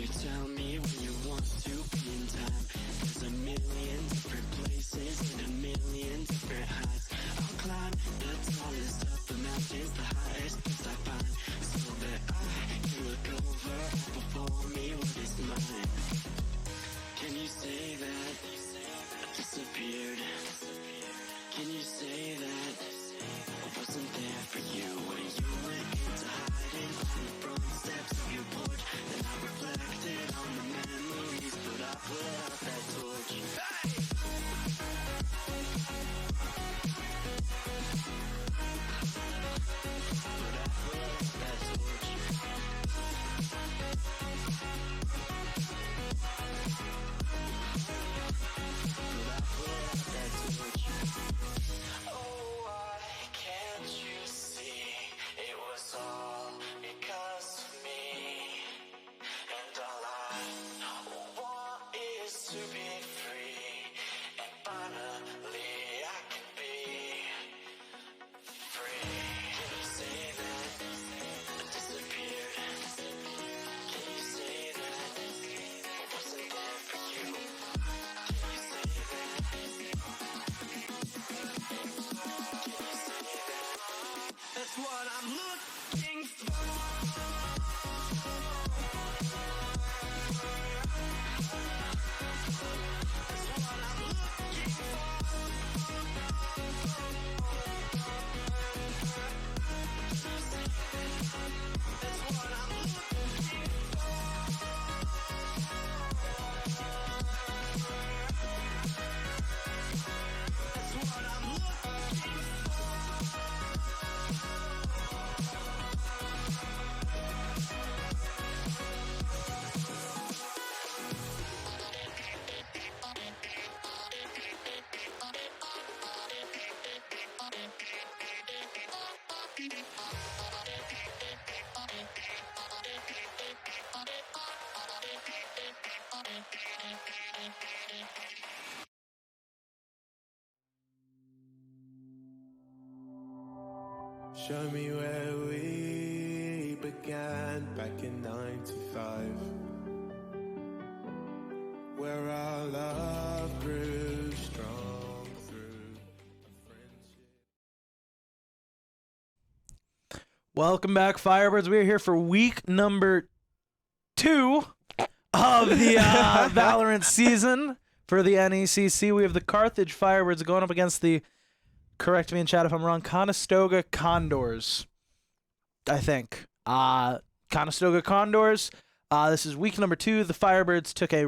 you tell me when you want to be in time? There's a million different places and a million different heights. I'll climb the tallest of the mountains, the highest place I find, so that I can look over before me what is mine. Can you say that I disappeared? Can you say that I wasn't there for you when you went into hiding on the front steps of your porch? And I reflected on the memories, but I put out that torch. Hey! But I put out that torch. But I put out that torch. Oh, why can't you see it was all because of me? And all I want is to be free, and finally I can be free. Can you say that I disappeared? Can you say that I wasn't there for you? Can you say that? That's what I'm looking for. That's what I'm looking for. That's what I'm looking for. That's what I'm looking Show me where we began back in 95, where our love grew strong through friendship. Welcome back, Firebirds. We are here for week number 2 of the Valorant season for the NECC. We have the Carthage Firebirds going up against the, correct me in chat if I'm wrong, Conestoga Condors, I think. Conestoga Condors. This is week number 2. The Firebirds took a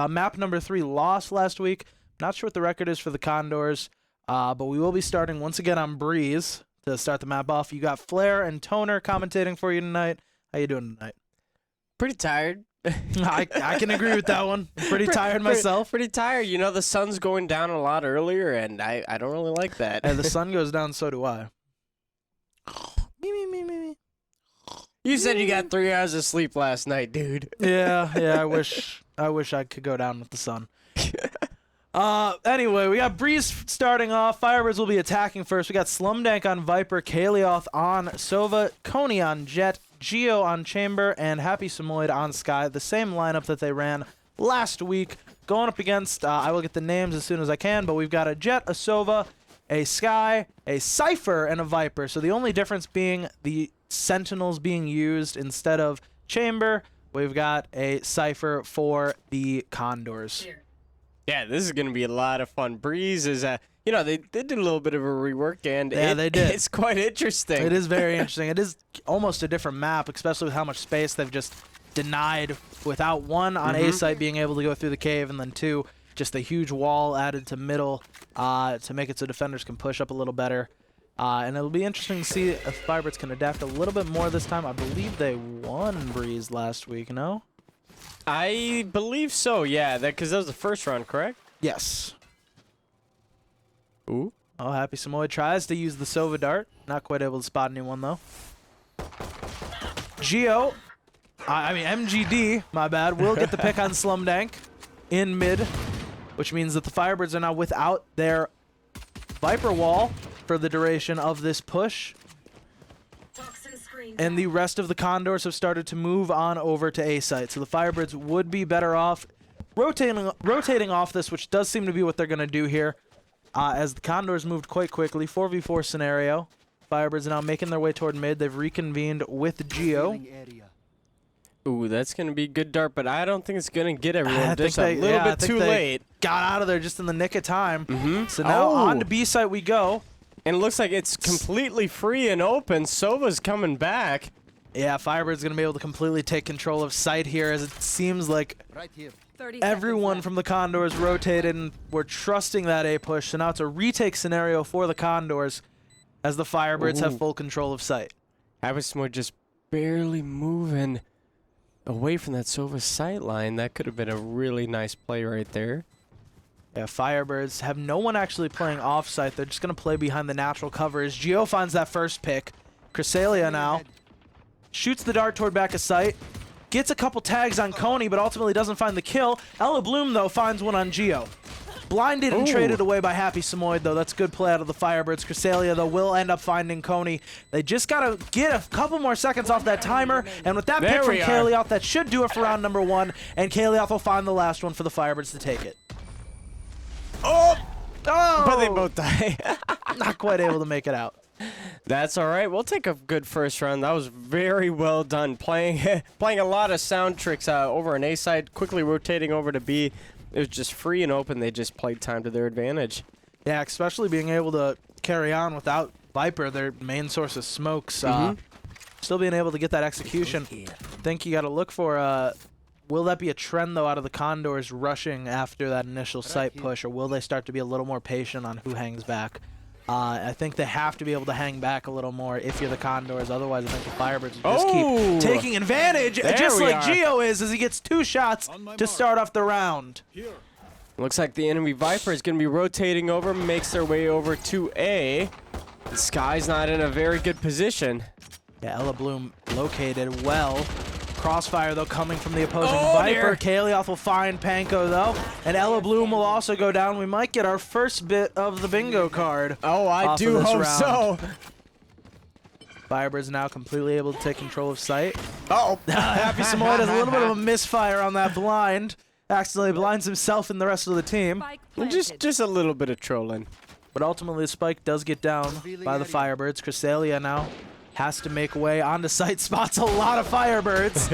map number 3 loss last week. Not sure what the record is for the Condors, but we will be starting once again on Breeze to start the map off. You got Flair and Toner commentating for you tonight. How you doing tonight? Pretty tired. I can agree with that one. I'm pretty tired myself. Pretty tired. You know, the sun's going down a lot earlier, and I don't really like that. And the sun goes down, so do I. Me. You said you got 3 hours of sleep last night, dude. Yeah. I wish I could go down with the sun. Anyway, we got Breeze starting off. Firebirds will be attacking first. We got Slumdank on Viper, Kalioth on Sova, Coney on Jet, Geo on Chamber, and Happy Samoyed on Sky. The same lineup that they ran last week. Going up against, I will get the names as soon as I can, but we've got a Jet, a Sova, a Sky, a Cypher, and a Viper. So the only difference being the Sentinels being used instead of Chamber. We've got a Cypher for the Condors. Yeah, this is going to be a lot of fun. Breeze is, you know, they did a little bit of a rework, and they did. It's quite interesting. It is very interesting. It is almost a different map, especially with how much space they've just denied without, one, on A site being able to go through the cave, and then 2, just a huge wall added to middle to make it so defenders can push up a little better. And it'll be interesting to see if Firebirds can adapt a little bit more this time. I believe they won Breeze last week, no? I believe so, yeah, because that was the first round, correct? Yes. Ooh. Oh, Happy Samoyed tries to use the Sova Dart. Not quite able to spot anyone, though. Geo, MGD, my bad, will get the pick on Slumdank in mid, which means that the Firebirds are now without their Viper wall for the duration of this push. and the rest of the Condors have started to move on over to A site. So the Firebirds would be better off rotating off this, which does seem to be what they're going to do here. As the Condors moved quite quickly, 4v4 scenario. Firebirds now making their way toward mid. They've reconvened with Geo. Ooh, that's going to be good dart, but I don't think it's going to get everyone. Just a little yeah, bit too late. Got out of there just in the nick of time. So now on to B site we go. And it looks like it's completely free and open. Sova's coming back. Yeah, Firebird's going to be able to completely take control of site here, as it seems like everyone from the Condors rotated and we're trusting that A push. So now it's a retake scenario for the Condors as the Firebirds have full control of site. Abismore just barely moving away from that Sova sight line. That could have been a really nice play right there. Yeah, Firebirds have no one actually playing off-site. They're just going to play behind the natural cover as Geo finds that first pick. Cresselia now shoots the dart toward back of site. Gets a couple tags on Coney, but ultimately doesn't find the kill. Ella Bloom, though, finds one on Geo. Blinded and traded away by Happy Samoyed, though. That's good play out of the Firebirds. Cresselia, though, will end up finding Coney. They just got to get a couple more seconds off that timer. And with that pick from Kalioth, that should do it for round number 1. And Kalioth will find the last one for the Firebirds to take it. Oh! But they both die. Not quite able to make it out. That's all right. We'll take a good first round. That was very well done. Playing a lot of sound tricks over on A side, quickly rotating over to B. It was just free and open. They just played time to their advantage. Yeah, especially being able to carry on without Viper, their main source of smokes. Still being able to get that execution. I think you got to look for, will that be a trend, though, out of the Condors rushing after that initial site push, or will they start to be a little more patient on who hangs back? I think they have to be able to hang back a little more if you're the Condors. Otherwise, I think the Firebirds will just keep taking advantage, just like Geo is, as he gets 2 shots to start off the round. Looks like the enemy Viper is going to be rotating over, makes their way over to A. The Sky's not in a very good position. Yeah, Ella Bloom located well. Crossfire, though, coming from the opposing Viper. Kalioth will find Panko, though. And Ella Bloom will also go down. We might get our first bit of the bingo card. Oh, I do hope so. Firebirds now completely able to take control of site. Oh. Happy Samoyed has a little bit of a misfire on that blind. Accidentally blinds himself and the rest of the team. Just a little bit of trolling. But ultimately, the spike does get down by the Firebirds. Cresselia now has to make way onto site, spots a lot of Firebirds.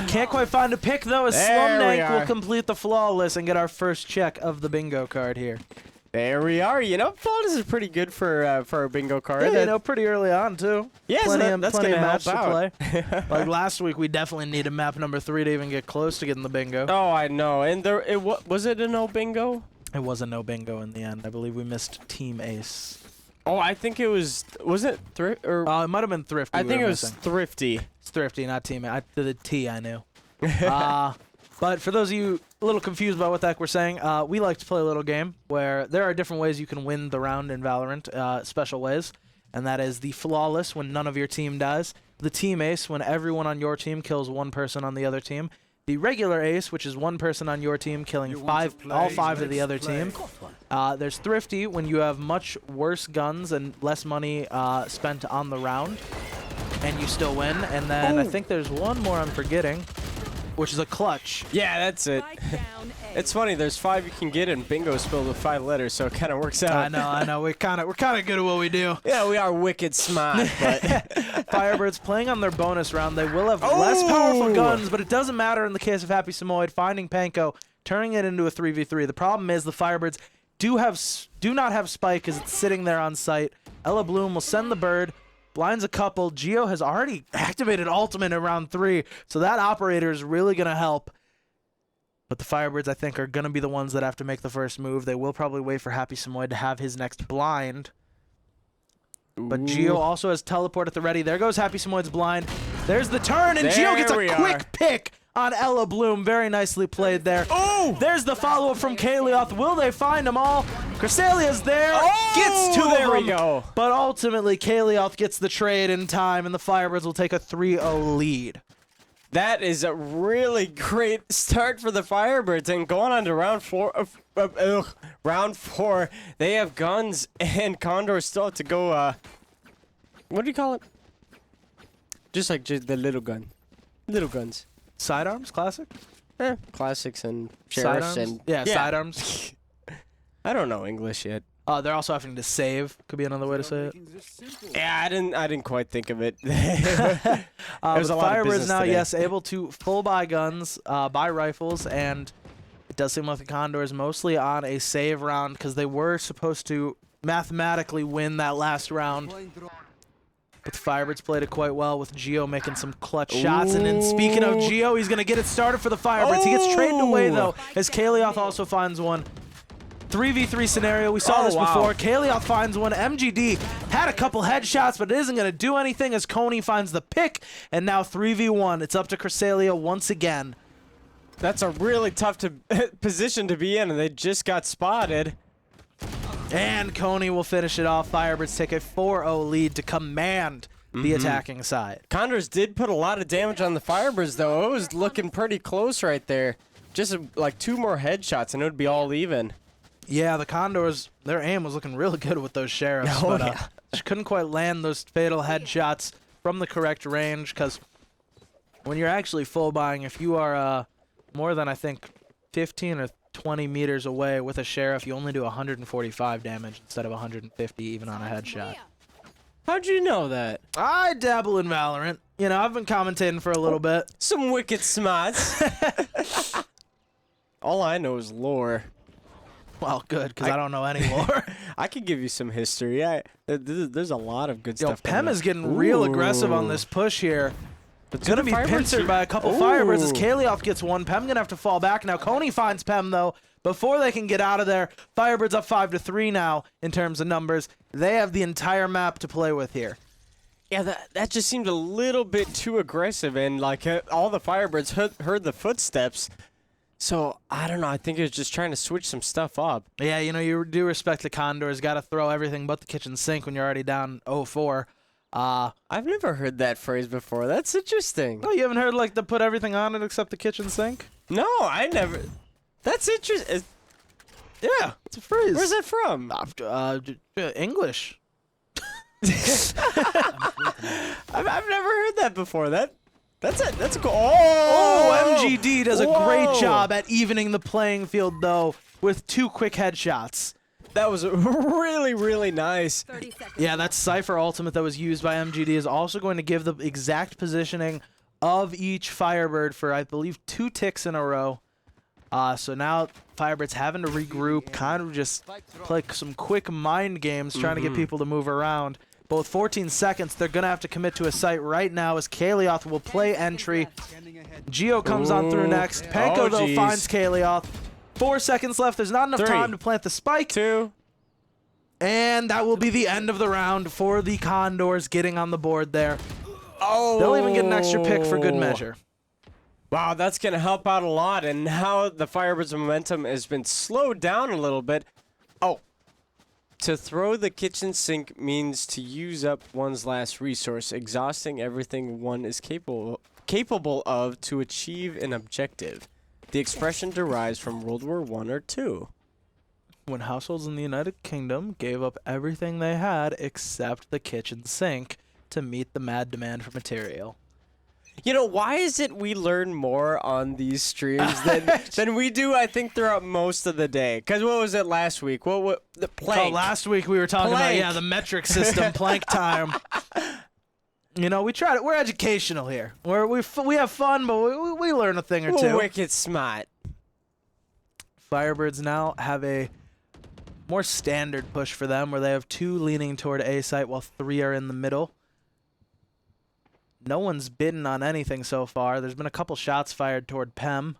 Can't quite find a pick, though, as Slumdank will complete the Flawless and get our first check of the bingo card here. There we are. You know, Flawless is pretty good for a bingo card. Yeah, you know, pretty early on, too. Yeah, that's going to match help out. To play. Like last week, we definitely needed map number 3 to even get close to getting the bingo. Oh, I know. And was it a no bingo? It was a no bingo in the end. I believe we missed Team Ace. Oh, I think it was it Thrift or it might have been Thrifty. I think it was Thrifty. It's Thrifty, not Team A. The T I knew. But for those of you a little confused about what the heck we're saying, we like to play a little game where there are different ways you can win the round in Valorant, special ways, and that is the Flawless, when none of your team dies, the Team Ace, when everyone on your team kills one person on the other team, the regular Ace, which is one person on your team killing all five of the other team. There's Thrifty, when you have much worse guns and less money spent on the round, and you still win. And then I think there's one more I'm forgetting, which is a Clutch. Yeah, that's it. It's funny. There's 5 you can get, and bingo spelled with 5 letters, so it kind of works out. I know. We're kind of good at what we do. Yeah, we are wicked smart. But Firebirds playing on their bonus round. They will have less powerful guns, but it doesn't matter in the case of Happy Samoyed finding Panko, turning it into a 3v3. The problem is the Firebirds do not have Spike as it's sitting there on site. Ella Bloom will send the bird. Blinds a couple. Geo has already activated ultimate in round 3, so that operator is really going to help. But the Firebirds, I think, are going to be the ones that have to make the first move. They will probably wait for Happy Samoyed to have his next blind. But Geo also has teleport at the ready. There goes Happy Samoyed's blind. There's the turn, and Geo gets a quick pick on Ella Bloom. Very nicely played there. Oh! There's the follow-up from Kalioth. Will they find them all? Cresselia's there. Gets 2 of them. There we go. But ultimately, Kalioth gets the trade in time, and the Firebirds will take a 3-0 lead. That is a really great start for the Firebirds, and going on to round 4. Round 4, they have guns, and Condors still have to go. What do you call it? Just like the little gun. Little guns. Sidearms, classic. Classics and sheriffs Sidearms? and Yeah, sidearms. I don't know English yet. They're also having to save. Could be another way to say it. Yeah, I didn't quite think of it. The was a lot of Firebirds business now, today. yes, able to full buy guns, buy rifles, and it does seem like the Condors mostly on a save round because they were supposed to mathematically win that last round. But the Firebirds played it quite well with Gio making some clutch shots. And then speaking of Gio, he's going to get it started for the Firebirds. He gets traded away, though, as Kalioth also finds one. 3v3 scenario. We saw this before. Kalioth finds one. MGD had a couple headshots, but it isn't going to do anything as Coney finds the pick. And now 3v1. It's up to Cresselia once again. That's a really tough position to be in, and they just got spotted. And Coney will finish it off. Firebirds take a 4-0 lead to command the attacking side. Condors did put a lot of damage on the Firebirds, though. It was looking pretty close right there. Just like 2 more headshots, and it would be all even. Yeah, the Condors, their aim was looking really good with those sheriffs, but just couldn't quite land those fatal headshots from the correct range, because when you're actually full buying, if you are more than, I think, 15 or 20 meters away with a sheriff, you only do 145 damage instead of 150 even on a headshot. How'd you know that? I dabble in Valorant. You know, I've been commentating for a little bit. Some wicked smarts. All I know is lore. Well, good, because I don't know any more. I could give you some history. There's a lot of good stuff. Pem is getting real aggressive on this push here. It's going to be pincered by a couple Firebirds as Kalioth gets one. Pem going to have to fall back. Now Coney finds Pem, though, before they can get out of there. Firebirds up 5-3 now in terms of numbers. They have the entire map to play with here. Yeah, that just seemed a little bit too aggressive, and like all the Firebirds heard the footsteps. So, I don't know. I think it was just trying to switch some stuff up. Yeah, you know, you do respect the Condors. Got to throw everything but the kitchen sink when you're already down 0-4. I've never heard that phrase before. That's interesting. Oh, you haven't heard, like, the put everything on it except the kitchen sink? No, I never. That's interesting. Yeah, it's a phrase. Where's that from? English. I've never heard that before. That's it. That's cool. Oh, MGD does a great job at evening the playing field, though, with 2 quick headshots. That was really, really nice. Yeah, that Cypher ultimate that was used by MGD is also going to give the exact positioning of each Firebird for, I believe, 2 ticks in a row. So now Firebirds having to regroup, kind of just play some quick mind games, trying to get people to move around. But with 14 seconds, they're going to have to commit to a site right now as Kalioth will play entry. Gio comes on through next. Panko, though, finds Kalioth. 4 seconds left. There's not enough time to plant the spike. 2. And that will be the end of the round for the Condors getting on the board there. Oh. They'll even get an extra pick for good measure. Wow, that's going to help out a lot. And now the Firebirds' momentum has been slowed down a little bit. Oh. To throw the kitchen sink means to use up one's last resource, exhausting everything one is capable of to achieve an objective. The expression derives from World War I or II. When households in the United Kingdom gave up everything they had except the kitchen sink to meet the mad demand for material. You know, why is it we learn more on these streams than we do, I think, throughout most of the day? Because what was it last week? What the plank? Oh, last week we were talking about, the metric system, plank time. You know, we try to, we're educational here. We have fun, but we learn a thing or two. Wicked smart. Firebirds now have a more standard push for them, where they have 2 leaning toward A site while 3 are in the middle. No one's bidden on anything so far. There's been a couple shots fired toward Pem.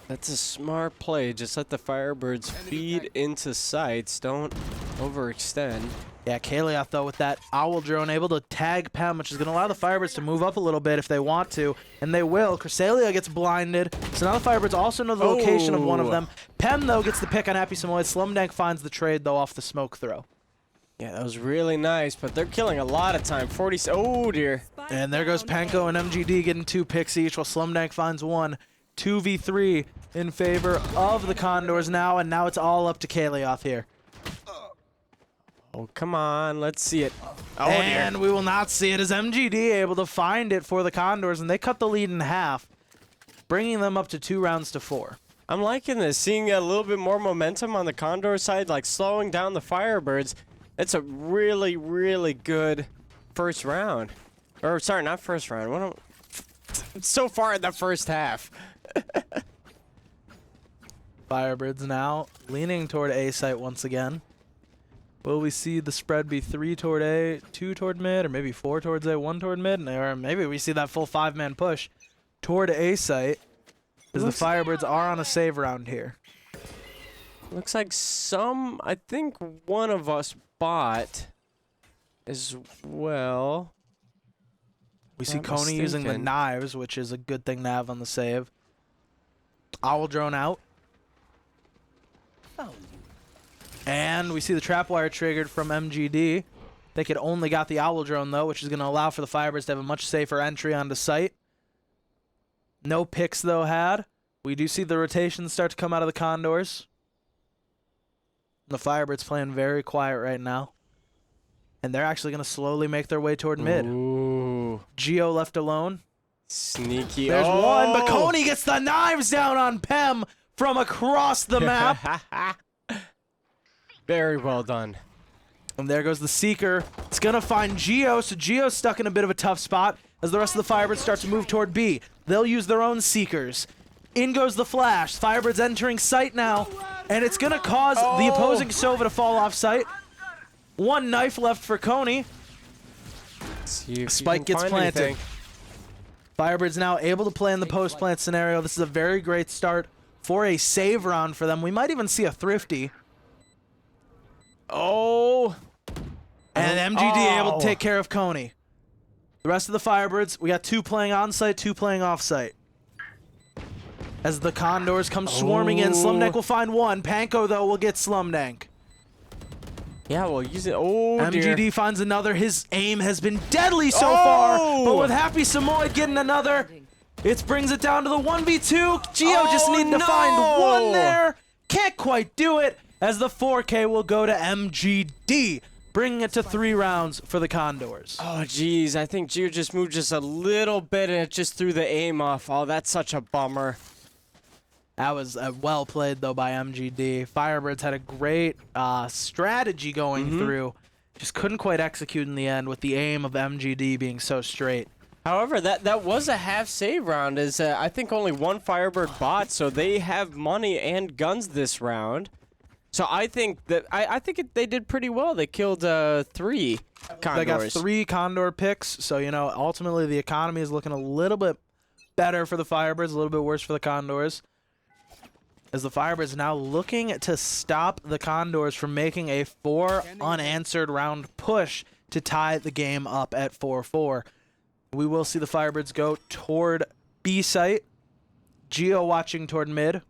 That's a smart play. Just let the Firebirds feed into sites. Don't overextend. Yeah, Kalioth, though, with that owl drone, able to tag Pem, which is going to allow the Firebirds to move up a little bit if they want to, and they will. Cresselia gets blinded, so now the Firebirds also know the location of one of them. Pem, though, gets the pick on Happy Samoyed. Slumdank finds the trade, though, off the smoke throw. Yeah, that was really nice, but they're killing a lot of time. 40. Oh, dear. And there goes Panko and MGD getting 2 picks each, while Slumdank finds 1. 2v3 in favor of the Condors now, and now it's all up to Kalioth here. Oh, come on. Let's see it. Oh, And we will not see it as MGD able to find it for the Condors, and they cut the lead in half, bringing them up to 2 rounds to 4. I'm liking this, seeing a little bit more momentum on the Condor side, like slowing down the Firebirds. It's a really, really good first round. Or, sorry, not first round. What am so far in the first half. Firebirds now leaning toward A site once again. Will we see the spread be 3 toward A, 2 toward mid, or maybe 4 towards A, 1 toward mid? Or maybe we see that full 5-man push toward A site, as the Firebirds are on a save round here. Looks like I think one of us bought as well. We see Not Coney using the mistaken. knives, which is a good thing to have on the save. Owl drone out. And we see the trap wire triggered from MGD. They could only got the owl drone, though, which is going to allow for the Firebirds to have a much safer entry onto site. No picks, though, had. We do see the rotations start to come out of the Condors. The Firebirds playing very quiet right now. And they're actually going to slowly make their way toward mid. Ooh. Geo left alone. Sneaky. There's one, but Coney gets the knives down on Pem from across the map. Very well done. And there goes the Seeker. It's going to find Geo, so Geo's stuck in a bit of a tough spot as the rest of the Firebirds start to move toward B. They'll use their own Seekers. In goes the flash. Firebirds entering site now, and it's going to cause the opposing Sova to fall off site. 1 knife left for Coney. See if Spike you can gets find planted. anything. Firebirds now able to play in the post-plant scenario. This is a very great start for a save round for them. We might even see a thrifty. Oh. And MGD able to take care of Coney. The rest of the Firebirds, we got 2 playing on-site, 2 playing off-site. As the Condors come swarming in, Slumdank will find 1. Panko, though, will get Slumdank. Yeah, well, use it. Oh, MGD dear. finds another. His aim has been deadly so far, but with Happy Samoa getting another, it brings it down to the 1v2. Geo just needing to find 1 there. Can't quite do it, as the 4K will go to MGD, bringing it to 3 rounds for the Condors. Oh, jeez. I think Gio just moved just a little bit, and it just threw the aim off. Oh, that's such a bummer. That was well played, though, by MGD. Firebirds had a great strategy going through. Just couldn't quite execute in the end with the aim of MGD being so straight. However, that was a half save round. Is I think only 1 Firebird bought, so they have money and guns this round. So I think that they did pretty well. They killed 3 Condors. They got 3 Condor picks, so, you know, ultimately the economy is looking a little bit better for the Firebirds, a little bit worse for the Condors. As the Firebirds now looking to stop the Condors from making a 4 unanswered round push to tie the game up at 4-4. We will see the Firebirds go toward B site. Geo watching toward mid.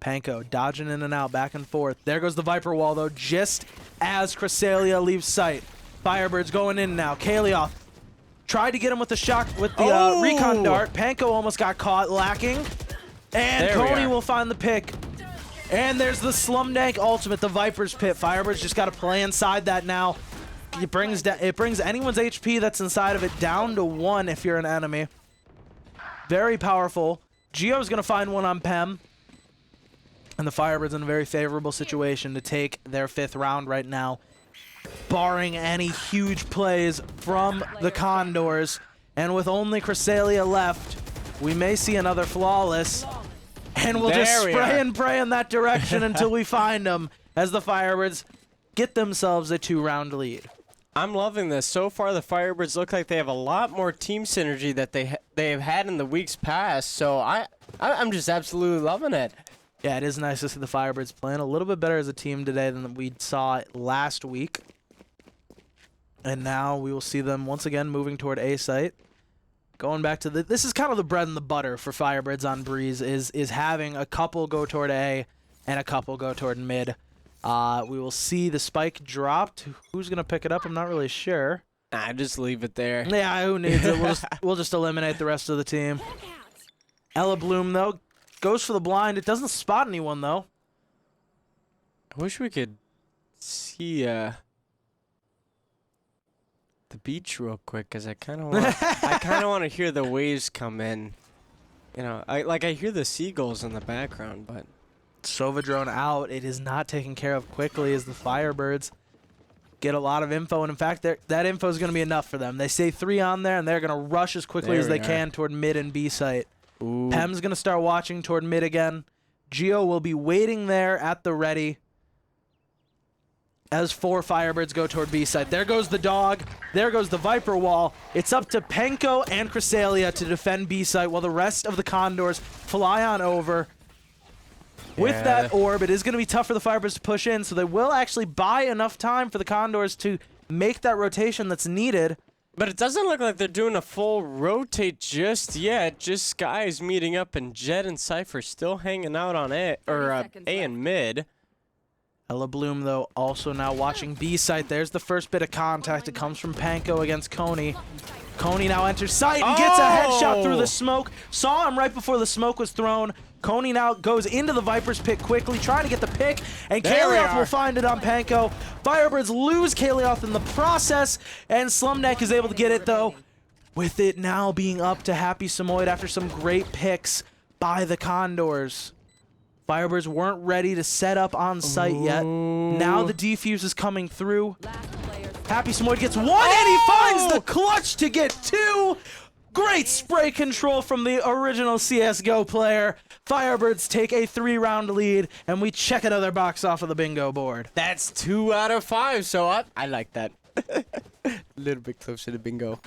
Panko dodging in and out, back and forth. There goes the Viper wall, though, just as Cresselia leaves sight. Firebirds going in now. Kalioth tried to get him with the shock with the recon dart. Panko almost got caught lacking. And There we Coney are. will find the pick. And there's the Slumdank ultimate, the Viper's Pit. Firebirds just got to play inside that now. It brings anyone's HP that's inside of it down to 1 if you're an enemy. Very powerful. Geo's going to find 1 on Pem. And the Firebirds in a very favorable situation to take their 5th round right now, barring any huge plays from the Condors. And with only Cresselia left, we may see another flawless. And we'll just spray and pray in that direction until we find them, as the Firebirds get themselves a 2-round lead. I'm loving this. So far, the Firebirds look like they have a lot more team synergy that they have had in the weeks past. So I'm just absolutely loving it. Yeah, it is nice to see the Firebirds playing a little bit better as a team today than we saw last week. And now we will see them once again moving toward A site. Going back to this is kind of the bread and the butter for Firebirds on Breeze is having a couple go toward A and a couple go toward mid. We will see the spike dropped. Who's gonna pick it up? I'm not really sure. Nah, just leave it there. Yeah, who needs it? We'll just eliminate the rest of the team. Ella Bloom though goes for the blind. It doesn't spot anyone though. I wish we could see the beach real quick, cause I kind of want to hear the waves come in. You know, I hear the seagulls in the background, but Sova drone out. It is not taken care of quickly as the Firebirds get a lot of info, and in fact, that info is going to be enough for them. They say 3 on there, and they're going to rush as quickly as they can toward mid and B site. ooh. Pem's going to start watching toward mid again. Geo will be waiting there at the ready as 4 Firebirds go toward B site. There goes the dog. There goes the Viper wall. It's up to Penko and Cresselia to defend B site while the rest of the Condors fly on over. With that orb, it is going to be tough for the Firebirds to push in, so they will actually buy enough time for the Condors to make that rotation that's needed. But it doesn't look like they're doing a full rotate just yet. Just Skies meeting up, and Jet and Cypher still hanging out on A and mid. Ella Bloom, though, also now watching B site. There's the first bit of contact. It comes from Panko against Coney. Coney now enters site and gets a headshot through the smoke. Saw him right before the smoke was thrown. Coney now goes into the Viper's pit quickly, trying to get the pick, and Kalioth will find it on Panko. Firebirds lose Kalioth in the process, and Slumneck is able to get it, though, with it now being up to Happy Samoyed after some great picks by the Condors. Firebirds weren't ready to set up on site yet. Now the defuse is coming through. Happy Samoyed gets 1, and he finds the clutch to get 2. Great spray control from the original CSGO player. Firebirds take a 3-round lead, and we check another box off of the bingo board. That's 2 out of 5, so I like that. A little bit closer to bingo.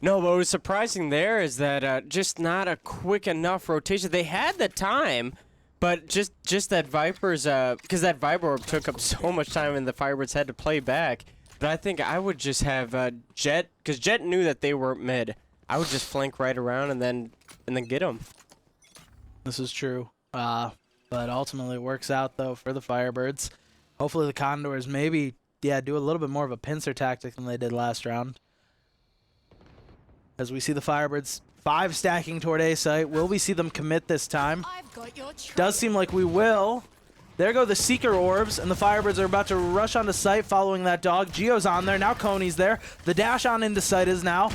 No, but what was surprising there is that just not a quick enough rotation. They had the time, but just that Viper's, because that Viper orb took up so much time and the Firebirds had to play back. But I think I would just have Jet, because Jet knew that they were mid. I would just flank right around and then get them. This is true. But ultimately it works out, though, for the Firebirds. Hopefully the Condors maybe, do a little bit more of a pincer tactic than they did last round. As we see the Firebirds 5 stacking toward A site. Will we see them commit this time? Does seem like we will. There go the Seeker Orbs, and the Firebirds are about to rush onto site following that dog. Geo's on there. Now Coney's there. The dash on into site is now.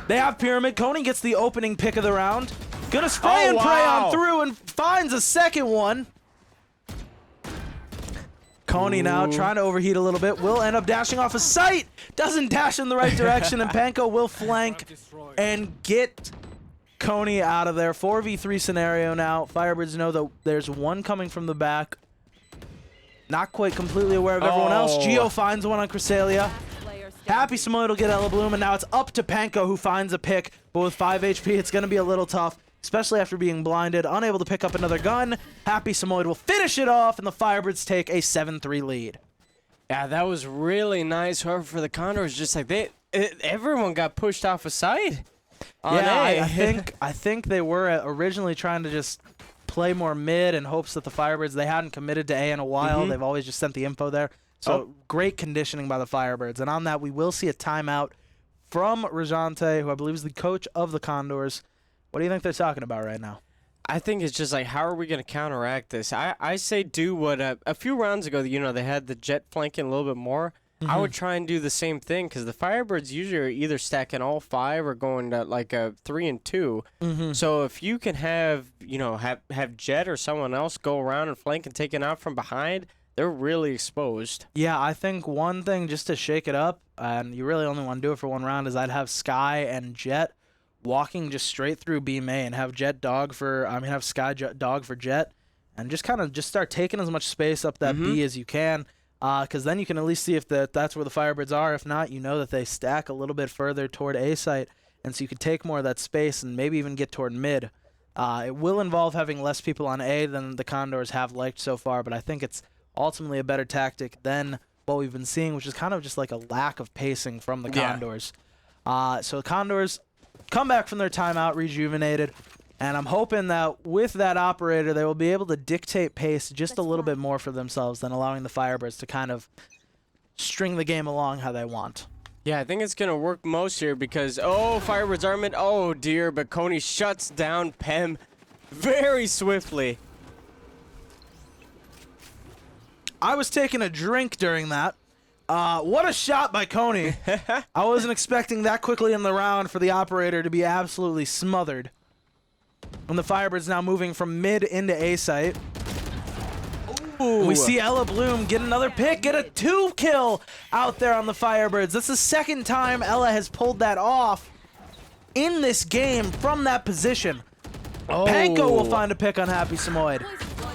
They have Pyramid. Coney gets the opening pick of the round. Gonna spray and pray on through and finds a second one. Coney now trying to overheat a little bit. Will end up dashing off a site. Doesn't dash in the right direction, and Panko will flank and get Coney out of there. 4v3 scenario now. Firebirds know that there's one coming from the back. Not quite completely aware of everyone else. Geo finds one on Cresselia. Happy Samoyed will get Ella Bloom, and now it's up to Panko, who finds a pick. But with 5 HP, it's going to be a little tough, especially after being blinded. Unable to pick up another gun. Happy Samoyed will finish it off, and the Firebirds take a 7-3 lead. Yeah, that was really nice. However, for the Condors, just like everyone got pushed off a side. Yeah, I think they were originally trying to just play more mid in hopes that the Firebirds, they hadn't committed to A in a while. They've always just sent the info there. So great conditioning by the Firebirds. And on that, we will see a timeout from Rajante, who I believe is the coach of the Condors. What do you think they're talking about right now? I think it's just like, how are we going to counteract this? I say do what a few rounds ago, they had the Jet flanking a little bit more. I would try and do the same thing, because the Firebirds usually are either stacking all 5 or going to like a 3 and 2. So if you can have Jet or someone else go around and flank and take it out from behind, they're really exposed. Yeah, I think one thing just to shake it up, and you really only want to do it for one round, is I'd have Sky and Jet walking just straight through B main, have have Sky dog for Jet, and just kind of just start taking as much space up that B as you can. Because then you can at least see if that's where the Firebirds are. If not, you know that they stack a little bit further toward A site, and so you can take more of that space and maybe even get toward mid. It will involve having less people on A than the Condors have liked so far, but I think it's ultimately a better tactic than what we've been seeing, which is kind of just like a lack of pacing from the Condors. So the Condors come back from their timeout rejuvenated, and I'm hoping that with that operator, they will be able to dictate pace just a little bit more for themselves than allowing the Firebirds to kind of string the game along how they want. Yeah, I think it's going to work most here because, Firebirds are mid. Oh, dear, but Coney shuts down Pem very swiftly. I was taking a drink during that. What a shot by Coney. I wasn't expecting that quickly in the round for the operator to be absolutely smothered. And the Firebirds now moving from mid into A site. Ooh. We see Ella Bloom get another pick, get a 2-kill out there on the Firebirds. That's the second time Ella has pulled that off in this game from that position. Panko will find a pick on Happy Samoyed.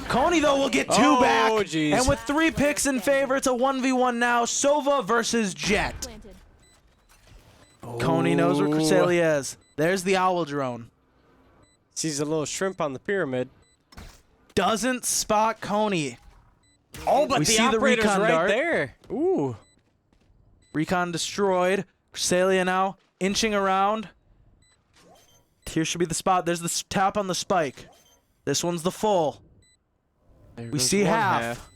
Coney, though, will get 2 back. Geez. And with 3 picks in favor, it's a 1v1 now. Sova versus Jet. Coney knows where Cresselia is. There's the Owl Drone. Sees a little shrimp on the pyramid. Doesn't spot Coney. Oh, but we the see the operator's recon right dart. there. Ooh. Recon destroyed. Cresselia now inching around. Here should be the spot. There's the tap on the spike. This one's the full. We see half.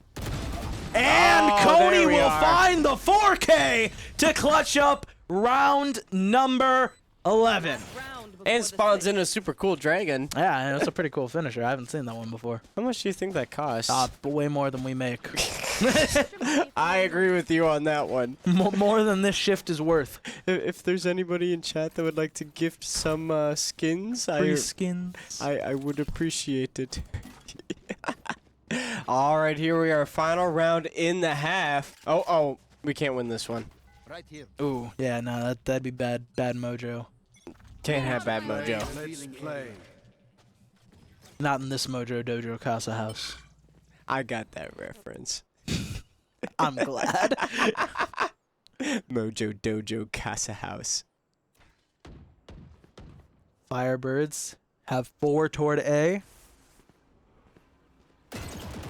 And Coney will find the 4K to clutch up round number 11. And spawns in a super cool dragon. Yeah, and it's a pretty cool finisher. I haven't seen that one before. How much do you think that costs? Way more than we make. I agree with you on that one. More than this shift is worth. If there's anybody in chat that would like to gift some skins, Free skins. I would appreciate it. All right, here we are. Final round in the half. Oh, we can't win this one. Right here. Ooh, yeah, no, that'd be bad mojo. Can't have bad mojo. Let's play. Not in this Mojo Dojo Casa house. I got that reference. I'm glad. Mojo Dojo Casa House. Firebirds have 4 toward A.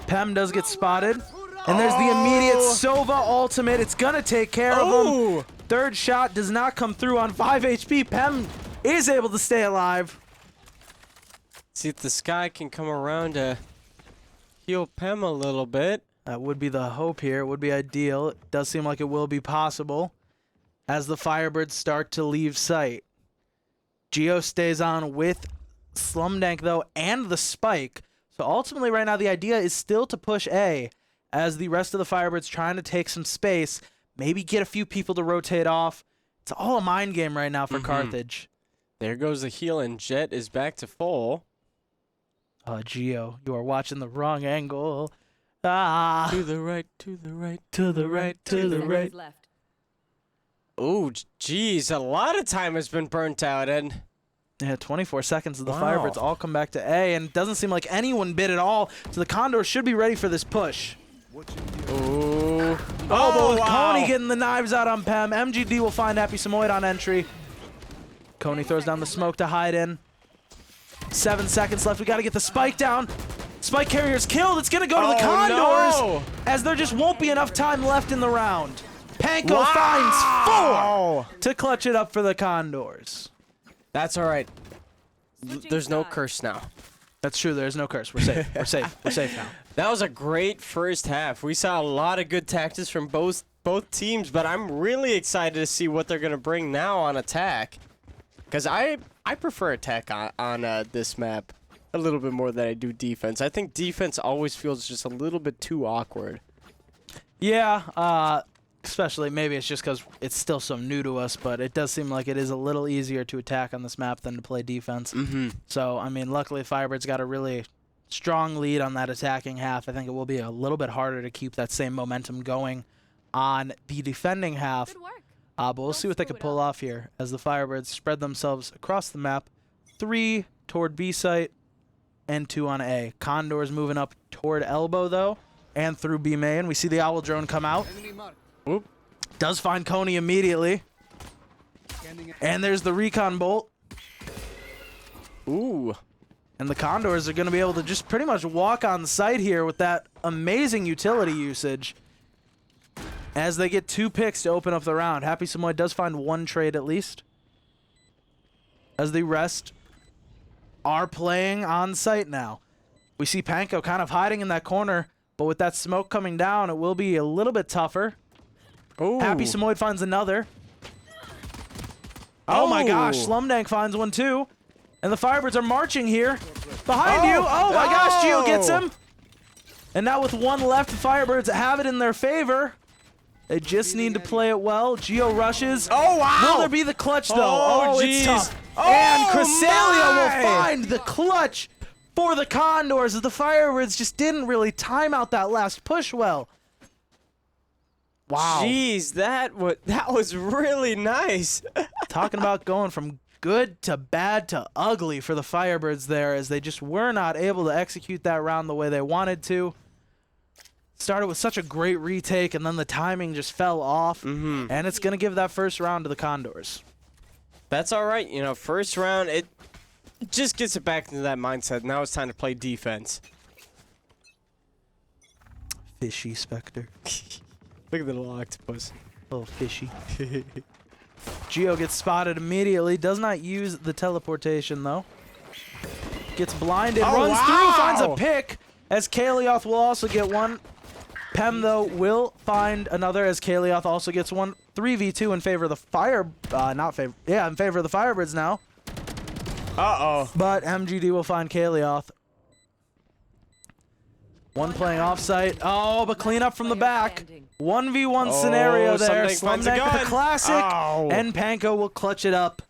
Pem does get spotted. And there's the immediate Sova ultimate. It's going to take care of him. Third shot does not come through on 5 HP. Pem is able to stay alive. See if the sky can come around to heal Pem a little bit. That would be the hope here. It would be ideal. It does seem like it will be possible as the Firebirds start to leave sight. Geo stays on with Slumdank, though, and the spike. So ultimately right now the idea is still to push A as the rest of the Firebirds trying to take some space, maybe get a few people to rotate off. It's all a mind game right now for Carthage. There goes the heal, and Jet is back to full. Oh, Geo, you are watching the wrong angle. Ah. To the right, to the right, To the right, to the right. Left. Oh, geez, a lot of time has been burnt out, and Yeah, 24 seconds of the Wow. Firebirds all come back to A, and it doesn't seem like anyone bid at all, so the Condors should be ready for this push. ooh. But with wow. Coney getting the knives out on Pem, MGD will find Happy Samoyed on entry. Coney throws down the smoke to hide in. 7 seconds left. We got to get the spike down. Spike carrier's killed. It's going to go to the Condors no. as there just won't be enough time left in the round. Panko Wow. finds 4 to clutch it up for the Condors. That's all right. There's no curse now. That's true. There's no curse. We're safe. We're safe. We're safe now. That was a great first half. We saw a lot of good tactics from both teams, but I'm really excited to see what they're going to bring now on attack. Because I prefer attack on this map a little bit more than I do defense. I think defense always feels just a little bit too awkward. Yeah, especially maybe it's just because it's still so new to us, but it does seem like it is a little easier to attack on this map than to play defense. So, I mean, luckily Firebirds got a really strong lead on that attacking half. I think it will be a little bit harder to keep that same momentum going on the defending half. Good work. But we'll see what they can pull off here as the Firebirds spread themselves across the map. 3 toward B site and 2 on A. Condors moving up toward Elbow, though, and through B main. We see the Owl Drone come out. Oop. Does find Coney immediately. And there's the Recon Bolt. Ooh. And the Condors are going to be able to just pretty much walk on site here with that amazing utility usage as they get 2 picks to open up the round. Happy Samoyed does find 1 trade at least, as the rest are playing on site now. We see Panko kind of hiding in that corner, but with that smoke coming down, it will be a little bit tougher. Ooh. Happy Samoyed finds another. Oh my gosh, Slumdank finds one too. And the Firebirds are marching here. Behind you. Oh my gosh, Geo gets him. And now with one left, the Firebirds have it in their favor. They just need to play it well. Geo rushes. Oh, wow. Will there be the clutch, though? Oh, it's jeez. tough. Oh, and Cresselia will my. find the clutch for the Condors as the Firebirds just didn't really time out that last push well. Wow. Jeez, that was really nice. Talking about going from good to bad to ugly for the Firebirds there as they just were not able to execute that round the way they wanted to. Started with such a great retake, and then the timing just fell off. And it's going to give that first round to the Condors. That's all right. You know, first round, it just gets it back into that mindset. Now it's time to play defense. Fishy Spectre. Look at the little octopus. Little fishy. Geo gets spotted immediately. Does not use the teleportation, though. Gets blinded. Runs through. Finds a pick. As Kalioth will also get one. Pem, though, will find another as Kalioth also gets one. 3v2 in favor of the in favor of the Firebirds now. Uh-oh. But MGD will find Kalioth. One playing offsite. Oh, but clean up from the back. 1v1 scenario there. Slumneck with the classic. Ow. And Panko will clutch it up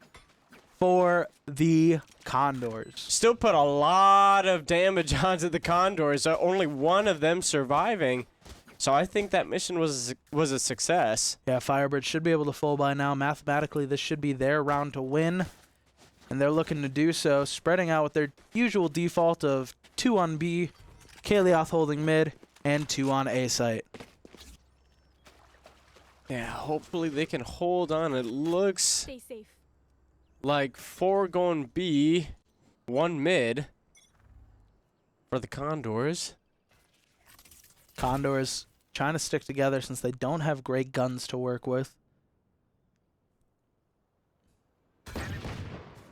for the Condors. Still put a lot of damage onto the Condors. Only one of them surviving. So I think that mission was a success. Yeah, Firebirds should be able to full by now. Mathematically, this should be their round to win. And they're looking to do so, spreading out with their usual default of 2 on B, Kalioth holding mid, and 2 on A site. Yeah, hopefully they can hold on. It looks Stay safe. like 4 going B, 1 mid for the Condors. Condors trying to stick together since they don't have great guns to work with.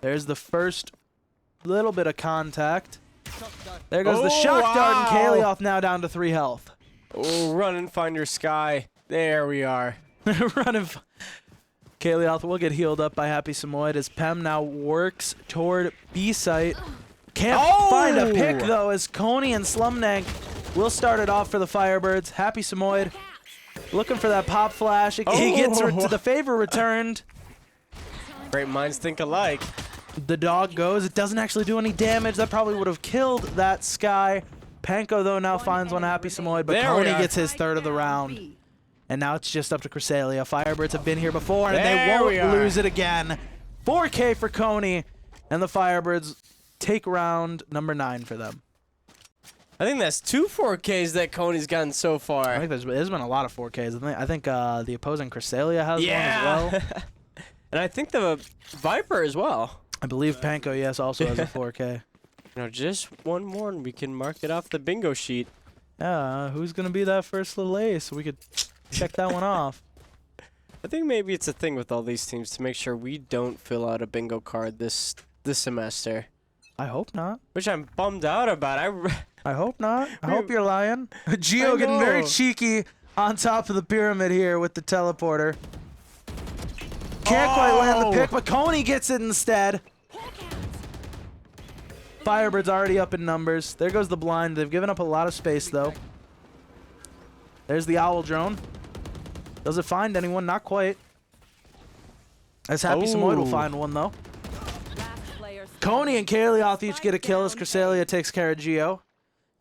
There's the first little bit of contact. There goes the shock dart, and Kalioth now down to 3 health. Oh, run and find your sky. There we are. Kalioth will get healed up by Happy Samoyed as Pem now works toward B site. Can't find a pick, though, as Coney and Slumneck will start it off for the Firebirds. Happy Samoyed looking for that pop flash. He gets the favor returned. Great minds think alike. The dog goes. It doesn't actually do any damage. That probably would have killed that Sky. Panko, though, now finds one Happy Samoyed, but Coney gets his third of the round. And now it's just up to Cresselia. Firebirds have been here before, and they won't lose it again. 4K for Coney, and the Firebirds take round number 9 for them. I think that's 2 4Ks that Coney's gotten so far. I think there's been a lot of 4Ks. I think the opposing Cresselia has one as well. And I think the Viper as well. I believe Panko, yes, also has a 4K. You know, just one more and we can mark it off the bingo sheet. Yeah, who's going to be that first little ace? We could check that one off. I think maybe it's a thing with all these teams to make sure we don't fill out a bingo card this semester. I hope not. Which I'm bummed out about. I hope not. I hope you're lying. Geo getting very cheeky on top of the pyramid here with the teleporter. Can't quite land the pick, but Coney gets it instead. Firebirds already up in numbers. There goes the blind. They've given up a lot of space, though. There's the owl drone. Does it find anyone? Not quite. As Happy Samoyed will find one, though. Coney and Kalioth each get a kill as Cresselia takes care of Geo.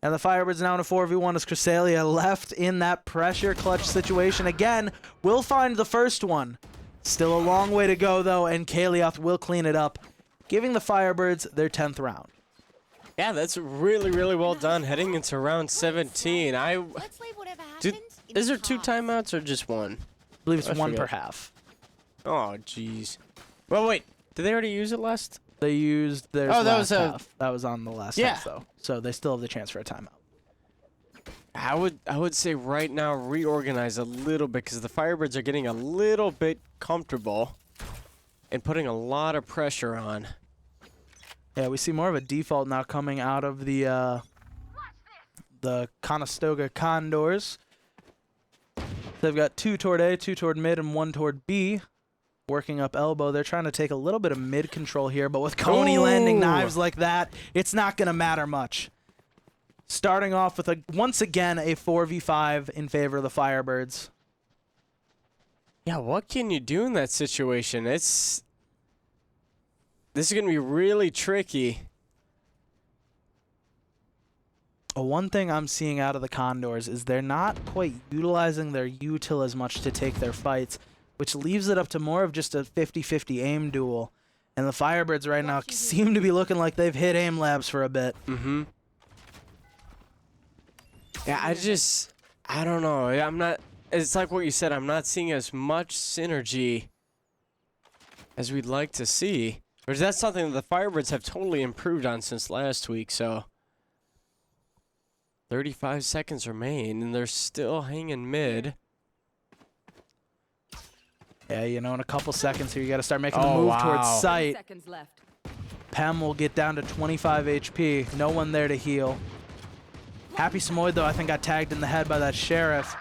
And the Firebirds now in a 4v1 as Cresselia left in that pressure clutch situation again. Will find the first one. Still a long way to go, though, and Kalioth will clean it up, giving the Firebirds their 10th round. Yeah, that's really, really well done. Heading into round 17. Is there 2 timeouts or just 1? I believe it's 1 per half. Oh, jeez. Well, wait. Did they already use it last? They used their last half. That was on the last half, though. So they still have the chance for a timeout. I would say right now reorganize a little bit because the Firebirds are getting a little bit comfortable and putting a lot of pressure on. Yeah, we see more of a default now coming out of the Conestoga Condors. They've got 2 toward A, 2 toward mid, and 1 toward B. Working up elbow. They're trying to take a little bit of mid control here, but with Coney landing knives like that, it's not going to matter much. starting off with once again a 4v5 in favor of the Firebirds. Yeah, what can you do in that situation? This is going to be really tricky. One thing I'm seeing out of the Condors is they're not quite utilizing their util as much to take their fights, which leaves it up to more of just a 50-50 aim duel. And the Firebirds right now seem to be looking like they've hit aim labs for a bit. Mm-hmm. Yeah, I don't know. I'm not, it's like what you said, I'm not seeing as much synergy as we'd like to see. Or that's something that the Firebirds have totally improved on since last week, so. 35 seconds remain, and they're still hanging mid. Yeah, you know, in a couple seconds here, you got to start making the move towards site. Pem will get down to 25 HP. No one there to heal. Happy Samoyed, though, I think got tagged in the head by that Sheriff.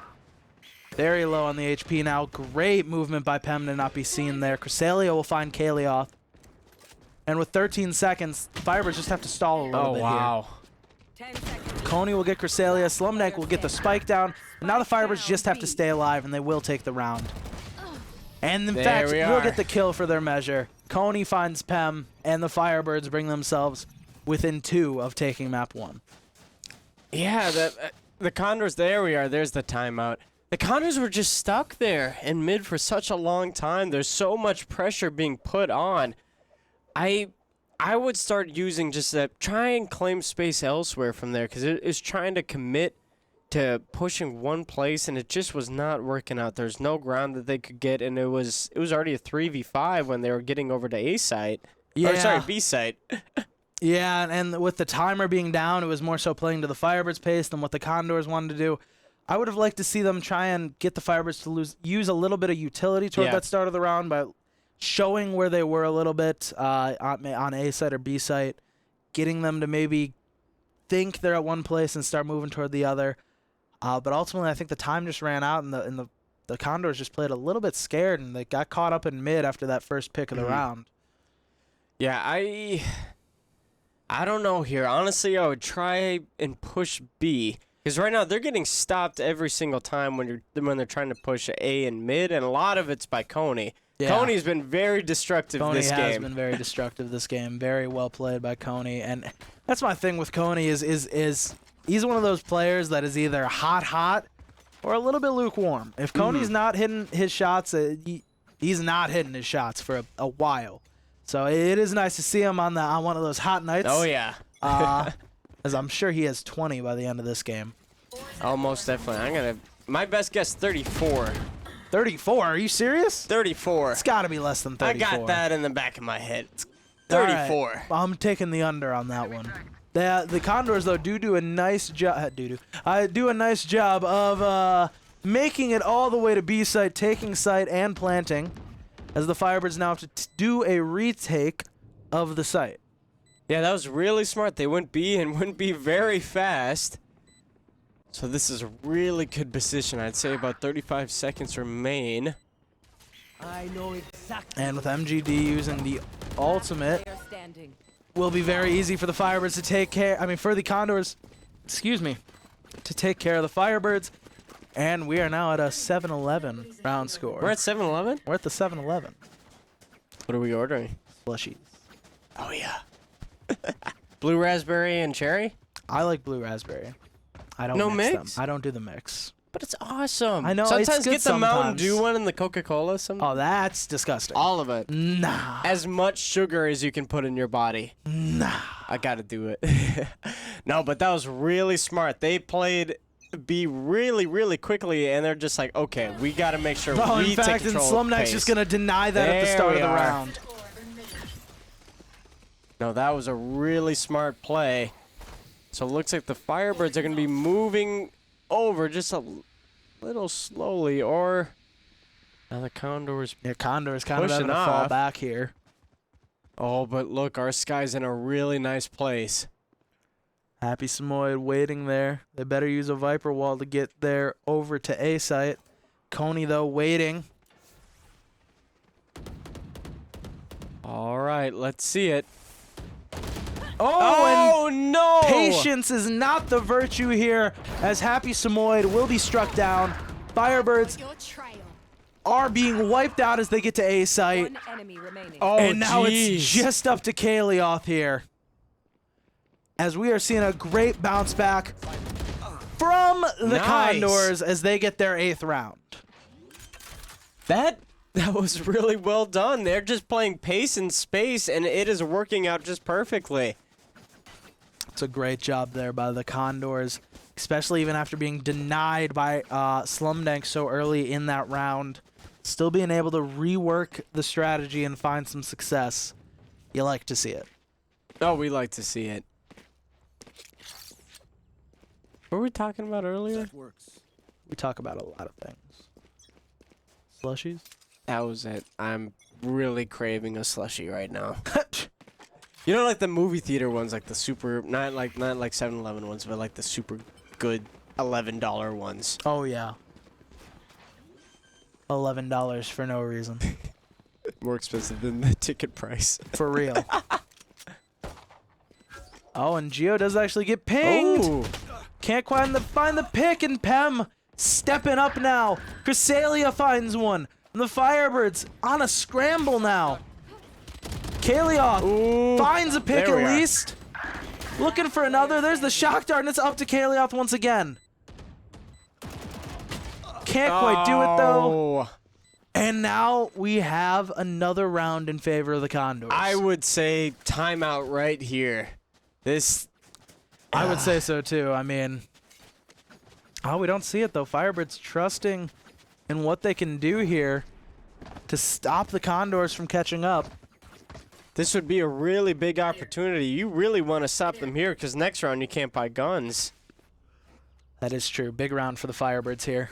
Very low on the HP now. Great movement by Pem to not be seen there. Cresselia will find Kalioth. And with 13 seconds, Firebirds just have to stall a little bit here. 10 seconds. Coney will get Cresselia, Slumneck will get the spike down, and now the Firebirds just have to stay alive, and they will take the round. And in fact, we'll get the kill for their measure. Coney finds Pem, and the Firebirds bring themselves within 2 of taking map 1. Yeah, the Condors, there we are, there's the timeout. The Condors were just stuck there in mid for such a long time. There's so much pressure being put on. I would start using just that, try and claim space elsewhere from there, because it is trying to commit to pushing one place, and it just was not working out. There's no ground that they could get, and it was already a 3v5 when they were getting over to A site. Yeah. Or, sorry, B site. Yeah, and with the timer being down, it was more so playing to the Firebirds' pace than what the Condors wanted to do. I would have liked to see them try and get the Firebirds to use a little bit of utility toward that start of the round by showing where they were a little bit on A site or B site, getting them to maybe think they're at one place and start moving toward the other. But ultimately, I think the time just ran out, and the Condors just played a little bit scared, and they got caught up in mid after that first pick of the round. Yeah, I don't know here. Honestly, I would try and push B, because right now they're getting stopped every single time when they're trying to push A and mid, and a lot of it's by Coney. Yeah. Coney's been very destructive this game. Coney has been very destructive this game. Very well played by Coney, and that's my thing with Coney is he's one of those players that is either hot or a little bit lukewarm. If Coney's not hitting his shots, he's not hitting his shots for a while. So it is nice to see him on one of those hot nights. Oh yeah. As I'm sure he has 20 by the end of this game. Oh, most definitely. My best guess 34. 34? Are you serious? 34. It's got to be less than 34. I got that in the back of my head. It's 34. Right. I'm taking the under on that one. The Condors, though, do a nice job. Do a nice job of making it all the way to B site, taking site and planting, as the Firebirds now have to do a retake of the site. Yeah, that was really smart. They went B and went B very fast. So this is a really good position. I'd say about 35 seconds remain. I know exactly. And with MGD using the ultimate, will be very easy for the Firebirds to take care. I mean, for the Condors, to take care of the Firebirds. And we are now at a 7-11 round score. We're at 7-11? We're at the 7-11. What are we ordering? Slushies. Oh, yeah. Blue raspberry and cherry? I like blue raspberry. I don't no mix mix? them. I don't do the mix. But it's awesome. I know. Sometimes it's good get the Mountain sometimes. Dew one and the Coca-Cola. Oh, that's disgusting. All of it. Nah. As much sugar as you can put in your body. Nah. I gotta do it. No, but that was really smart. They played B really, really quickly, and they're just like, okay, we gotta make sure we in fact, take control of Slumneck's pace. just gonna deny that at the start of the round. No, that was a really smart play. So it looks like the Firebirds are gonna be moving over just a little slowly, or now the Condors. Yeah, Condors kind of pushing having to fall off. back here. Oh, but look, our Sky's in a really nice place. Happy Samoyed waiting there. They better use a Viper Wall to get there over to A site. Coney, though, waiting. All right, let's see it. Oh, no! Patience is not the virtue here, as Happy Samoyed will be struck down. Firebirds Your trail. are being wiped out as they get to A site. One enemy remaining. Oh, And now jeez. it's just up to Kalioth here. As we are seeing a great bounce back from the Nice. Condors as they get their 8th round. That was really well done. They're just playing pace and space, and it is working out just perfectly. It's a great job there by the Condors, especially even after being denied by Slumdank so early in that round. Still being able to rework the strategy and find some success. You like to see it. Oh, we like to see it. What were we talking about earlier? We talk about a lot of things. Slushies? That was it. I'm really craving a slushie right now. You know, like the movie theater ones, like the super, not like 7-Eleven ones, but like the super good $11 ones. Oh, yeah. $11 for no reason. More expensive than the ticket price. For real. Oh, and Geo does actually get pinged. Ooh. Can't quite find the pick, and Pem stepping up now. Cresselia finds one. And the Firebirds on a scramble now. Kalioth Ooh. finds a pick There we at are. least. Looking for another. There's the shock dart, and it's up to Kalioth once again. Can't quite do it, though. Oh. And now we have another round in favor of the Condors. I would say timeout right here. This. I would say so, too. I mean, oh, we don't see it, though. Firebirds trusting in what they can do here to stop the Condors from catching up. This would be a really big opportunity. You really want to stop them here because next round you can't buy guns. That is true. Big round for the Firebirds here.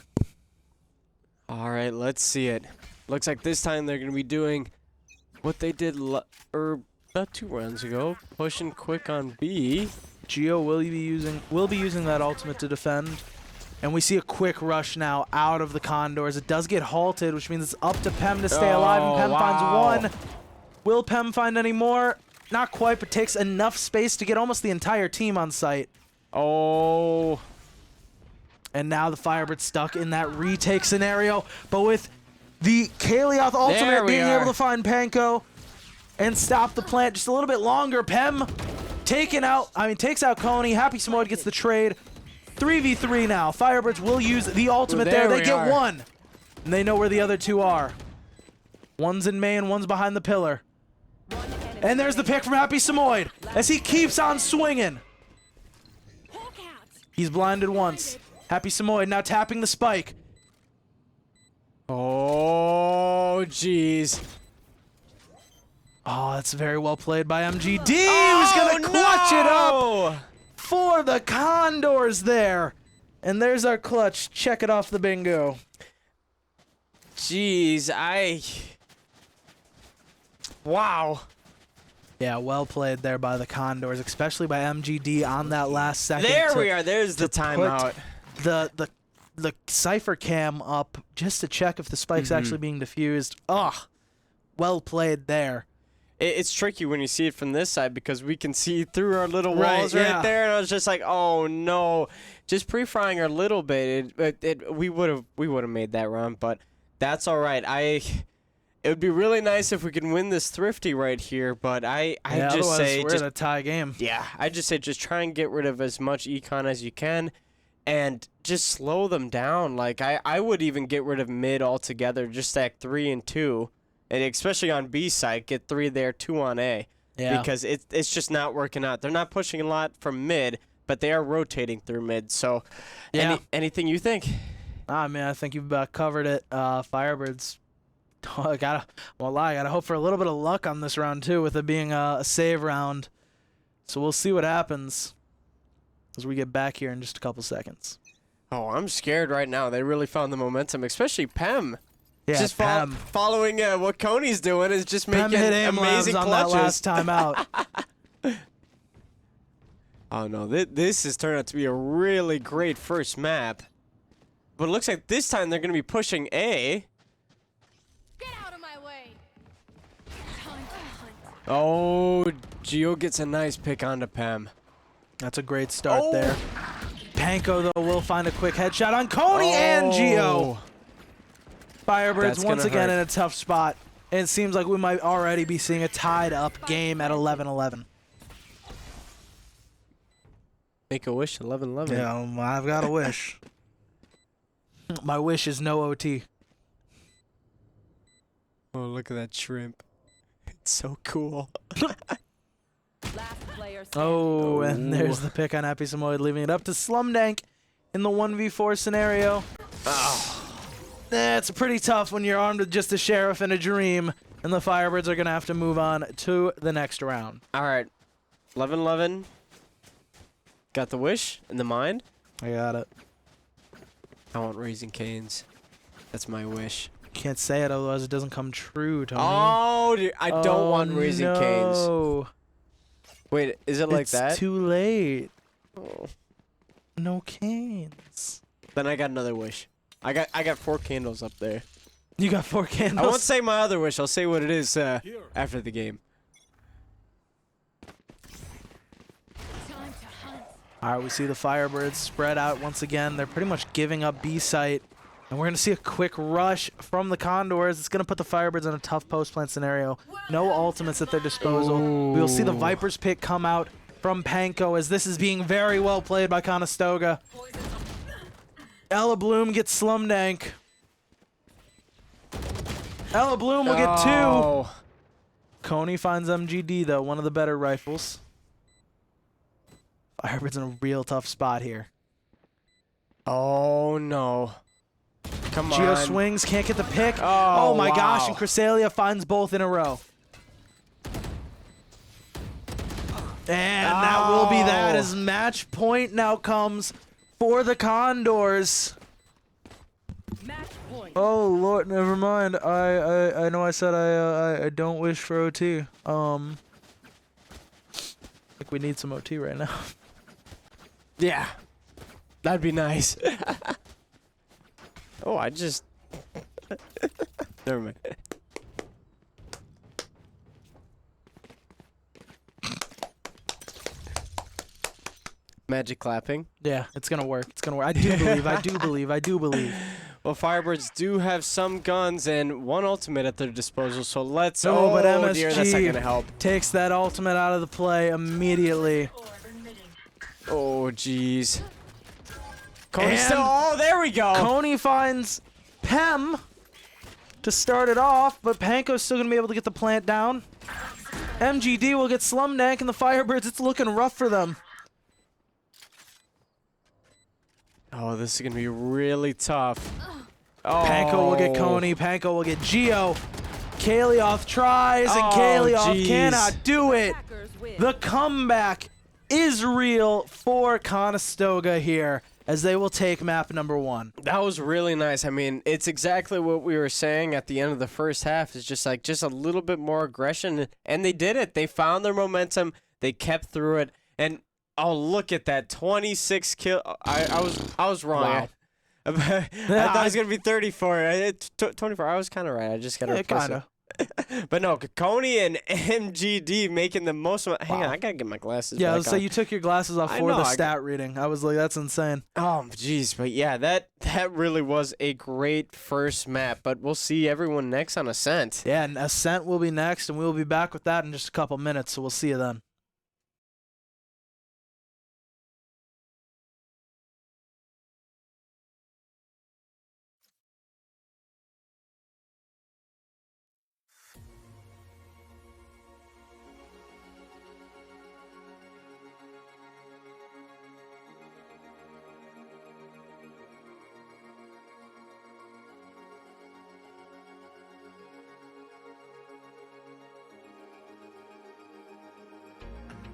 All right, let's see it. Looks like this time they're going to be doing what they did about 2 rounds ago, pushing quick on B. Geo will be using that ultimate to defend. And we see a quick rush now out of the Condors. It does get halted, which means it's up to Pem to stay alive, and Pem finds one. Will Pem find any more? Not quite, but takes enough space to get almost the entire team on site. Oh. And now the Firebirds stuck in that retake scenario, but with the Kalioth ultimate being able to find Panko and stop the plant just a little bit longer. Pem takes out Coney. Happy Samoyed gets the trade. 3v3 now. Firebirds will use the ultimate there. They get one. And they know where the other two are. One's in main, one's behind the pillar. And there's the pick from Happy Samoyed as he keeps on swinging. He's blinded once. Happy Samoyed now tapping the spike. Oh, jeez. Oh, that's very well played by MGD. Who's going to clutch it up for the Condors there. And there's our clutch. Check it off the bingo. Jeez, wow. Yeah, well played there by the Condors, especially by MGD on that last second. There we are. There's the to timeout. put the Cypher cam up just to check if the spike's actually being diffused. Ugh. Well played there. It's tricky when you see it from this side because we can see through our little Right, walls yeah. right there, and I was just like, "Oh no!" Just pre-frying her a little bit, we would have made that run, but that's all right. It would be really nice if we could win this thrifty right here, but I just say we're in a tie game. yeah, I just say just try and get rid of as much econ as you can, and just slow them down. Like I would even get rid of mid altogether, just stack 3 and 2. And especially on B side, get 3 there, 2 on A. Yeah. Because it's just not working out. They're not pushing a lot from mid, but they are rotating through mid. So, Yeah. anything you think? Ah, man, I think you've covered it. Firebirds. I gotta hope for a little bit of luck on this round too, with it being a save round. So we'll see what happens as we get back here in just a couple seconds. Oh, I'm scared right now. They really found the momentum, especially Pem. Yeah, Just Pem. following what Coney's doing is just Pem making hit aim amazing on clutches. that last time out. Oh no, this has turned out to be a really great first map. But it looks like this time they're going to be pushing A. Get out of my way. Time to hunt. Oh, Gio gets a nice pick onto Pam. That's a great start there. Panko, though, will find a quick headshot on Coney and Gio. Firebirds That's once gonna again hurt. in a tough spot. And it seems like we might already be seeing a tied-up game at 11-11. Make a wish, 11-11. Yeah, I've got a wish. My wish is no OT. Oh, look at that shrimp. It's so cool. Last player standing. Oh, and there's the pick on Happy Samoyed, leaving it up to Slumdank in the 1v4 scenario. That's pretty tough when you're armed with just a sheriff and a dream, and the Firebirds are going to have to move on to the next round. All right. 11-11. Got the wish in the mind. I got it. I want Raising Cane's. That's my wish. Can't say it, otherwise it doesn't come true, Tony. Oh, dude, I don't want Raising Cane's. No. Wait, is it like It's that? too late. Oh. No canes. Then I got another wish. I got 4 candles up there. You got 4 candles. I won't say my other wish. I'll say what it is after the game. All right, we see the Firebirds spread out once again. They're pretty much giving up B site. And we're going to see a quick rush from the Condors. It's going to put the Firebirds in a tough post-plant scenario. No ultimates at their disposal. We will see the Viper's pick come out from Panko as this is being very well played by Conestoga. Ella Bloom gets Slumdank. Ella Bloom will get 2. Oh. Coney finds MGD, though, one of the better rifles. Firebirds in a real tough spot here. Oh, no. Come on. Gio swings, can't get the pick. Oh, my gosh, wow. and Cresselia finds both in a row. And that will be that as match point now comes for the Condors. Match point. Oh, Lord, never mind. I know I said I don't wish for OT. Like we need some OT right now. Yeah. That'd be nice. Oh, I just... Never mind. Magic clapping. Yeah, it's gonna work. It's gonna work. I do believe. I do believe. I do believe. Well, Firebirds do have some guns and 1 ultimate at their disposal, so let's... Oh, but MSG dear, that's not gonna help. takes that ultimate out of the play immediately. Oh, jeez. Coney And still... Oh, there we go! Coney finds Pem to start it off, but Panko's still gonna be able to get the plant down. MGD will get Slumdank, and the Firebirds, it's looking rough for them. Oh, this is gonna be really tough. Oh. Panko will get Coney, Panko will get Gio. Kalioth tries, and Oh, Kalioth jeez. cannot do it. Attackers win. The comeback is real for Conestoga here, as they will take map number 1. That was really nice. I mean, it's exactly what we were saying at the end of the first half. It's just like a little bit more aggression, and they did it. They found their momentum. They kept through it, and oh, look at that 26 kill. I was wrong. Wow. I thought it was gonna be 34. 24. I was kind of right. I just gotta replace Kinda. it. But no, Coney and MGD making the most of it. Hang Wow. on, I gotta get my glasses Yeah, I back was say on. you took your glasses off I for know, the I stat reading. I was like, that's insane. Oh, jeez, but yeah, that really was a great first map. But we'll see everyone next on Ascent. Yeah, and Ascent will be next, and we will be back with that in just a couple minutes, so we'll see you then.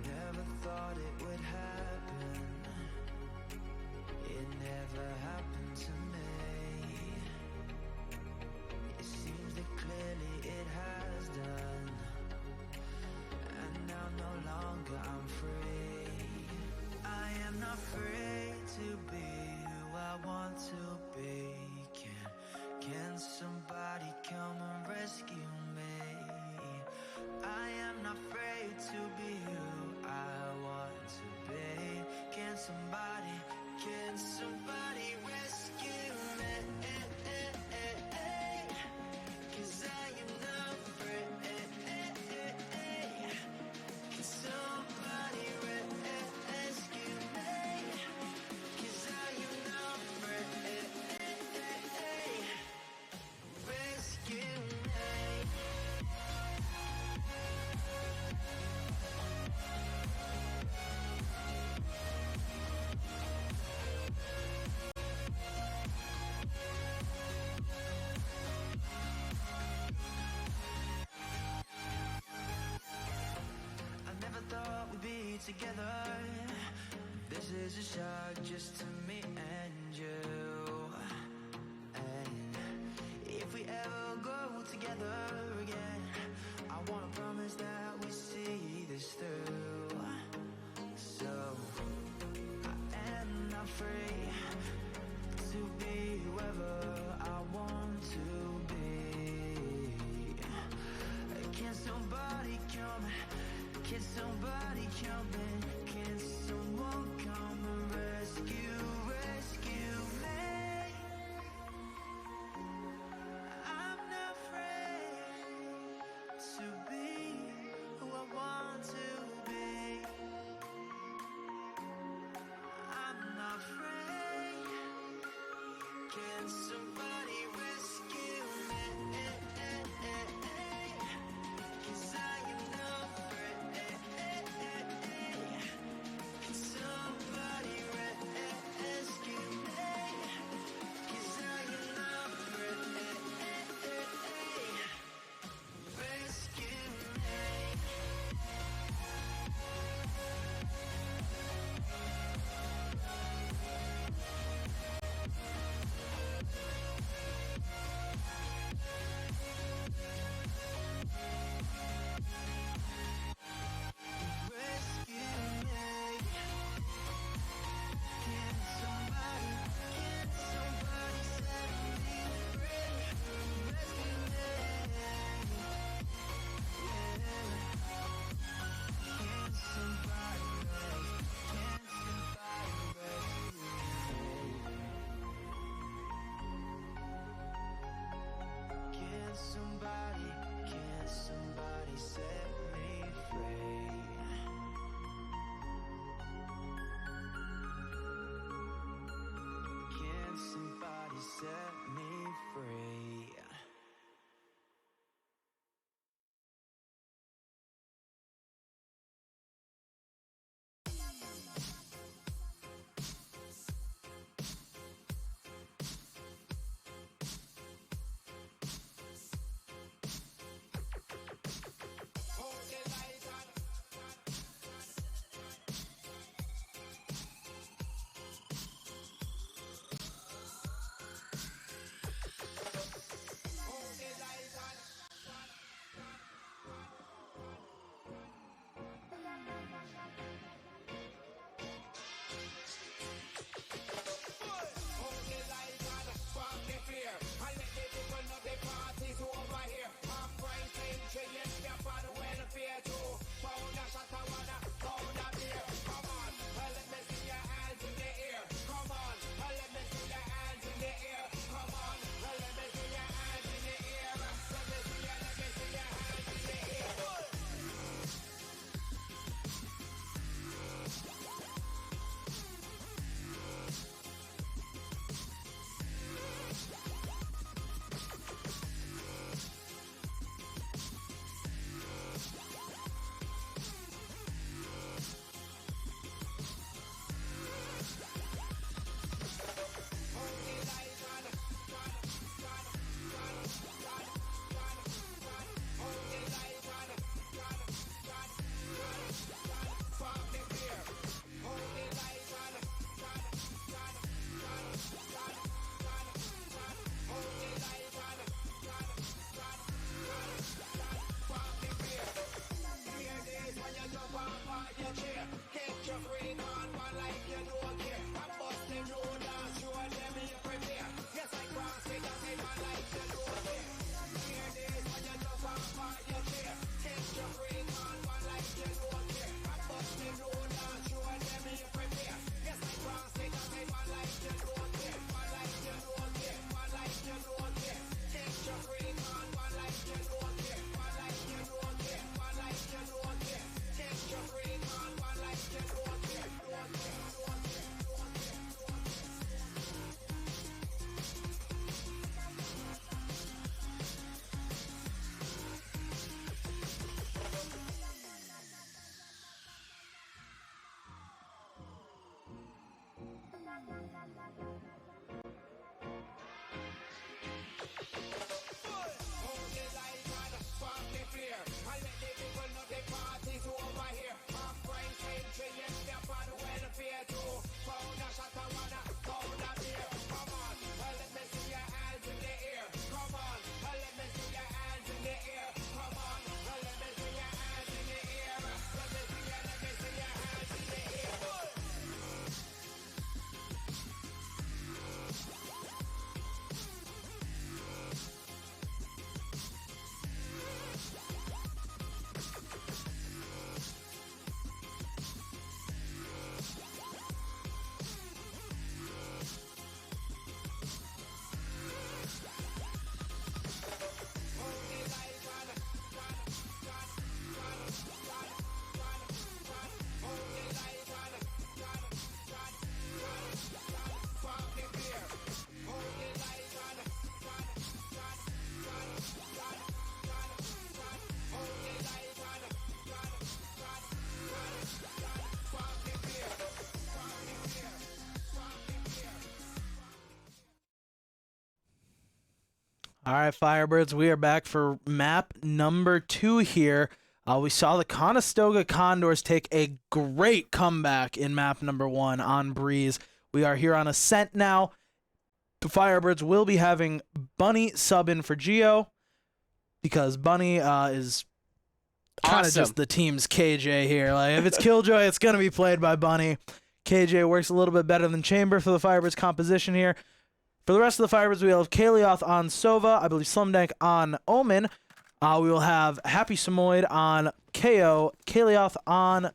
Never thought it would happen. It never happened to me. It seems that clearly it has done. And now no longer I'm free. I am not free to be who I want to be. Can somebody come and rescue me? I am not not afraid to be who I want to be. Can somebody rescue me? 'Cause I am not afraid. Can somebody rescue me? 'Cause I am not afraid. Rescue me. Thought we'd be together. This is a shot just to me and you. And if we ever go together again, I wanna promise that we see this through. So I am not free to be whoever I want to be. Can somebody come? Can somebody come in? Can someone come and rescue me? I'm not afraid to be who I want to be. I'm not afraid. Can somebody rescue me? 'Cause I am not afraid. Somebody rescue me, 'cause I am not afraid. Rescue me. All right, Firebirds, we are back for map number 2 here. We saw the Conestoga Condors take a great comeback in map number 1 on Breeze. We are here on Ascent now. The Firebirds will be having Bunny sub in for Geo because Bunny is kind of just the team's KJ here. Like, if it's Killjoy, it's going to be played by Bunny. KJ works a little bit better than Chamber for the Firebirds composition here. For the rest of the Firebirds, we will have Kalioth on Sova, I believe Slumdank on Omen. We will have Happy Samoyed on KO, Kalioth on...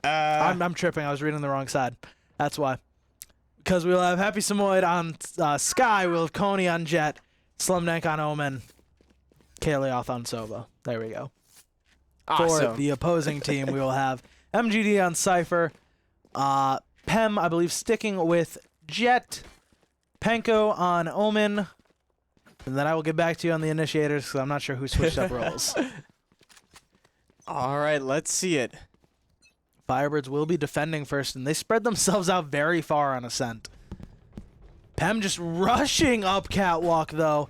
I'm tripping. I was reading the wrong side. That's why. Because we'll have Happy Samoyed on Sky, we'll have Coney on Jet, Slumdank on Omen, Kalioth on Sova. There we go. Awesome. For the opposing team, we will have MGD on Cypher, Pem, I believe, sticking with Jet, Penko on Omen, and then I will get back to you on the initiators because I'm not sure who switched up roles. All right, let's see it. Firebirds will be defending first, and they spread themselves out very far on Ascent. Pem just rushing up Catwalk, though.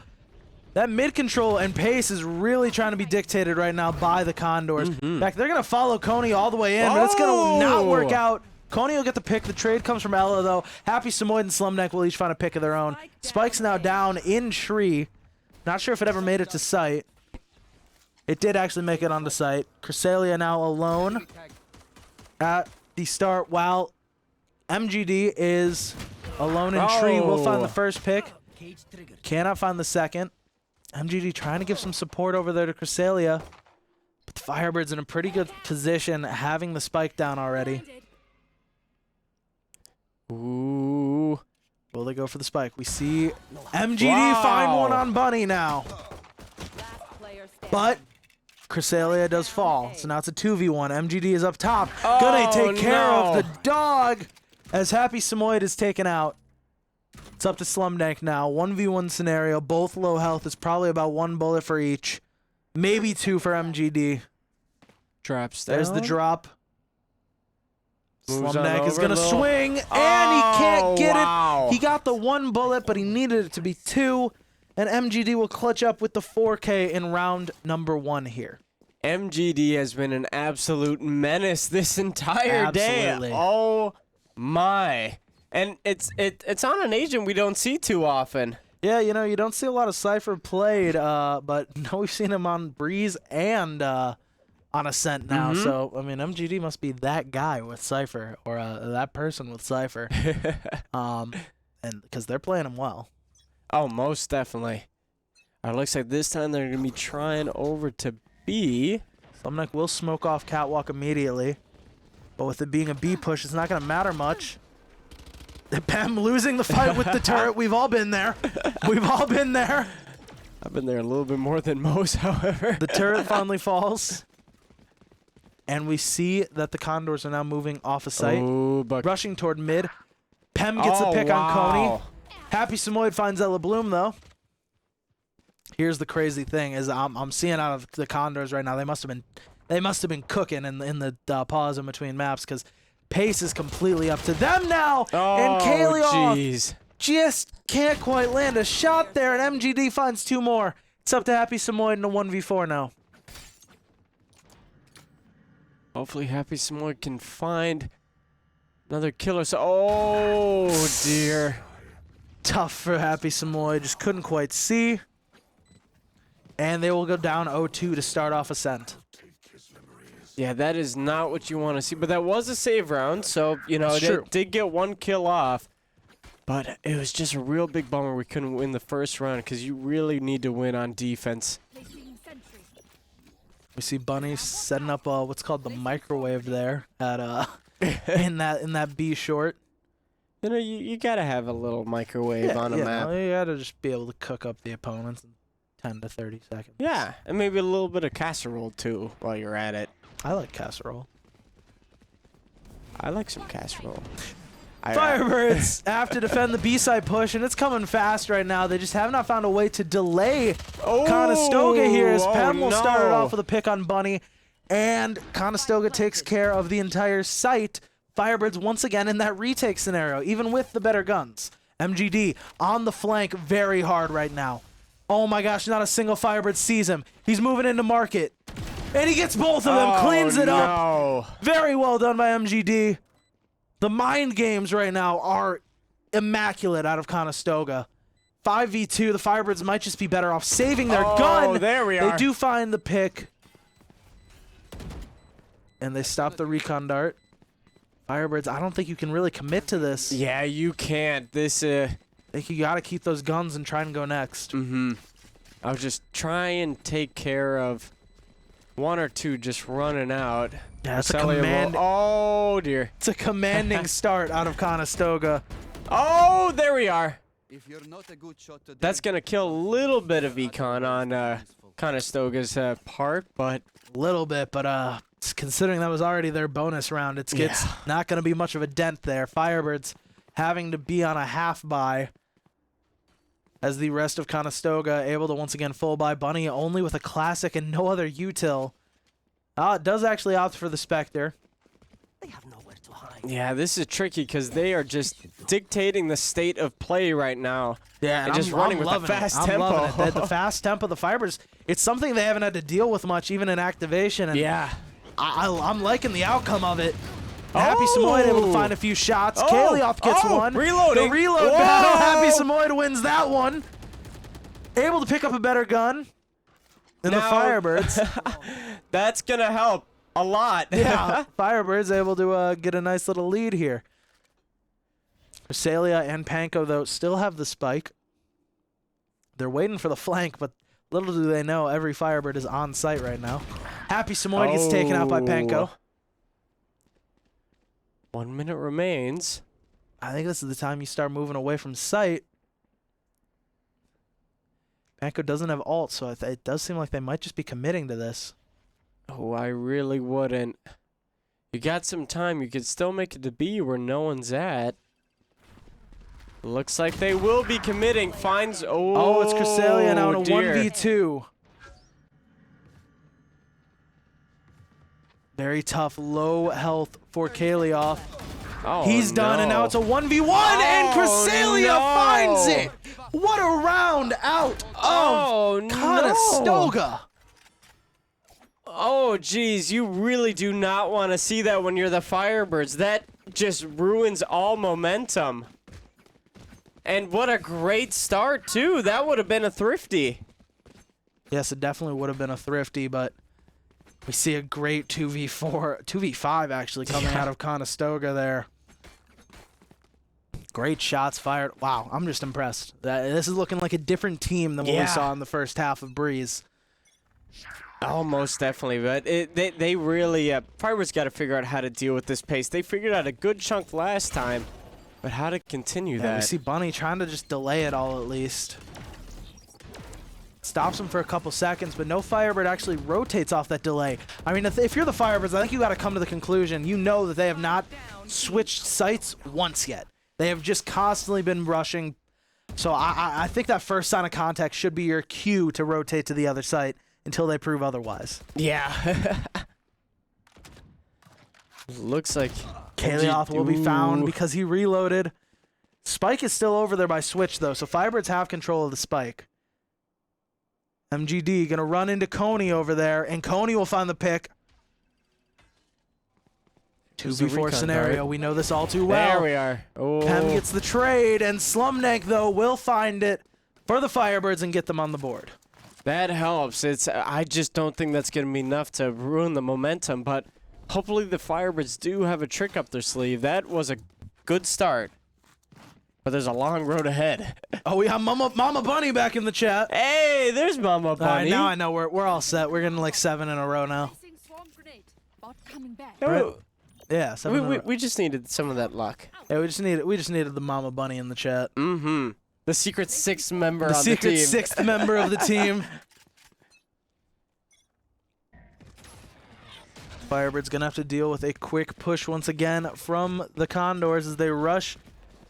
That mid-control and pace is really trying to be dictated right now by the Condors. In fact, they're going to follow Coney all the way in, but it's going to not work out. Coney will get the pick. The trade comes from Ella, though. Happy Samoyed and Slumdank will each find a pick of their own. Spike's now down in tree. Not sure if it ever made it to site. It did actually make it onto site. Cresselia now alone at the start, while MGD is alone in tree. We'll find the first pick. Cannot find the second. MGD trying to give some support over there to Cresselia. But the Firebirds in a pretty good position, having the spike down already. Ooh. Will they go for the spike? We see MGD find one on Bunny now. But Cresselia does fall. So now it's a 2v1. MGD is up top. Gonna take care of the dog as Happy Samoyed is taken out. It's up to Slumdank now. 1v1 scenario. Both low health. It's probably about 1 bullet for each. Maybe 2 for MGD. Drops down. There's the drop. Moves Slumdank on is going to over, swing, and he can't get it. He got the 1 bullet, but he needed it to be 2. And MGD will clutch up with the 4K in round number 1 here. MGD has been an absolute menace this entire Absolutely. day. Oh, my. And it's on an agent we don't see too often. Yeah, you know, you don't see a lot of Cypher played, but now we've seen him on Breeze and on Ascent now. So, I mean, MGD must be that guy with Cypher, or that person with Cypher. And because they're playing him well. Oh, most definitely. It looks like this time they're going to be trying over to B. Slumdank will smoke off Catwalk immediately. But with it being a B push, it's not going to matter much. Pem losing the fight with the turret. We've all been there. We've all been there. I've been there a little bit more than most, however. The turret finally falls. And we see that the Condors are now moving off of site. Ooh, but Rushing toward mid. Pem gets a pick on Coney. wow. Happy Samoyed finds Ella Bloom, though. Here's the crazy thing: is I'm seeing out of the Condors right now. They must have been cooking in the pause in between maps because pace is completely up to them now. And Kalioth jeez. just can't quite land a shot there, and MGD finds 2 more. It's up to Happy Samoyed in a 1v4 now. Hopefully Happy Samoyed can find another killer. So, oh, dear. Tough for Happy Samoyed. Just couldn't quite see. And they will go down 0-2 to start off Ascent. Yeah, that is not what you want to see. But that was a save round, so, you know, True. it did get 1 kill off. But it was just a real big bummer we couldn't win the first round because you really need to win on defense. We see Bunny setting up what's called the microwave there at in that B short. You know, you got to have a little microwave on a map. You got to just be able to cook up the opponents in 10 to 30 seconds. Yeah, and maybe a little bit of casserole, too, while you're at it. I like casserole. I like some casserole. Firebirds have to defend the B-side push, and it's coming fast right now. They just have not found a way to delay Conestoga here, as Pem will start it off with a pick on Bunny, and Conestoga takes care of the entire site. Firebirds once again in that retake scenario, even with the better guns. MGD on the flank very hard right now. Oh my gosh, not a single Firebird sees him. He's moving into market. And he gets both of them, cleans it up. Very well done by MGD. The mind games right now are immaculate out of Conestoga. 5v2, the Firebirds might just be better off saving their gun. There we are. They do find the pick. And they stop the recon dart. Firebirds, I don't think you can really commit to this. Yeah, you can't. This, I think you got to keep those guns and try and go next. I'll just try and take care of one or two just running out. Yeah, it's a Oh, dear. It's a commanding start out of Conestoga. Oh, there we are. If you're not a good shot today, That's going to kill a little bit of econ on Conestoga's part, but... Little bit, but considering that was already their bonus round, it's not going to be much of a dent there. Firebirds having to be on a half buy as the rest of Conestoga able to once again full buy. Bunny only with a classic and no other util. It does actually opt for the Spectre. They have nowhere to hide. Yeah, this is tricky because they are just dictating the state of play right now. Yeah, and just running with the fast tempo. I'm loving it. The fast tempo, the Firebirds, it's something they haven't had to deal with much, even in activation. And Yeah. I'm liking the outcome of it. Happy Samoyed able to find a few shots. Kalioth gets one. Reloading. The reload battle. Happy Samoyed wins that one. Able to pick up a better gun than the Now- Firebirds. That's going to help a lot. Yeah, Firebirds able to get a nice little lead here. Cresselia and Panko, though, still have the spike. They're waiting for the flank, but little do they know every Firebird is on site right now. Happy Samoyed gets taken out by Panko. 1 minute remains. I think this is the time you start moving away from sight. Panko doesn't have ult, so it does seem like they might just be committing to this. Oh, I really wouldn't. You got some time. You could still make it to B where no one's at. Looks like they will be committing. Finds... Oh, it's Cresselia now in a dear. 1v2. Very tough, low health for Kalioth. Oh, He's done, and now it's a 1v1, and Cresselia finds it! What a round out of Conestoga! Oh, geez, you really do not want to see that when you're the Firebirds. That just ruins all momentum. And what a great start, too. That would have been a thrifty. Yes, it definitely would have been a thrifty, but we see a great 2v4, 2v5 actually coming out of Conestoga there. Great shots fired. Wow, I'm just impressed. This is looking like a different team than what we saw in the first half of Breeze. Almost definitely, but they really, Firebirds got to figure out how to deal with this pace. They figured out a good chunk last time, but how to continue that. We see Bunny trying to just delay it all at least. Stops him for a couple seconds, but no Firebird actually rotates off that delay. I mean, if you're the Firebirds, I think you got to come to the conclusion. You know that they have not switched sites once yet. They have just constantly been rushing. So I think that first sign of contact should be your cue to rotate to the other site until they prove otherwise. Yeah. Looks like Kalioth will be found because he reloaded. Spike is still over there by Switch, though, so Firebirds have control of the Spike. MGD going to run into Coney over there, and Coney will find the pick. 2v4 scenario. We know this all too well. There we are. Oh. Chem gets the trade, and Slumneck, though, will find it for the Firebirds and get them on the board. That helps. I just don't think that's going to be enough to ruin the momentum, but hopefully the Firebirds do have a trick up their sleeve. That was a good start, but there's a long road ahead. Oh, we have Mama Bunny back in the chat. Hey, there's Mama Bunny. All right, now I know we're all set. We're getting like 7 in a row now. No, Yeah, 7 in a row. we just needed some of that luck. Yeah, we just needed the Mama Bunny in the chat. Mm-hmm. The secret sixth member on the secret team. sixth member of the team. Firebirds gonna have to deal with a quick push once again from the Condors as they rush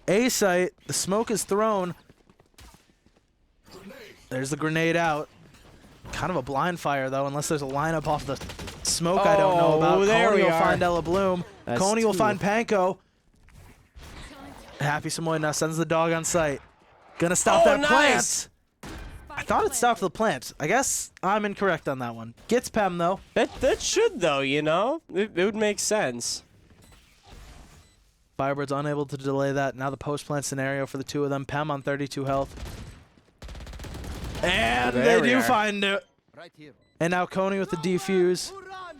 A site. The smoke is thrown. There's the grenade out. Kind of a blind fire though, unless there's a lineup off the smoke I don't know about. There Coney we will are. find Ella Bloom. That's Coney will two. find Panko. Happy Samoy now sends the dog on site. Gonna stop Oh, that nice! plant. I thought it stopped the plant. I guess I'm incorrect on that one. Gets Pem though. That should though, you know? It would make sense. Firebirds unable to delay that. Now the post-plant scenario for the two of them. Pem on 32 health. And There they we do are. find it. Right here. And now Coney with the defuse.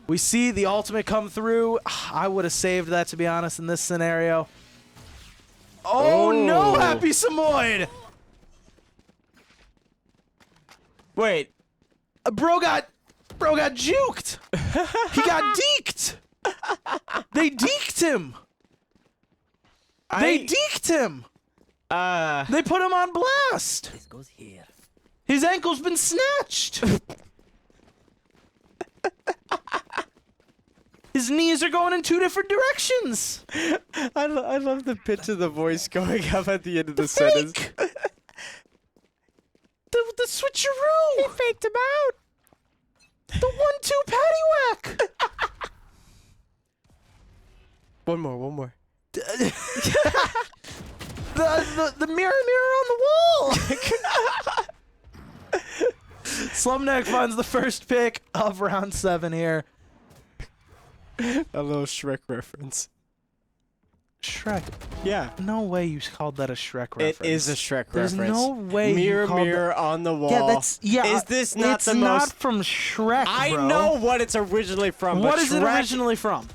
We see the ultimate come through. I would have saved that, to be honest, in this scenario. Oh, no, Oh. Happy Samoyed! Wait. Bro got juked. He got deked. They deked him. They deked him. They put him on blast. This goes here. His ankle's been snatched. His knees are going in two different directions. I love the pitch of the voice going up at the end of the sentence. Fake. The switcheroo. He faked him out. The 1-2 paddywhack. One more. The mirror on the wall. Slumneck finds the first pick of round 7 here. A little Shrek reference. Shrek. Yeah. No way you called that a Shrek reference. It is a Shrek There's reference. no way Mirror, you called mirror on the wall. Yeah, that's Is this not it's the not most? from Shrek, I bro. know what it's originally from. What but is it Shrek- originally from?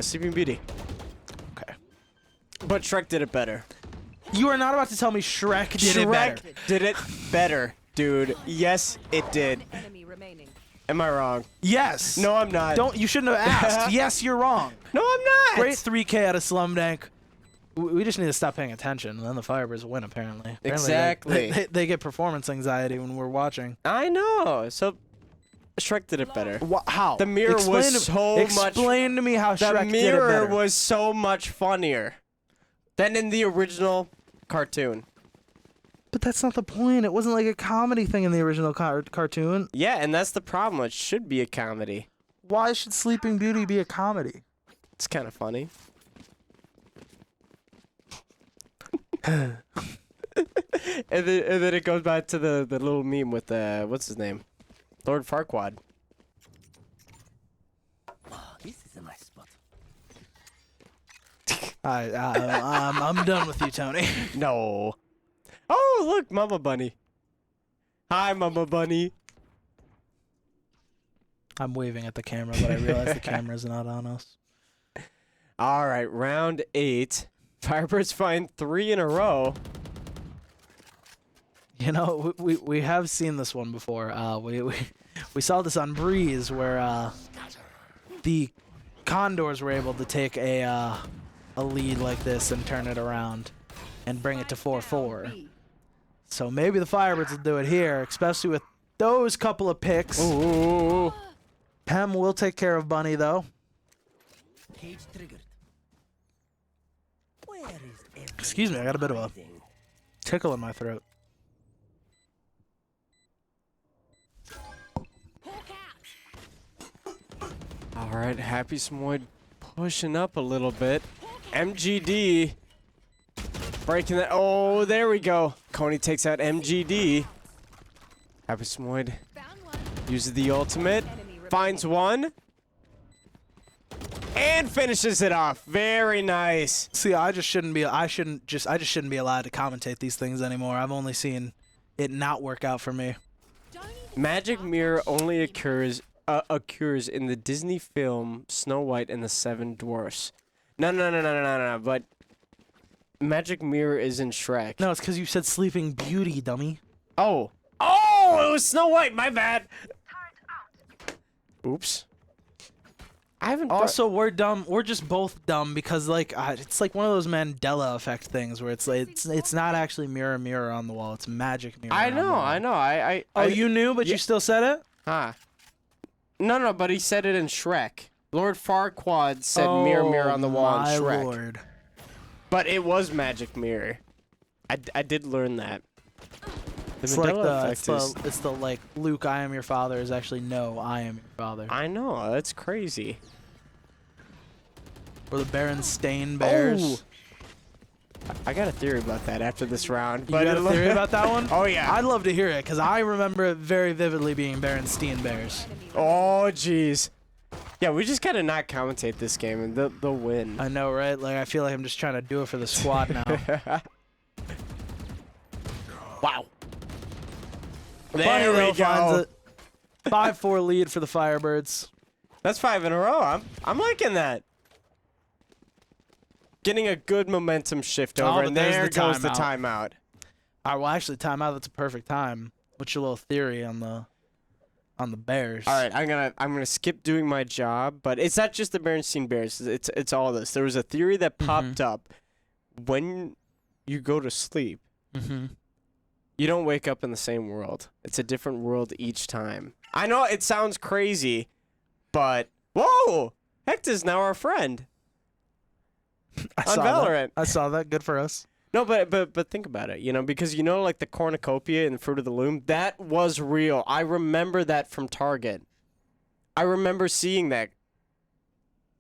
Sleeping Beauty. Okay. But Shrek did it better. You are not about to tell me Shrek did it better. Shrek did it better, dude. Yes, it did. Enemy remaining. Am I wrong? Yes. No, I'm not. Don't. You shouldn't have asked. Yes, you're wrong. No, I'm not. Great 3K out of Slumdank. We just need to stop paying attention, and then the Firebirds win, apparently. Exactly. They get performance anxiety when we're watching. I know. So Shrek did it better. How? The mirror Explain was to- so much. Explain to me how The Shrek did it mirror better. was so much funnier than in the original cartoon. But that's not the point. It wasn't like a comedy thing in the original cartoon. Yeah, and that's the problem. It should be a comedy. Why should Sleeping Beauty be a comedy? It's kind of funny. and then it goes back to the little meme with what's his name, Lord Farquaad. Oh, this is a nice spot. I'm done with you, Tony. No. Oh, look, Mama Bunny. Hi, Mama Bunny. I'm waving at the camera, but I realize the camera's not on us. All right, round 8. Firebirds find 3 in a row. You know, we have seen this one before. We saw this on Breeze, where the Condors were able to take a lead like this and turn it around and bring it to 4-4. So maybe the Firebirds will do it here, especially with those couple of picks. Ooh. Pem will take care of Bunny, though. Cage triggered. Where is everyone Excuse me, I got a bit of a hiding? tickle in my throat. All right, Happy Smoid pushing up a little bit. MGD breaking that. Oh, there we go. Coney takes out MGD. Happy Smoid uses the ultimate, finds one, and finishes it off. Very nice. See, I just shouldn't be allowed to commentate these things anymore. I've only seen it not work out for me. Magic Mirror only occurs in the Disney film Snow White and the Seven Dwarfs. No. But Magic Mirror is in Shrek. No, it's because you said Sleeping Beauty, dummy. Oh, it was Snow White. My bad. Oops. I haven't. Also, we're dumb. We're just both dumb because, like, it's like one of those Mandela effect things where it's like it's not actually mirror on the wall. It's magic mirror. I on the know. wall. Oh, you knew, but yeah. you still said it? Huh. No, but he said it in Shrek. Lord Farquaad said mirror on the wall in my Shrek. Lord. But it was Magic Mirror. I did learn that. The It's like Mandela effect is. it's the like Luke, I am your father is actually no, I am your father. I know. That's crazy. Or the Berenstain Bears. Oh, I got a theory about that after this round. You got a theory about that one? Oh, yeah. I'd love to hear it because I remember it very vividly being Berenstein Bears. Oh, jeez. Yeah, we just gotta not commentate this game and they'll win. I know, right? Like I feel like I'm just trying to do it for the squad now. Wow. Bunny There we though finds go. it. 5-4 lead for the Firebirds. That's 5 in a row. I'm liking that. Getting a good momentum shift over, but and there's there the goes the timeout. timeout. All right, well, actually, timeout. That's a perfect time. What's your little theory on the Bears? All right, I'm gonna skip doing my job, but it's not just the Berenstein Bears. It's all this. There was a theory that popped up when you go to sleep. Mm-hmm. You don't wake up in the same world. It's a different world each time. I know it sounds crazy, but whoa, Hector's now our friend on Valorant. I saw that. Good for us. No, but think about it, you know, because you know, like the cornucopia and Fruit of the Loom, that was real. I remember that from Target. I remember seeing that.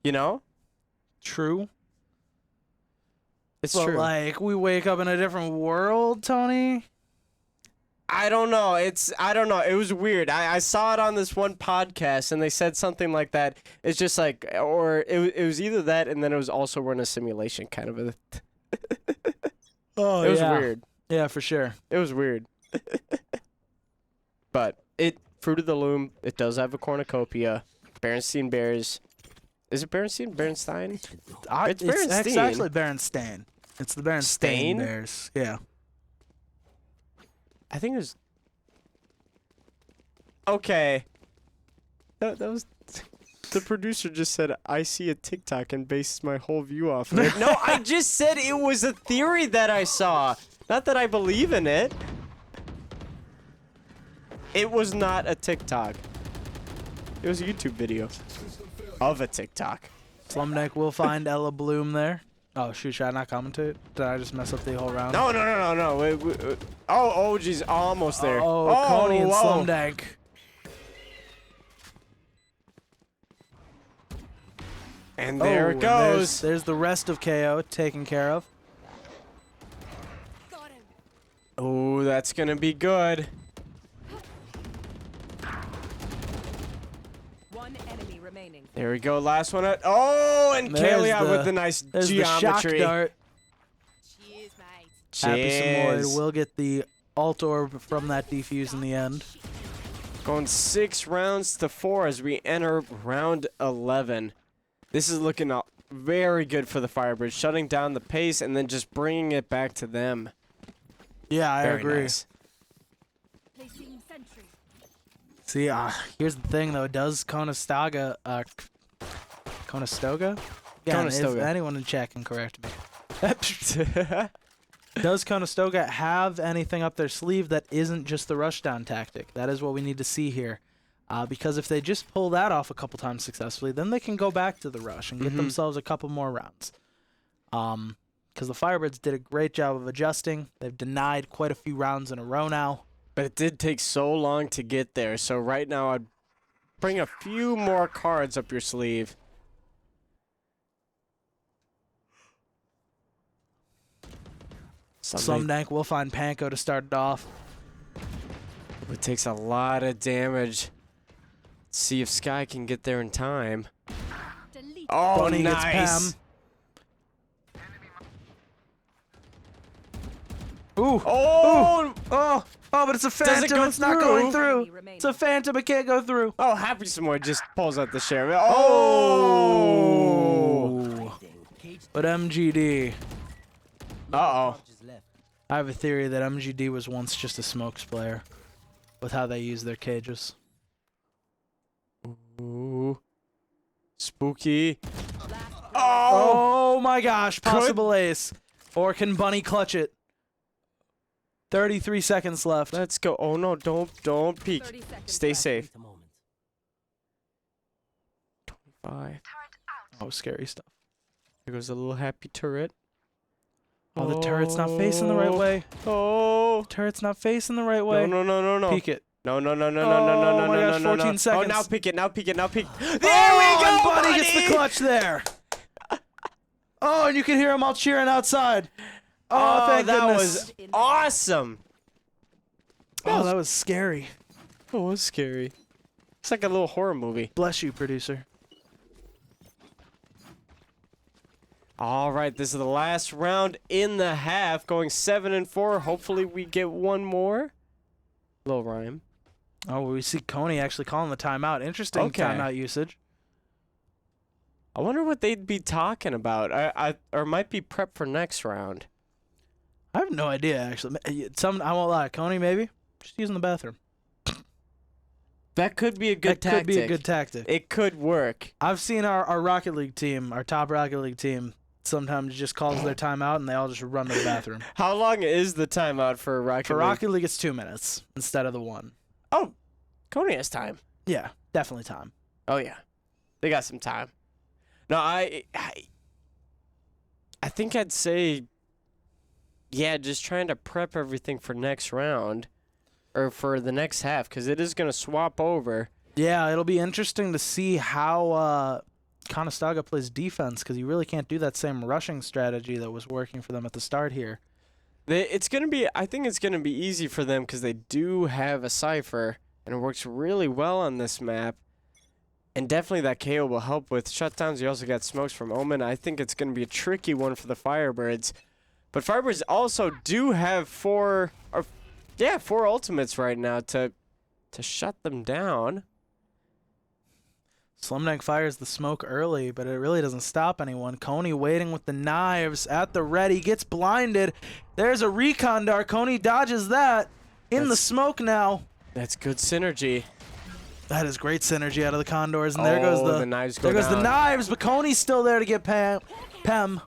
You know? True. It's But true. like we wake up in a different world, Tony. I don't know. I don't know. It was weird. I saw it on this one podcast, and they said something like that. It's just like, or it was either that, and then it was also we're in a simulation, kind of a. Oh, It was weird. Yeah, for sure. It was weird. But Fruit of the Loom, it does have a cornucopia. Berenstein Bears. Is it Berenstein? Berenstein? It's It's Berenstein. actually Berenstain. It's the Berenstain Stain? Bears. Yeah. I think it was. Okay. That was. The producer just said, I see a TikTok and bases my whole view off of it. No, I just said it was a theory that I saw. Not that I believe in it. It was not a TikTok. It was a YouTube video of a TikTok. Slumneck will find Ella Bloom there. Oh, shoot. Should I not commentate? Did I just mess up the whole round? No. Oh, geez. Almost there. Oh, Coney and whoa. Slumneck. And there it and goes. There's the rest of KO taken care of. Oh, that's going to be good. One enemy remaining. There we go. Last one. Oh, and There's Kalia with the nice There's the shock geometry. dart. Cheers, mate. Happy Samoyed Cheers. will get the alt orb from that defuse in the end. Going 6 rounds to 4 as we enter round 11. This is looking very good for the Firebirds, shutting down the pace and then just bringing it back to them. Yeah, I Very agree. nice. Placing sentry. See, here's the thing though. Does Conestoga, Conestoga? Again, Conestoga. if anyone in chat can correct me. Does Conestoga have anything up their sleeve that isn't just the rushdown tactic? That is what we need to see here. Because if they just pull that off a couple times successfully, then they can go back to the rush and get themselves a couple more rounds. Because the Firebirds did a great job of adjusting. They've denied quite a few rounds in a row now. But it did take so long to get there. So right now I'd bring a few more cards up your sleeve. Slumdank will find Panko to start it off. It takes a lot of damage. Let's see if Sky can get there in time. Delete. Oh, Bunny gets nice. Pam. Ooh. Oh, Oh, but it's a it phantom. go It's not going through? through. It's a phantom. It can't go through. oh, Happy Samoy just pulls out the share. Oh. But MGD. Uh-oh. I have a theory that MGD was once just a smokes player with how they use their cages. Ooh. Spooky. Oh my gosh, possible ace. Or can Bunny clutch it? 33 seconds left. Let's go. Oh no, don't peek. 30 seconds Stay left. safe. 5. Oh, scary stuff. Here goes the little happy turret. Oh, the turret's not facing the right way. Oh. Turret's not facing the right way. No. Peek it. No. Oh my gosh, 14 seconds. Oh, now peek it. Now peek. There we go, and Bunny buddy. gets the clutch there. Oh, and you can hear them all cheering outside. Oh, thank that goodness. was awesome. Oh, that was scary. Oh, it was scary. It's like a little horror movie. Bless you, producer. All right, this is the last round in the half, going 7-4. Hopefully we get one more. Little rhyme. Oh, we see Coney actually calling the timeout. Interesting Okay. timeout usage. I wonder what they'd be talking about. Or might be prep for next round. I have no idea, actually. I won't lie. Coney, maybe? Just using the bathroom. That could be a good That tactic. could be a good tactic. It could work. I've seen our Rocket League team, our top Rocket League team, sometimes just calls their timeout and they all just run to the bathroom. How long is the timeout for Rocket For League? Rocket League, it's 2 minutes instead of the 1. Oh, Coney has time. Yeah, definitely time. Oh yeah, they got some time. No, I think I'd say, yeah, just trying to prep everything for next round, or for the next half, because it is gonna swap over. Yeah, it'll be interesting to see how Conestoga plays defense, because you really can't do that same rushing strategy that was working for them at the start here. It's gonna be, I think it's gonna be easy for them because they do have a cipher, and it works really well on this map. And definitely that KO will help with shutdowns. You also got smokes from Omen. I think it's going to be a tricky one for the Firebirds. But Firebirds also do have four ultimates right now to shut them down. Slumdang fires the smoke early, but it really doesn't stop anyone. Coney waiting with the knives at the ready, gets blinded. There's a recon dart. Coney dodges that. In the smoke now. That's good synergy. That is great synergy out of the Condors, and there goes the knives. there goes the knives, but Coney's still there to get Pem. Blinded.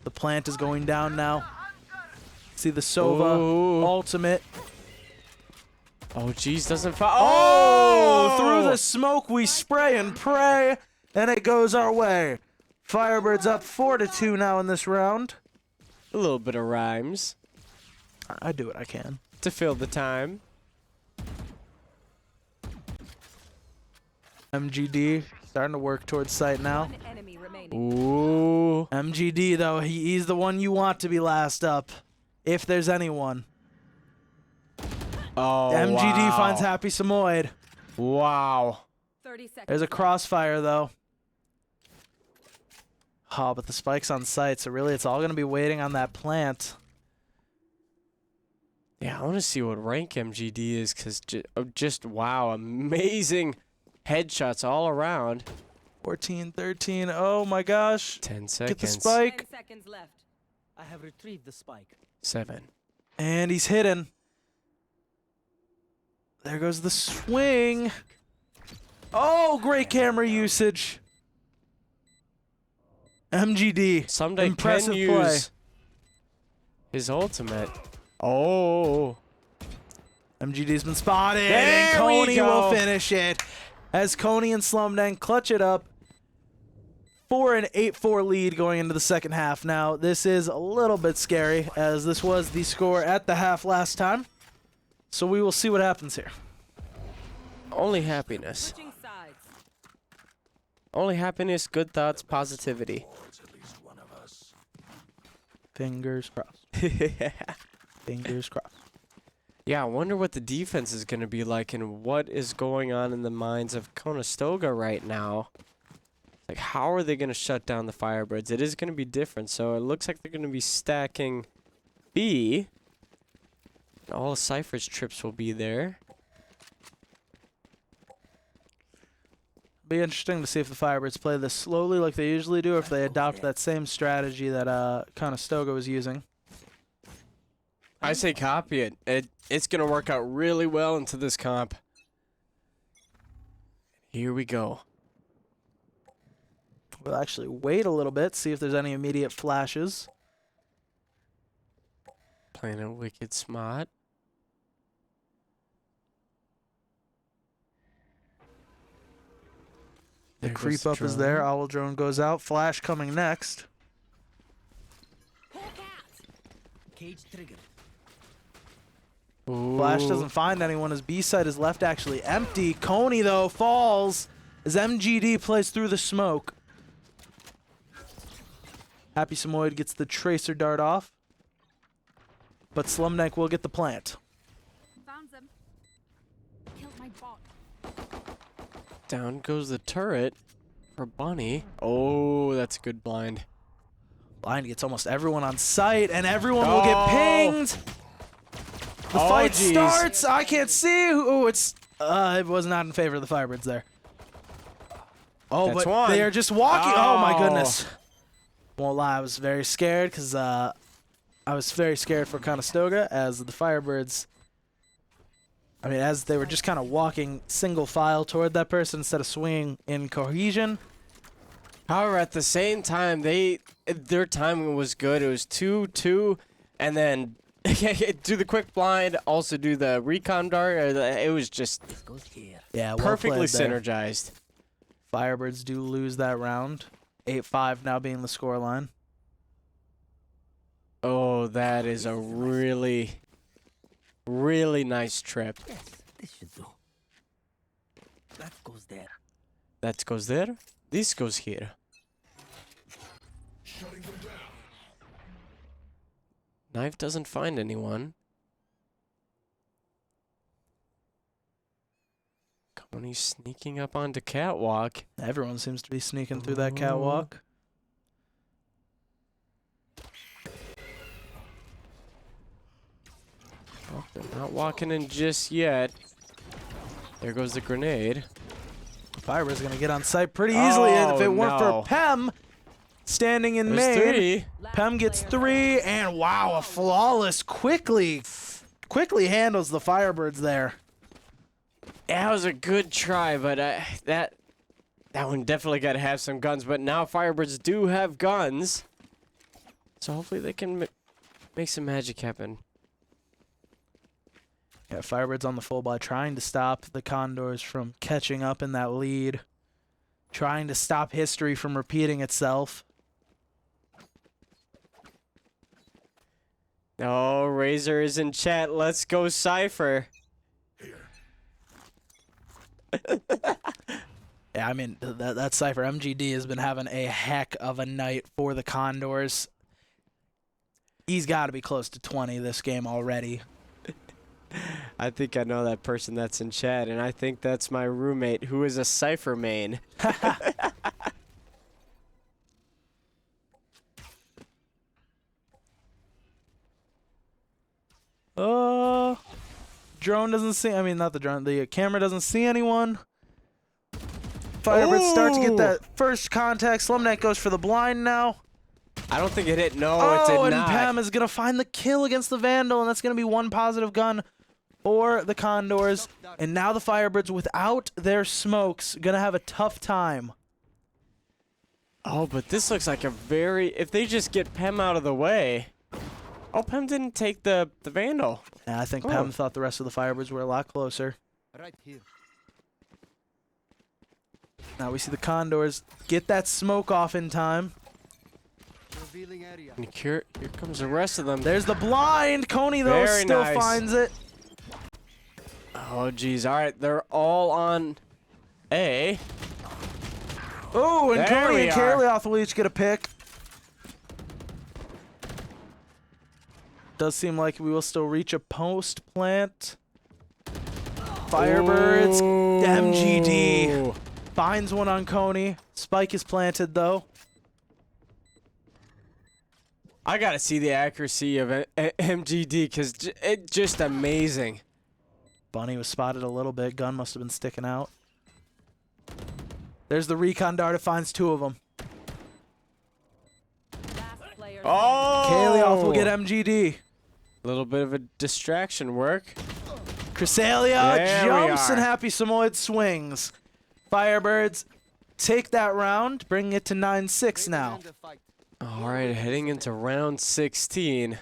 The plant is going down now. See the Sova Ooh. ultimate. Oh, jeez, doesn't fall. Oh! Through the smoke we spray and pray, and it goes our way. Firebirds up 4-2 now in this round. A little bit of rhymes I do what I can. to fill the time. MGD starting to work towards sight now. One enemy remaining. Ooh. MGD, though, he's the one you want to be last up, if there's anyone. Oh, MGD wow. finds Happy Samoyed. Wow. 30 seconds. There's a crossfire, though. Oh, but the spike's on site, so really it's all going to be waiting on that plant. Yeah, I want to see what rank MGD is, because just wow, amazing headshots all around. 14-13, oh my gosh. 10 seconds. Get the spike. 10 seconds left. I have retrieved the spike. 7. And he's hidden. There goes the swing. Oh, great camera usage. MGD. Someday Impressive can play. use his ultimate. Oh. MGD's been spotted, There and we Coney go. will finish it. As Coney and Slumdang clutch it up. 8-4 lead going into the second half. Now, this is a little bit scary, as this was the score at the half last time. So we will see what happens here. Only happiness. Switching sides. Only happiness, good thoughts, positivity. Fingers crossed. Fingers crossed. Yeah, I wonder what the defense is going to be like and what is going on in the minds of Conestoga right now. Like, how are they going to shut down the Firebirds? It is going to be different, so it looks like they're going to be stacking B. And all of Cypher's trips will be there. Be interesting to see if the Firebirds play this slowly like they usually do, or if they adopt that same strategy that Conestoga was using. I say copy it. It's going to work out really well into this comp. Here we go. We'll actually wait a little bit, see if there's any immediate flashes. Playing a wicked smart. The There goes creep up is drone. there. Owl drone goes out. Flash coming next. Hawk out. Cage triggered. Flash Ooh. doesn't find anyone as B side is left actually empty. Coney, though, falls as MGD plays through the smoke. Happy Samoyed gets the tracer dart off. But Slumneck will get the plant. Found them. Killed my bot. Down goes the turret for Bunny. Oh, that's a good blind. Blind gets almost everyone on site, and everyone will get pinged. The fight geez. starts. I can't see. Oh, it was not in favor of the Firebirds there. Oh, That's but one. they are just walking. Oh my Oh. goodness. Won't lie, I was very scared because I was very scared for Conestoga as the Firebirds. I mean, as they were just kind of walking single file toward that person instead of swinging in cohesion. However, at the same time, their timing was good. It was 2-2, and then do the quick blind, also do the recon dart. It was just This goes here. Yeah, well perfectly played there. synergized. Firebirds do lose that round. 8-5 now being the scoreline. Oh, that is a really, really nice trip. Yes, this should do. That goes there. That goes there. This goes here. Knife doesn't find anyone. Coney's sneaking up onto catwalk. Everyone seems to be sneaking through that catwalk. Oh, they're not walking in just yet. There goes the grenade. Firebirds going to get on site pretty easily. And if it weren't no. for Pem standing in There's main, three. Pem gets 3, and wow, a flawless quickly handles the Firebirds there. That was a good try, but that one definitely got to have some guns. But now Firebirds do have guns, so hopefully they can make some magic happen. Yeah, Firebirds on the full buy, trying to stop the Condors from catching up in that lead, trying to stop history from repeating itself. Oh, Razor is in chat. Let's go, Cypher. Yeah, I mean, that Cypher MGD has been having a heck of a night for the Condors. He's got to be close to 20 this game already. I think I know that person that's in chat, and I think that's my roommate who is a Cypher main. Drone doesn't see, I mean, not the drone, the camera doesn't see anyone. Firebirds start to get that first contact. Slumneck goes for the blind now. I don't think it hit. No, it Oh, did and not. Pam is going to find the kill against the Vandal, and that's going to be one positive gun for the Condors. And now the Firebirds, without their smokes, going to have a tough time. Oh, but this looks like a very... If they just get Pem out of the way... Oh, Pem didn't take the Vandal. And I think Oh. Pam thought the rest of the Firebirds were a lot closer. Right here. Now we see the Condors get that smoke off in time. Revealing area. And here comes the rest of them. There's the blind. Coney, though, Very still nice. finds it. Oh, geez. All right, they're all on A. Oh, and There Coney we and are. Kalioth will each get a pick. Does seem like we will still reach a post plant. Firebirds, MGD Ooh. finds one on Coney. Spike is planted though. I gotta see the accuracy of MGD because it's just amazing. Bunny was spotted a little bit. Gun must have been sticking out. There's the recon dart. It finds 2 of them. Last player. Oh! Kalioth will get MGD. A little bit of a distraction work. Cresselia There we jumps are. and Happy Samoyed swings. Firebirds take that round, bringing it to 9-6 now. End the fight. All right, heading into round 16.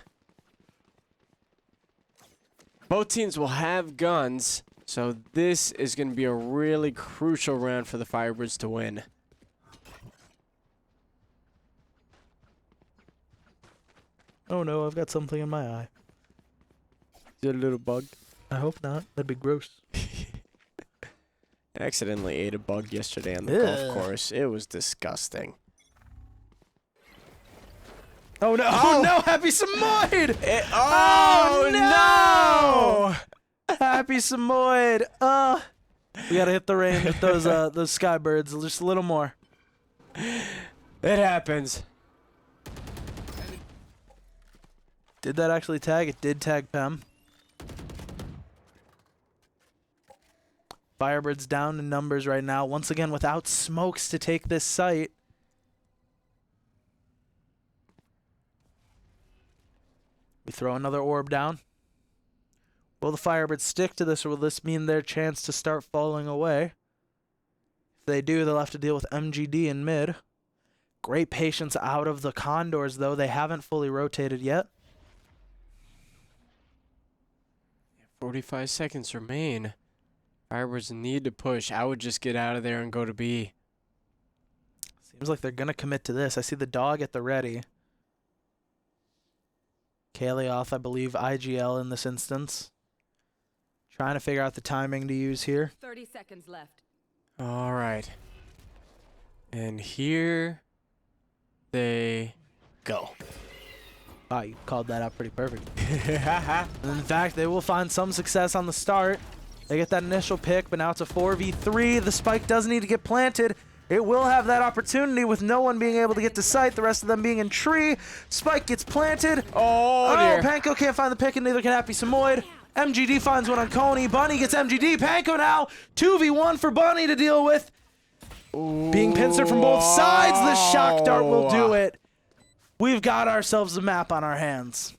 Both teams will have guns, so this is going to be a really crucial round for the Firebirds to win. Oh no, I've got something in my eye. Is it a little bug? I hope not. That'd be gross. I accidentally ate a bug yesterday on the golf Ugh. course. It was disgusting. Oh no! Oh no! Happy Samoyed! Oh, no! Happy Samoyed! We gotta hit the range with those skybirds just a little more. It happens. Did that actually tag? It did tag Pem. Firebirds down in numbers right now. Once again, without smokes to take this site. We throw another orb down. Will the Firebirds stick to this, or will this mean their chance to start falling away? If they do, they'll have to deal with MGD in mid. Great patience out of the Condors, though. They haven't fully rotated yet. 45 seconds remain. Firebirds need to push. I would just get out of there and go to B. Seems like they're going to commit to this. I see the dog at the ready. Kalioth, I believe, IGL in this instance. Trying to figure out the timing to use here. 30 seconds left. All right. And here they go. Wow, you called that out pretty perfect. In fact, they will find some success on the start. They get that initial pick, but now it's a 4v3. The spike does need to get planted. It will have that opportunity with no one being able to get to site, the rest of them being in tree. Spike gets planted. Oh, dear. Panko can't find the pick, and neither can Happy Samoyed. MGD finds one on Coney. Bunny gets MGD. Panko now 2v1 for Bunny to deal with. Being pincered from both sides, the shock dart will do it. We've got ourselves a map on our hands.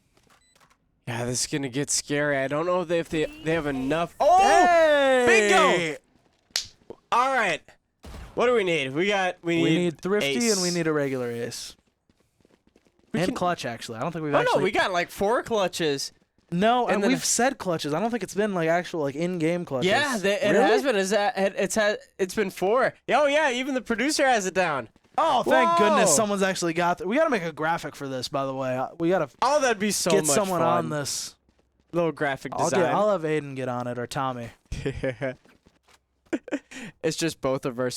Yeah, this is going to get scary. I don't know if they have enough. Oh, Hey! bingo! All right. What do we need? We need Thrifty ace. and we need a regular ace. And clutch, actually. I don't think we've Oh, actually... no, we got like 4 clutches. No, and and then we've said clutches. I don't think it's been like actual like in-game clutches. Yeah, it Really? has been. It's been 4. Oh, yeah, even the producer has it down. Oh, thank goodness Whoa. someone's actually got that. We got to make a graphic for this, by the way. We got to Oh, that'd be so get much someone fun. on this. Little graphic design. I'll have Aiden get on it, or Tommy. It's just both of our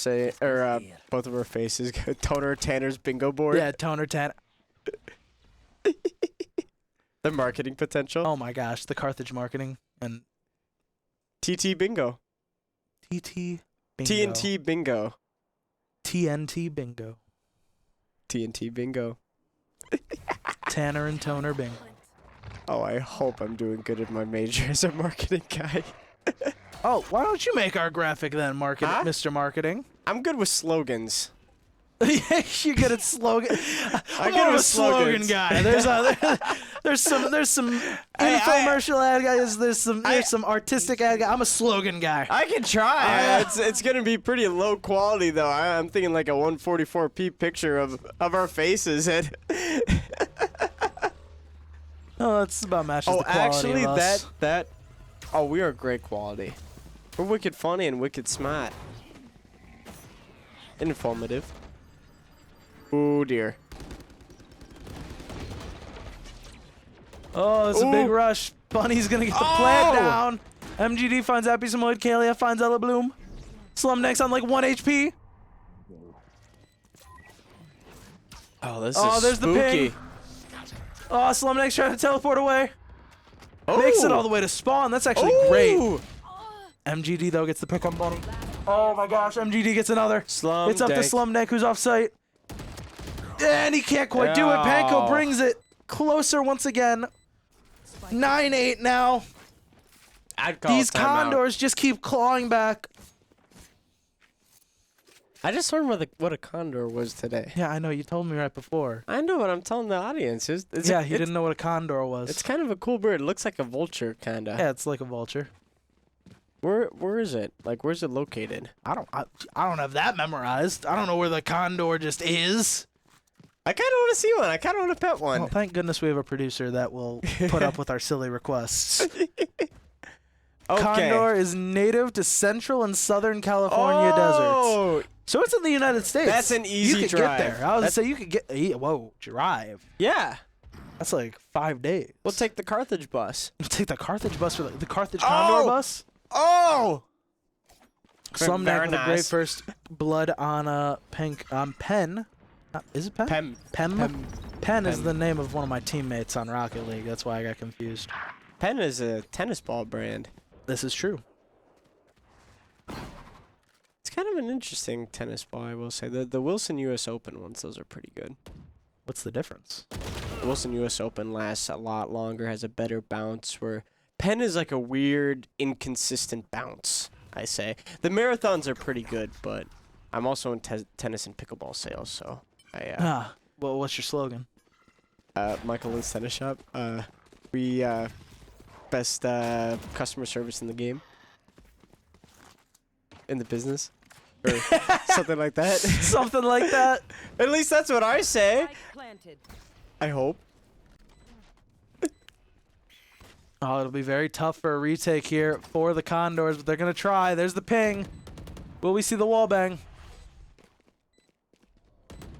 both of our faces. Toner Tanner's bingo board. Yeah, Toner 10. The marketing potential. Oh my gosh, the Carthage marketing and TT bingo. TT bingo. TNT bingo. TNT bingo. TNT bingo. Tanner and Toner bingo. Oh, I hope I'm doing good at my major as a marketing guy. Oh, why don't you make our graphic then, Mr. Marketing? I'm good with slogans. You're good at slogan. I'm good more of with a slogan slogans. guy. There's some infomercial ad guys. There's some artistic ad guy. I'm a slogan guy. I can try. It's gonna be pretty low quality though. I'm thinking like a 144p picture of our faces. And Oh, it's about matches the quality actually, of us. that. Oh, we are great quality. We're wicked funny and wicked smart. Informative. Oh dear. Oh, it's a big rush. Bunny's gonna get the plant down. MGD finds Happy Samoyed. Kalia finds Ella Bloom. Slumneck's on like 1 HP. Oh, this Oh, is there's the spooky. ping. Oh, Slumneck's trying to teleport away. Oh. Makes it all the way to spawn. That's actually great. Ooh. MGD, though, gets the pick on Bunny. Oh, my gosh. MGD gets another. Slum It's up to Dank. Slumneck, who's off site. And he can't quite do it. Panko Oh. brings it closer once again. 9-8 now. I'd call These timeout. Condors just keep clawing back. I just learned what a condor was today. Yeah, I know. You told me right before. I know what I'm telling the audience. It's Yeah, he didn't know what a condor was. It's kind of a cool bird. It looks like a vulture, kinda. Yeah, it's like a vulture. Where is it? Like, where's it located? I don't have that memorized. I don't know where the condor just is. I kind of want to see one. I kind of want to pet one. Well, thank goodness we have a producer that will put up with our silly requests. Okay. Condor is native to Central and Southern California deserts. So it's in the United States. That's an easy You could drive. get there. I was going to say you could get... Whoa, drive. Yeah. That's like 5 days. We'll take the Carthage bus. We'll take the Carthage bus for the Carthage Condor bus. Oh! Slumneck Very with a nice. great first blood on Pen. Is it Pen? Pem. Pem? Penn is the name of one of my teammates on Rocket League. That's why I got confused. Penn is a tennis ball brand. This is true. It's kind of an interesting tennis ball, I will say. The Wilson US Open ones, those are pretty good. What's the difference? The Wilson US Open lasts a lot longer, has a better bounce, where Penn is like a weird, inconsistent bounce, I say. The marathons are pretty good, but I'm also in tennis and pickleball sales, so Well, what's your slogan? Michael Lynn's Tennis Shop. We best customer service in the game. In the business. Or something like that. Something like that. At least that's what I say. I hope. Oh, it'll be very tough for a retake here for the Condors, but they're going to try. There's the ping. Will we see the wall bang?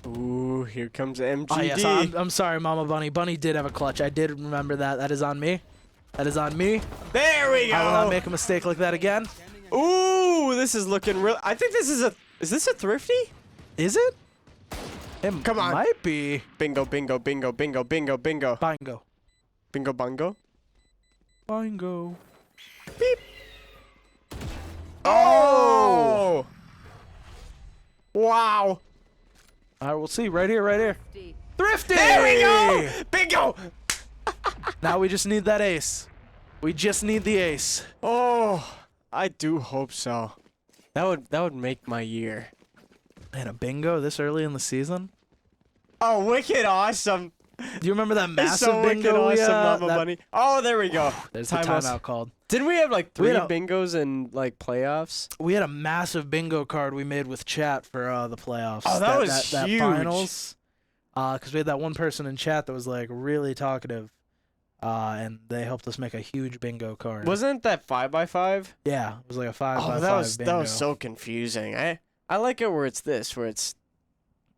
Ooh, here comes MGD. Oh, yes, I'm sorry, Mama Bunny. Bunny did have a clutch. I did remember that. That is on me. That is on me. There we go. I will not make a mistake like that again. Ooh, this is looking real. I think this is a... Is this a thrifty? Is it? It Come on. might be. Bingo, bingo, bingo, bingo, bingo, bingo. Bingo. Bingo, bongo. Bingo. Beep. Oh! Wow. All right, we'll see. Right here, right here. Thrifty! There we go! Bingo! Now we just need that ace. We just need the ace. Oh, I do hope so. That would make my year. Man, a bingo this early in the season? Oh, wicked awesome. Do you remember that It's massive so wicked bingo? awesome, Mama Bunny. Oh, there we go. There's the timeout called. Didn't we have like We 3 had a- bingos in like playoffs? We had a massive bingo card we made with chat for the playoffs. Oh, that was that huge. finals. Because we had that one person in chat that was like really talkative, and they helped us make a huge bingo card. Wasn't that 5x5? Yeah, it was like a 5 Oh, by that 5 was bingo. that was so confusing. I like it where it's this, where it's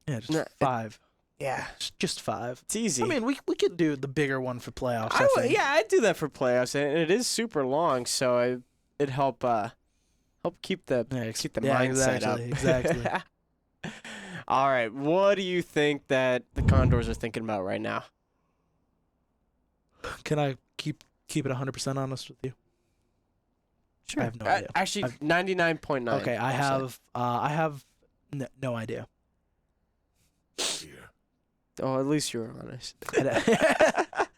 Yeah, just No, 5. yeah, Just 5. it's easy. I mean, we could do the bigger one for playoffs. I I would, think. yeah, I'd do that for playoffs, and it is super long, so it'd help keep the Yeah, mindset up. exactly. All right, what do you think that the Condors are thinking about right now? Can I keep it 100% honest with you? Sure. I have no idea. Actually, 99.9. Okay, I have no idea. Oh, at least you were honest.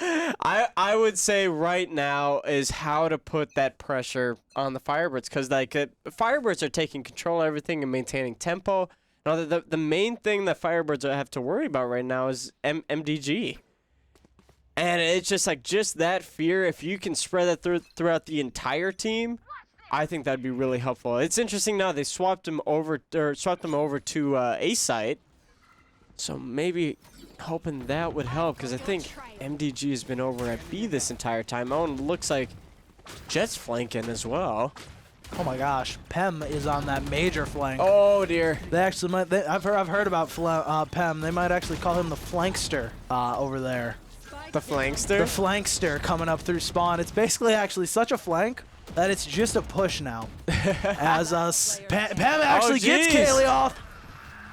I would say right now is how to put that pressure on the Firebirds, because like Firebirds are taking control of everything and maintaining tempo. Now the main thing that Firebirds have to worry about right now is MDG. And it's just that fear. If you can spread that throughout the entire team, I think that'd be really helpful. It's interesting now they swapped them over to A site, so maybe hoping that would help, because I think MDG has been over at B this entire time. Oh, and it looks like Jet's flanking as well. Oh my gosh, Pem is on that major flank. Oh dear. They actually might. I've heard about Pem. They might actually call him the flankster over there. The flankster? The flankster coming up through spawn. It's basically actually such a flank that it's just a push now. As Pem actually gets Kaylee off.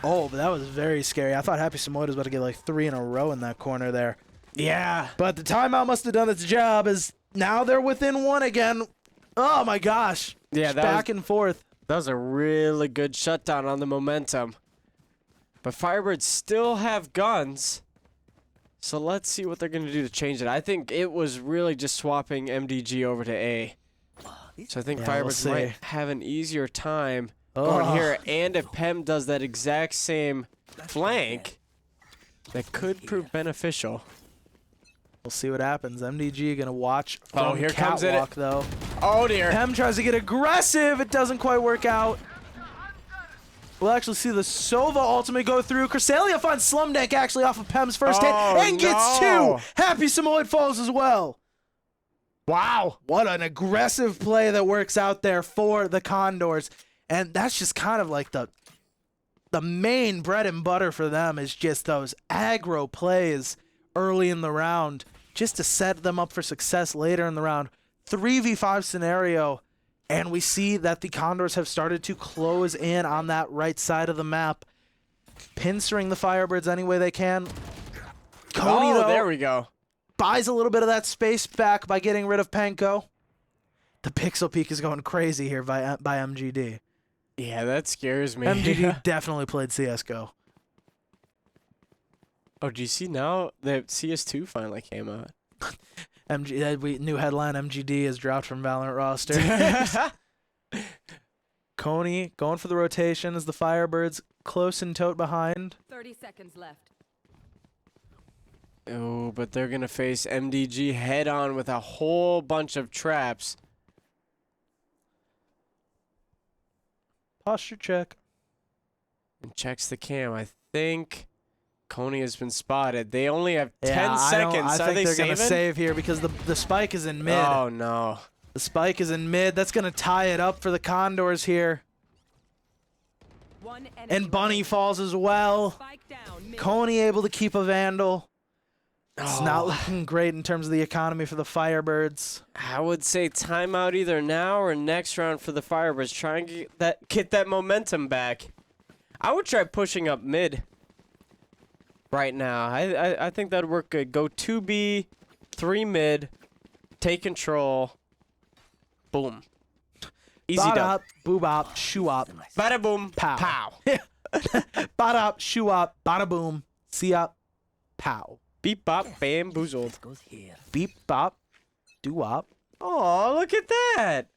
Oh, but that was very scary. I thought Happy Samoa was about to get like 3 in a row in that corner there. Yeah. But the timeout must have done its job, as now they're within 1 again. Oh my gosh. Yeah, Just back and forth. That was a really good shutdown on the momentum. But Firebirds still have guns. So let's see what they're going to do to change it. I think it was really just swapping MDG over to A. So I think Yeah, we'll Firebirds see. might have an easier time going here. And if Pem does that exact same flank, that could prove beneficial. We'll see what happens. MDG gonna watch from Oh, here comes it. catwalk though. Oh dear. Pem tries to get aggressive. It doesn't quite work out. We'll actually see the Sova ultimate go through. Cresselia finds Slumdank actually off of Pem's first hit and gets 2. Happy Samoa falls as well. Wow. What an aggressive play that works out there for the Condors. And that's just kind of like the main bread and butter for them, is just those aggro plays early in the round, just to set them up for success later in the round. 3v5 scenario, and we see that the Condors have started to close in on that right side of the map, pincering the Firebirds any way they can. Coney, though, there we go. buys a little bit of that space back by getting rid of Panko. The pixel peek is going crazy here by MGD. Yeah, that scares me. MGD definitely played CSGO. Oh, do you see now that CS2 finally came out? New headline, MGD is dropped from Valorant roster. Coney going for the rotation as the Firebirds close and tote behind. 30 seconds left. Oh, but they're going to face MDG head on with a whole bunch of traps. Posture check. And checks the cam. I think Coney has been spotted. They only have 10 Yeah, seconds. I Are think they they're going to saving? save here because the spike is in mid. Oh, no. The spike is in mid. That's going to tie it up for the Condors here. One enemy And Bunny remaining. falls as well. Spike down. Mid. Coney able to keep a Vandal. It's not Oh. looking great in terms of the economy for the Firebirds. I would say timeout either now or next round for the Firebirds. Try and get that momentum back. I would try pushing up mid right now. I think that'd work good. Go 2B, 3 mid, take control. Boom. Easy dub. Bada, boobop, shoo up, Bada boom. pow. Pow. Bada up, shoo up, bada boom, see up, pow. Beep bop bamboozled. Goes here. Beep bop, doo up. Oh, look at that.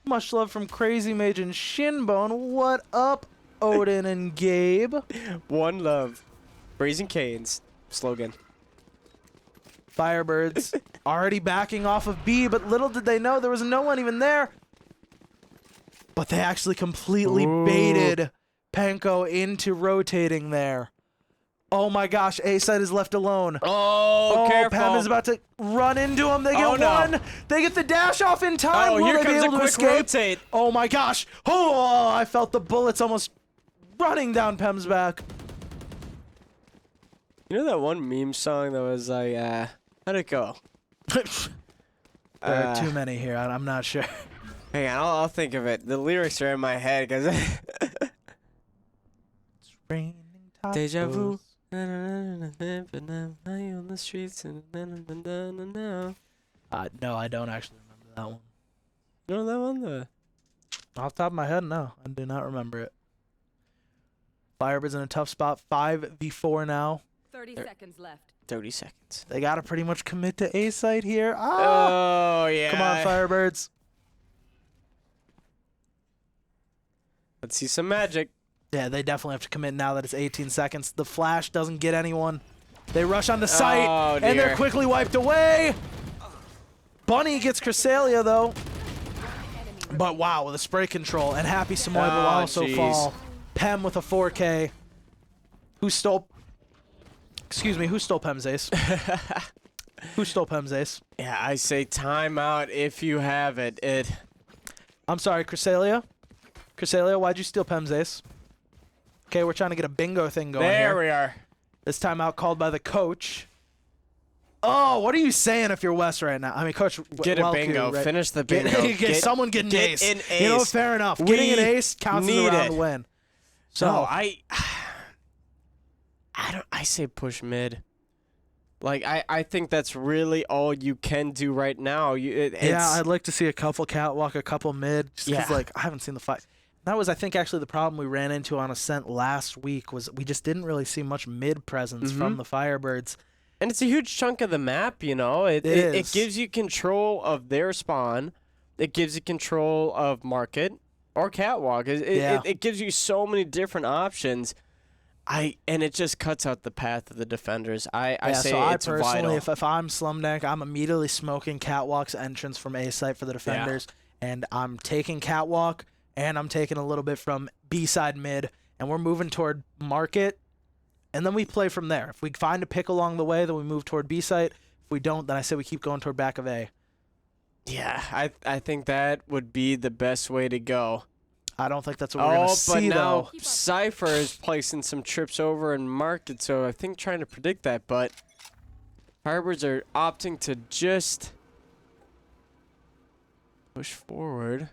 Much love from Crazy Mage and Shinbone. What up, Odin and Gabe? One love. Brazen Canes slogan. Firebirds already backing off of B, but little did they know there was no one even there. But they actually completely baited Panko into rotating there. Oh my gosh, A-side is left alone. Oh, careful. Pem is about to run into him. They get Oh, no. one. They get the dash off in time. Oh, Will here they be comes a able to quick escape? rotate. Oh my gosh. Oh, I felt the bullets almost running down Pem's back. You know that one meme song that was like, how'd it go? There are too many here. I'm not sure. Hang on, I'll think of it. The lyrics are in my head because Raining Deja vu. tacos. On the streets. No, No, I don't actually remember that one. you know that one? The Off the top of my head, no. I do not remember it. Firebirds in a tough spot. 5v4 now. 30 seconds left. 30 seconds. They got to pretty much commit to A site here. Ah! Oh yeah. Come on, Firebirds. Let's see some magic. Yeah, they definitely have to commit now that it's 18 seconds. The flash doesn't get anyone. They rush onto site, Oh, and they're dear. quickly wiped away. Bunny gets Cresselia, though. But wow, with a spray control, and Happy Samoy will Oh, also jeez. fall. Pem with a 4K. Who stole... Excuse me, who stole Pem's ace? Who stole Pem's ace? Yeah, I say timeout if you have it. I'm sorry, Cresselia. Cresselia, why'd you steal Pem's ace? Okay, we're trying to get a bingo thing going There here. we are. This timeout called by the coach. Oh, what are you saying if you're West right now? I mean, Coach Get a Welku, bingo. right? Finish the Get, bingo. someone get an ace. an You know, ace. fair enough. We Getting an ace counts as a need round it. to win. So No, I say push mid. Like I think that's really all you can do right now. yeah, I'd like to see a couple catwalk, a couple mid, just 'cause, Yeah. like I haven't seen the fight. That was, I think, actually the problem we ran into on Ascent last week was we just didn't really see much mid presence from the Firebirds. and it's a huge chunk of the map, you know. It is. gives you control of their spawn. It gives you control of market or catwalk. Yeah. It gives you so many different options. And it just cuts out the path of the defenders. I say so I it's personally, vital. if I'm Slumdank, I'm immediately smoking Catwalk's entrance from A site for the defenders, and I'm taking Catwalk, and I'm taking a little bit from B side mid, and we're moving toward market, and then we play from there. If we find a pick along the way, then we move toward B site. If we don't, then I say we keep going toward back of A. Yeah, I think that would be the best way to go. I don't think that's what we're gonna But see now though. Cypher is placing some trips over in market, so I think trying to predict that, but Firebirds are opting to just push forward.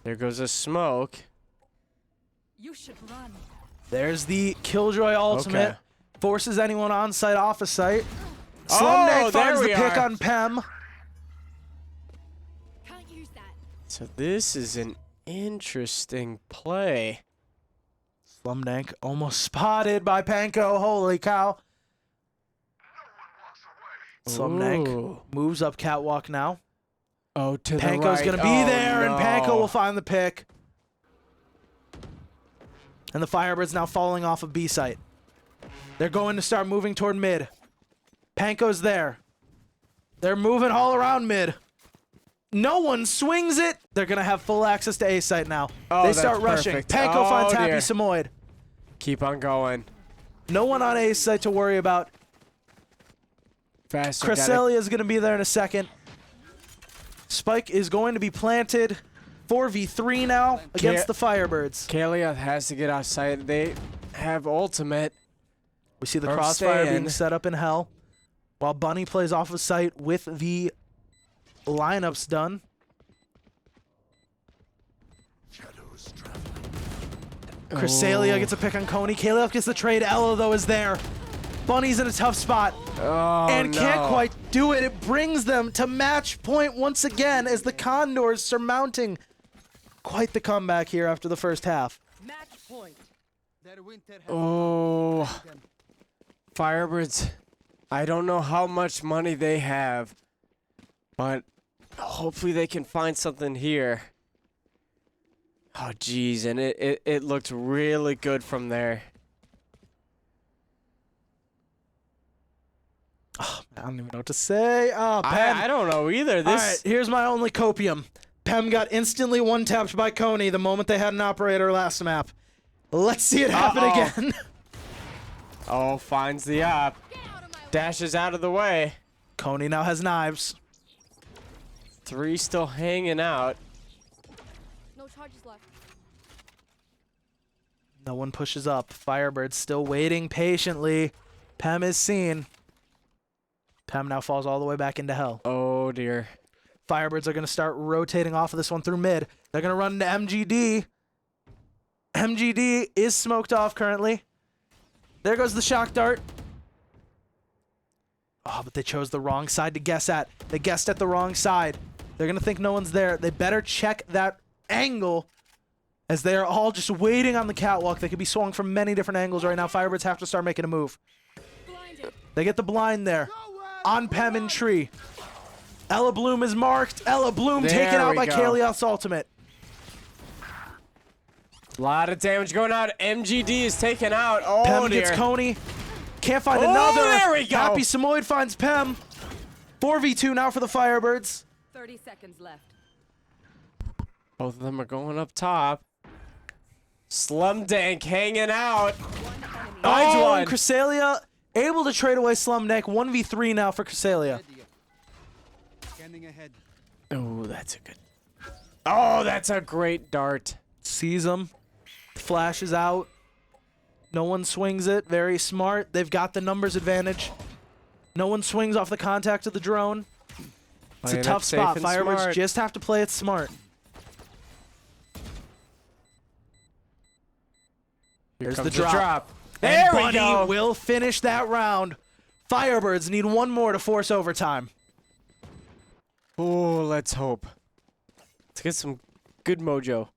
There goes a smoke. You should run. There's the Killjoy ultimate. Okay. Forces anyone on site off of site. Oh, Slumneck there finds the we pick are. on Pem. Can't use that. So this is an interesting play. Slumneck almost spotted by Panko. Holy cow. Slumneck Ooh. moves up catwalk now. Oh, to the Panko's right. going to be Oh, there, and Panko no. will find the pick. And the Firebirds now falling off of B site. They're going to start moving toward mid. Panko's there. They're moving all around mid. No one swings it. They're going to have full access to A site now. Oh, they that's start rushing. perfect. Panko Oh, finds Happy dear. Samoyed. Keep on going. No one on A site to worry about. Faster. Cresselia is going to be there in a second. Spike is going to be planted. 4v3 now against the Firebirds. Kalia has to get outside. They have ultimate. We see the Or crossfire stay being in. set up in hell while Bunny plays off of site with the lineups done. Cresselia gets a pick on Coney. Kaliev gets the trade. Ella, though, is there. Bunny's in a tough spot Oh, and no. can't quite do it. It brings them to match point once again as the Condors surmounting quite the comeback here after the first half. Match point. Their winter has Oh, them. Firebirds. I don't know how much money they have, but hopefully they can find something here. Oh, geez, and it looked really good from there. I don't even know what to say. Oh, Pem. I don't know either. All right, here's my only copium. Pem got instantly one-tapped by Coney the moment they had an operator last map. Let's see it happen again. Oh, finds the op. Dashes out of the way. Coney now has knives. 3 still hanging out. No charges left. No one pushes up. Firebird still waiting patiently. Pem is seen. Pem now falls all the way back into hell. Oh, dear. Firebirds are going to start rotating off of this one through mid. They're going to run into MGD. MGD is smoked off currently. There goes the shock dart. Oh, but they chose the wrong side to guess at. They guessed at the wrong side. They're going to think no one's there. They better check that angle as they are all just waiting on the catwalk. They could be swung from many different angles right now. Firebirds have to start making a move. Blinded. They get the blind there. On Pem and Tree. Ella Bloom is marked. Ella Bloom There taken out we by go. Kalioth's ultimate. A lot of damage going out. MGD is taken out. Oh, Pem dear. gets Coney. Can't find Oh, another. there we go. Happy Samoyed finds Pem. 4v2 now for the Firebirds. 30 seconds left. Both of them are going up top. Slumdank hanging out. Finds Oh, one. and Cresselia able to trade away Slumneck. 1v3 now for Cresselia. Scanning ahead. Oh, that's a good. Oh, that's a great dart. Sees him. Flashes out. No one swings it. Very smart. They've got the numbers advantage. No one swings off the contact of the drone. It's Playing a it tough safe spot. and Firebirds smart. just have to play it smart. Here There's the comes drop. There And we Bunny go. will finish that round. Firebirds need one more to force overtime. Oh, let's hope. Let's get some good mojo.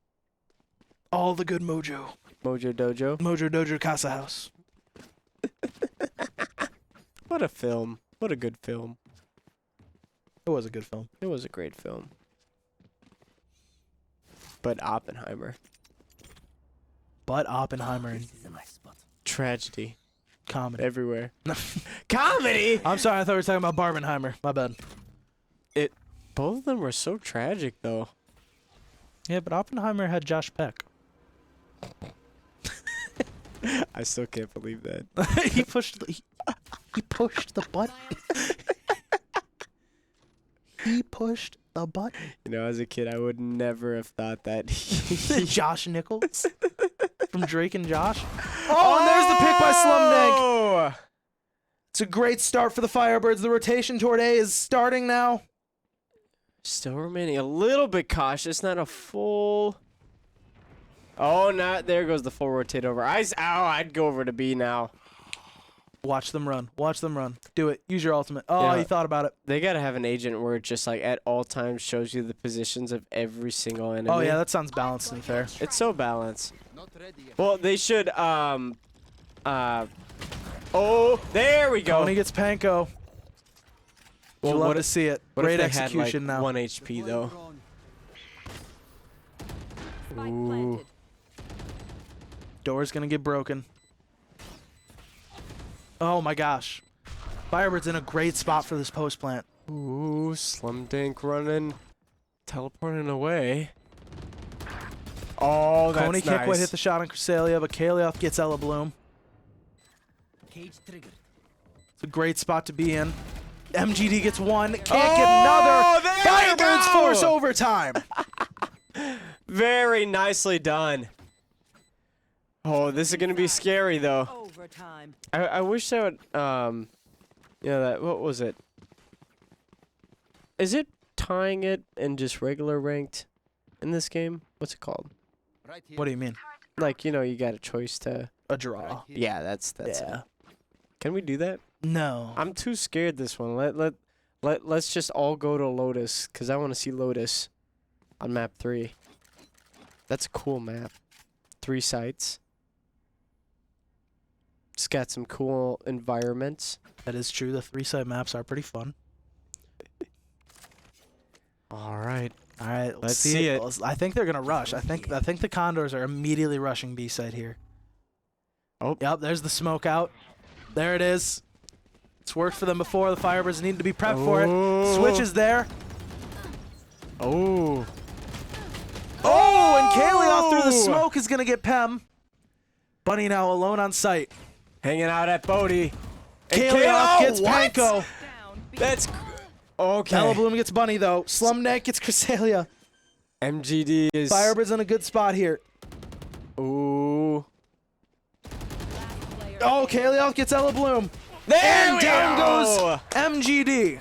All the good mojo. Mojo Dojo. Mojo Dojo Casa House. What a film. What a good film. It was a good film. It was a great film. But Oppenheimer. But Oppenheimer and This is my spot. Tragedy. comedy. Everywhere. Comedy? I'm sorry, I thought we were talking about Barbenheimer. My bad. Both of them were so tragic, though. Yeah, but Oppenheimer had Josh Peck. I still can't believe that. he pushed the button. He pushed the button. You know, as a kid, I would never have thought that. Josh Nichols from Drake and Josh. Oh, and there's the pick by Slumdank. Oh! It's a great start for the Firebirds. The rotation toward A is starting now. Still remaining a little bit cautious, not a full. Oh, not there goes the full rotate over. I'd go over to B now. Watch them run. Watch them run. Do it. Use your ultimate. Oh, Yeah. you thought about it. They gotta have an agent where it just like at all times shows you the positions of every single enemy. Oh, yeah, that sounds balanced and fair. It's so balanced. Not ready yet. Well, they should oh, there we go. Coney gets Panko. We'll love to see it. What Great if they execution had, like, now. 1 HP though. Drawn. Spike Ooh. planted. Door's gonna get broken. Oh my gosh. Firebird's in a great spot for this post plant. Ooh, Slim Dink running, teleporting away. Oh, that's Coney nice. can't quite hit the shot on Cresselia, but Kalioth gets Ella Bloom. Cage triggered. It's a great spot to be in. MGD gets one. Can't get Oh, another. there we Firebirds go! force overtime. Very nicely done. Oh, this is gonna be scary though. Overtime. I wish I would that what was it? Is it tying it and just regular ranked in this game? What's it called? Right here. What do you mean? Like, you got a choice to A draw. Right here. yeah, that's Yeah. it. Can we do that? No. I'm too scared this one. Let's just all go to Lotus cuz I want to see Lotus on map 3. That's a cool map. 3 sites. It's got some cool environments. That is true. The 3-side maps are pretty fun. All right. All right, Let's see it. I think they're gonna rush. I think the Condors are immediately rushing B side here. Oh. Yep, there's the smoke out. There it is. It's worked for them before. The Firebirds need to be prepped for it. Switch is there. Oh. Oh, and Kalioth through the smoke is gonna get Pem. Bunny now alone on site. Hanging out at Bodhi. And Kalioth gets what? Panko. Down. B. That's okay. Ella Bloom gets Bunny though. Slumneck gets Cresselia. MGD is Firebirds in a good spot here. Ooh. Player Oh, Kalioth gets Ella Bloom. There And we down go. goes MGD.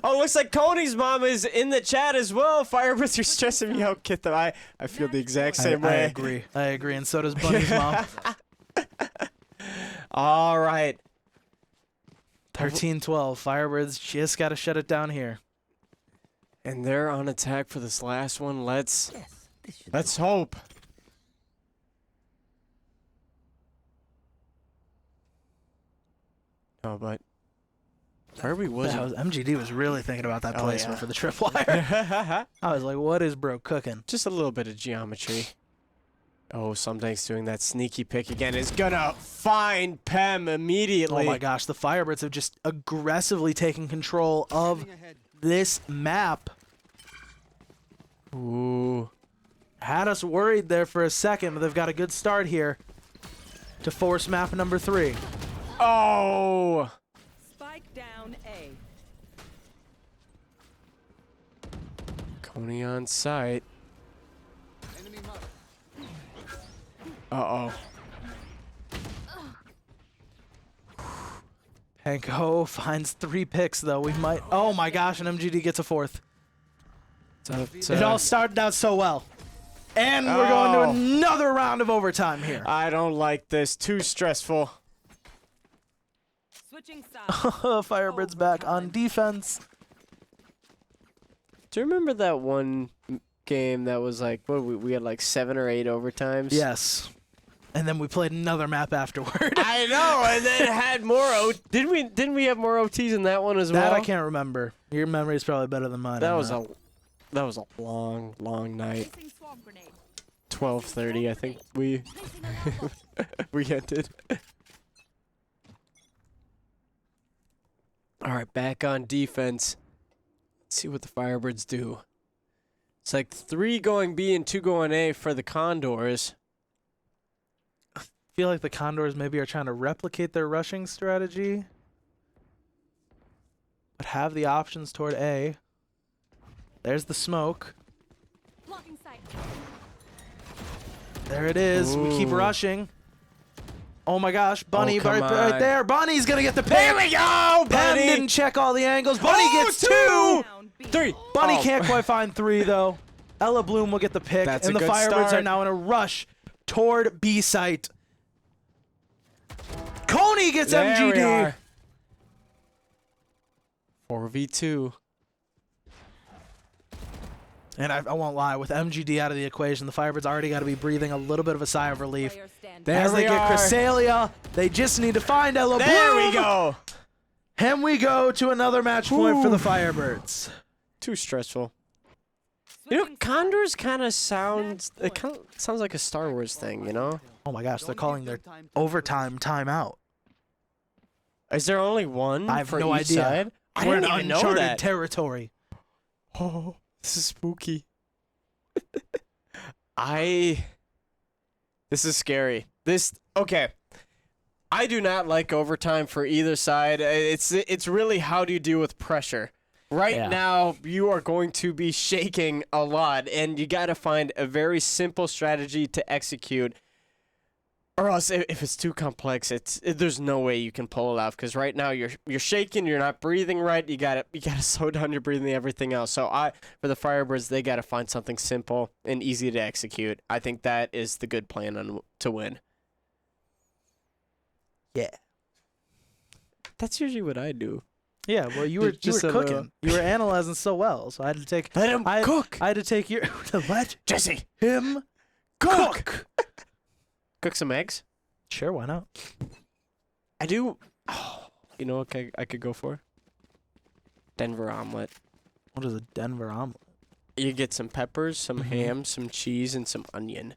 Oh, looks like Coney's mom is in the chat as well. Firebirds are stressing me out. Get them. I feel the exact same I way. agree. I agree, and so does Bunny's mom. All right. 13-12. Firebirds just got to shut it down here. And they're on attack for this last one. Yes, this should Let's hope. No, but Kirby wasn't. MGD was really thinking about that Oh, placement yeah. for the tripwire. I was like, what is bro cooking? Just a little bit of geometry. Oh, something's doing that sneaky pick again. Is gonna find Pem immediately. Oh my gosh, the Firebirds have just aggressively taken control of Scanning ahead. this map. Ooh. Had us worried there for a second, but they've got a good start here to force map number 3. Oh. Spike down A. Coney on site. Enemy mark. Uh-oh. Panko finds 3 picks, though. We might... Oh my gosh, and MGD gets a 4th. It all started out so well. And we're going to another round of overtime here. I don't like this. Too stressful. Switching sides. Firebirds back on defense. Do you remember that one game that was like, what, we had like 7 or 8 overtimes? Yes. And then we played another map afterward. I know, and then it had more Didn't we have more OTs in that one as well? That I can't remember. Your memory is probably better than mine. That on was a long, long night. Placing swarm grenade. 12:30, I think we we ended. All right, back on defense. Let's see what the Firebirds do. It's like 3 going B and 2 going A for the Condors. I feel like the Condors maybe are trying to replicate their rushing strategy, but have the options toward A. There's the smoke. Blocking sight. There it is. We keep Ooh. rushing. Oh my gosh, Bunny, come right on. there. Bunny's gonna get the pick. There we go, Pam Bunny! didn't check all the angles. Bunny gets 2. Down B. 3. Bunny Oh. can't quite find 3 though. Ella Bloom will get the pick, That's and a the good Firebirds are start. now in a rush toward B site. Coney gets There we MGD. are. 4v2. And I won't lie, with MGD out of the equation, the Firebirds already got to be breathing a little bit of a sigh of relief. Player standing. There As they we get are. Cresselia, they just need to find Ella There Bloom. we go. And we go to another match point for the Firebirds. Too stressful. You know, Condors kind of sounds. It kind of sounds like a Star Wars thing. You know. Oh my gosh, they're calling their overtime timeout. Is there only one I have for no each idea. side? I We're in didn't even know uncharted that. territory. Oh, this is spooky. This is scary. Okay. I do not like overtime for either side. It's really how do you deal with pressure. Right Yeah. now, you are going to be shaking a lot, and you got to find a very simple strategy to execute. Or else, if it's too complex, there's no way you can pull it off. Because right now you're shaking, you're not breathing right. You gotta slow down your breathing, everything else. So for the Firebirds, they gotta find something simple and easy to execute. I think that is the good plan to win. Yeah. That's usually what I do. Yeah, well, you were Just a cooking. little- You were analyzing so well, so I had to take. Let him cook. I had to take your. Let Jesse, him cook. cook some eggs. Sure, why not? I do. Oh, you know what I could go for? Denver omelet. What is a Denver omelet? You get some peppers, some Mm-hmm. ham, some cheese, and some onion.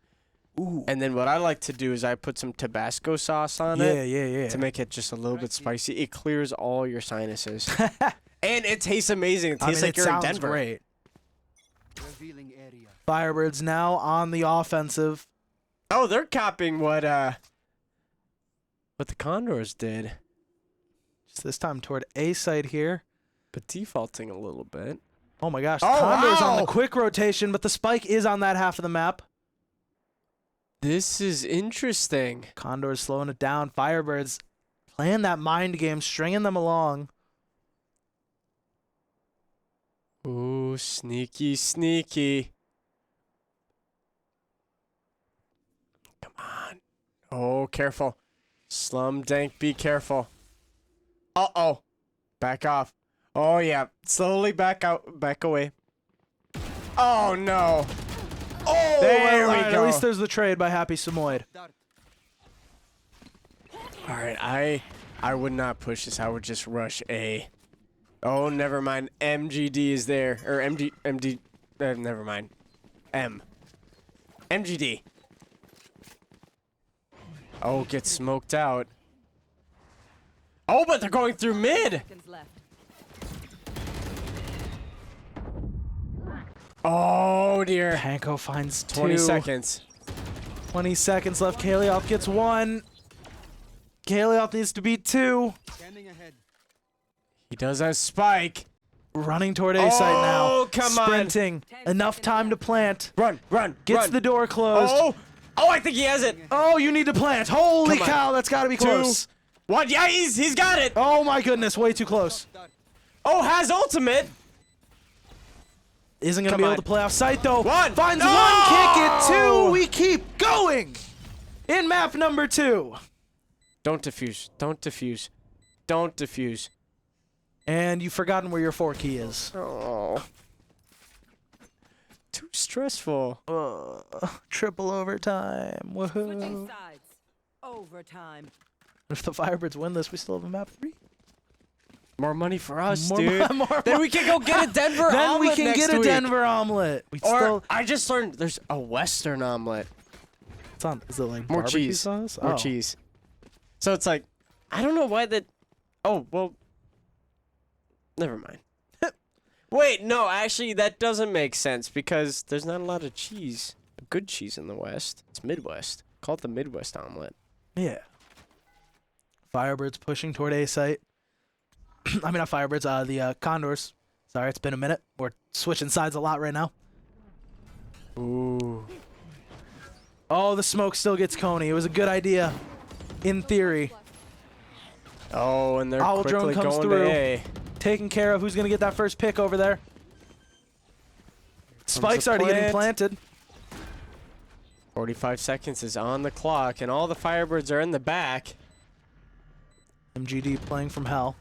Ooh. And then what I like to do is I put some Tabasco sauce on Yeah, it yeah. to make it just a little bit spicy. It clears all your sinuses. And it tastes amazing. It tastes like you're in Denver. Great. Revealing area. Firebirds now on the offensive. Oh, they're copying what the Condors did, Just this time toward A site here. but defaulting a little bit. Oh my gosh, the Oh, Condors on the wow. quick rotation, but the spike is on that half of the map. This is interesting. Condors slowing it down. Firebirds playing that mind game, stringing them along. Ooh, sneaky, sneaky. Come on. Oh, careful. Slum Dank, be careful. Uh-oh. Back off. Oh, yeah. Slowly back out. Back away. Oh, no. Oh, There well, we at go. least there's the trade by Happy Samoyed. Dart. All right, I would not push this. I would just rush A. Oh, never mind. MGD is there. Or MD. Never mind. MGD. Oh, get smoked out. Oh, but they're going through mid. Seconds left. Oh, dear. Panko finds 20 two. seconds. 20 seconds left. Kalioth gets one. Kalioth needs to beat two. Scanning ahead. He does have spike. Running toward A site now. Oh, come on. Sprinting. Enough time to plant. Run. Gets run. the door closed. Oh, I think he has it. Oh, you need to plant. Holy Come on. cow, that's got to be Two. close. One. Yeah, he's got it. Oh my goodness, way too close. Dart. Oh, has ultimate. Isn't going to Come be on. able to play off site though. One. Finds No! one, kick it, two. We keep going. In map number 2. Don't defuse. And you've forgotten where your 4 key is. Oh. Too stressful. Triple overtime. Switching Woohoo. sides. Overtime. If the Firebirds win this, we still have a map 3. More money for us, More dude. more Then we can go get a Denver Then omelet we can next get a week. Denver omelet. We Or still. I just learned there's a Western omelet. It's on. Is it like More barbecue cheese. sauce? More Oh. cheese. So it's like, I don't know why that. Oh well. Never mind. Wait, no, actually that doesn't make sense because there's not a lot of cheese, good cheese in the West. It's Midwest. Call it the Midwest omelet. Yeah. Firebirds pushing toward A site. I mean, not Firebirds, the Condors. Sorry, it's been a minute. We're switching sides a lot right now. Ooh. Oh, the smoke still gets Coney. It was a good idea, in theory. Oh, and they're Owl drone quickly comes going through. to A. Taking care of who's going to get that first pick over there. Spike's already getting planted. 45 seconds is on the clock, and all the Firebirds are in the back. MGD playing from hell.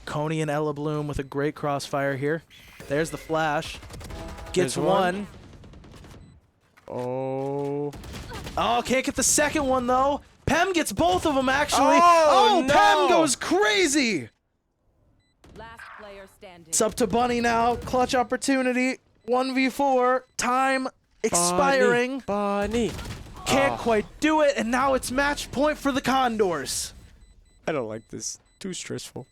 Coney and Ella Bloom with a great crossfire here. There's the flash. Gets There's one. Oh. Oh, can't get the second one though. Pem gets both of them actually. Oh, no. Pem goes crazy. Last player standing. It's up to Bunny now. Clutch opportunity. 1v4. Time expiring. Bunny. Can't quite do it, and now it's match point for the Condors. I don't like this. Too stressful.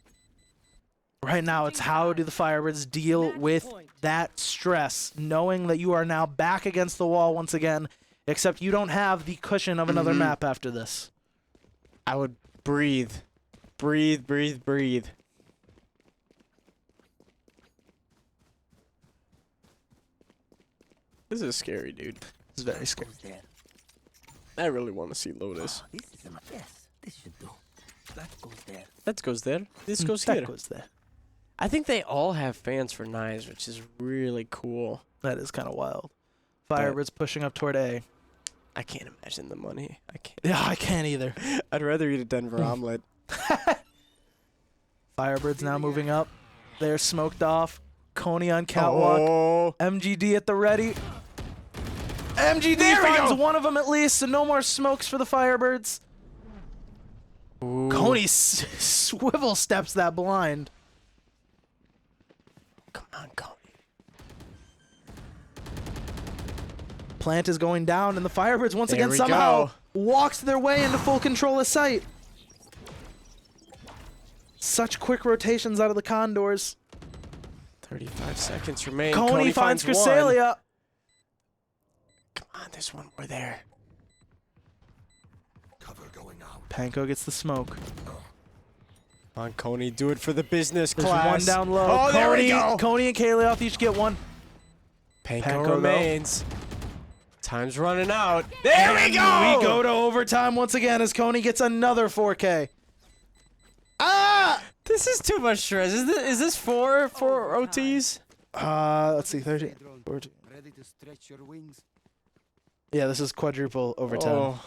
Right now, it's how do the Firebirds deal with that stress, knowing that you are now back against the wall once again, except you don't have the cushion of another map after this. I would breathe. Breathe, breathe, breathe. This is scary, dude. It's very scary. There. I really want to see Lotus. This is a yes. This should do. That goes there. That goes there. This goes That here. goes there. I think they all have fans for knives, which is really cool. That is kind of wild. Firebirds pushing up toward A. I can't imagine the money. I can't. Yeah, I can't either. I'd rather eat a Denver omelet. Firebirds now moving up. They're smoked off. Coney on catwalk. Oh. MGD at the ready. MGD There we finds go. one of them at least, so no more smokes for the Firebirds. Ooh. Coney swivel steps that blind. Come on, Coney. Plant is going down, and the Firebirds once There again we somehow go. walks their way into full control of site. Such quick rotations out of the Condors. 35 seconds remain. Coney finds one. Cresselia. Come on, there's one more there. Cover going out. Panko gets the smoke. Come on, Coney, do it for the business There's class. one down low. Oh, there we go. Coney and Kaleoth each get one. Panko Panko, remains. Time's running out. There we And go. We go to overtime once again as Coney gets another 4K. Ah! This is too much stress. Is this four OTs? Let's see, 13. 14. Ready to stretch your wings? Yeah, this is quadruple overtime. Oh.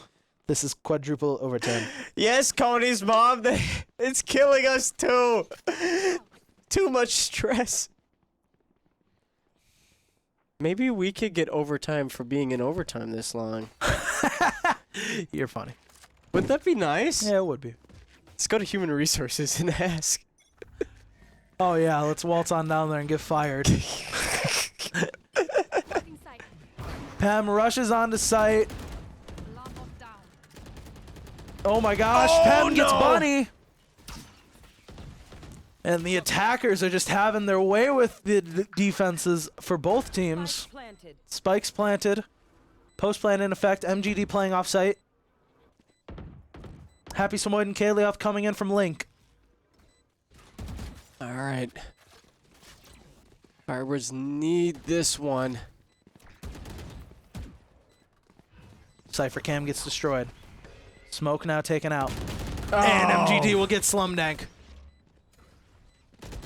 This is quadruple overtime. Yes, Coney's mom. It's killing us too. Too much stress. Maybe we could get overtime for being in overtime this long. You're funny. Would that be nice? Yeah, it would be. Let's go to human resources and ask. Oh yeah, let's waltz on down there and get fired. Blocking sight. Pam rushes onto site. Alarm bot down. Oh my gosh, Oh, Pam gets no. Bunny. And the attackers are just having their way with the defenses for both teams. Spike planted. Spikes planted. Post plant in effect. MGD playing off site. Happy Samoyed and Kaleoth coming in from Link. All right. Firebirds need this one. Cypher Cam gets destroyed. Smoke now taken out. And MGD will get slum dank.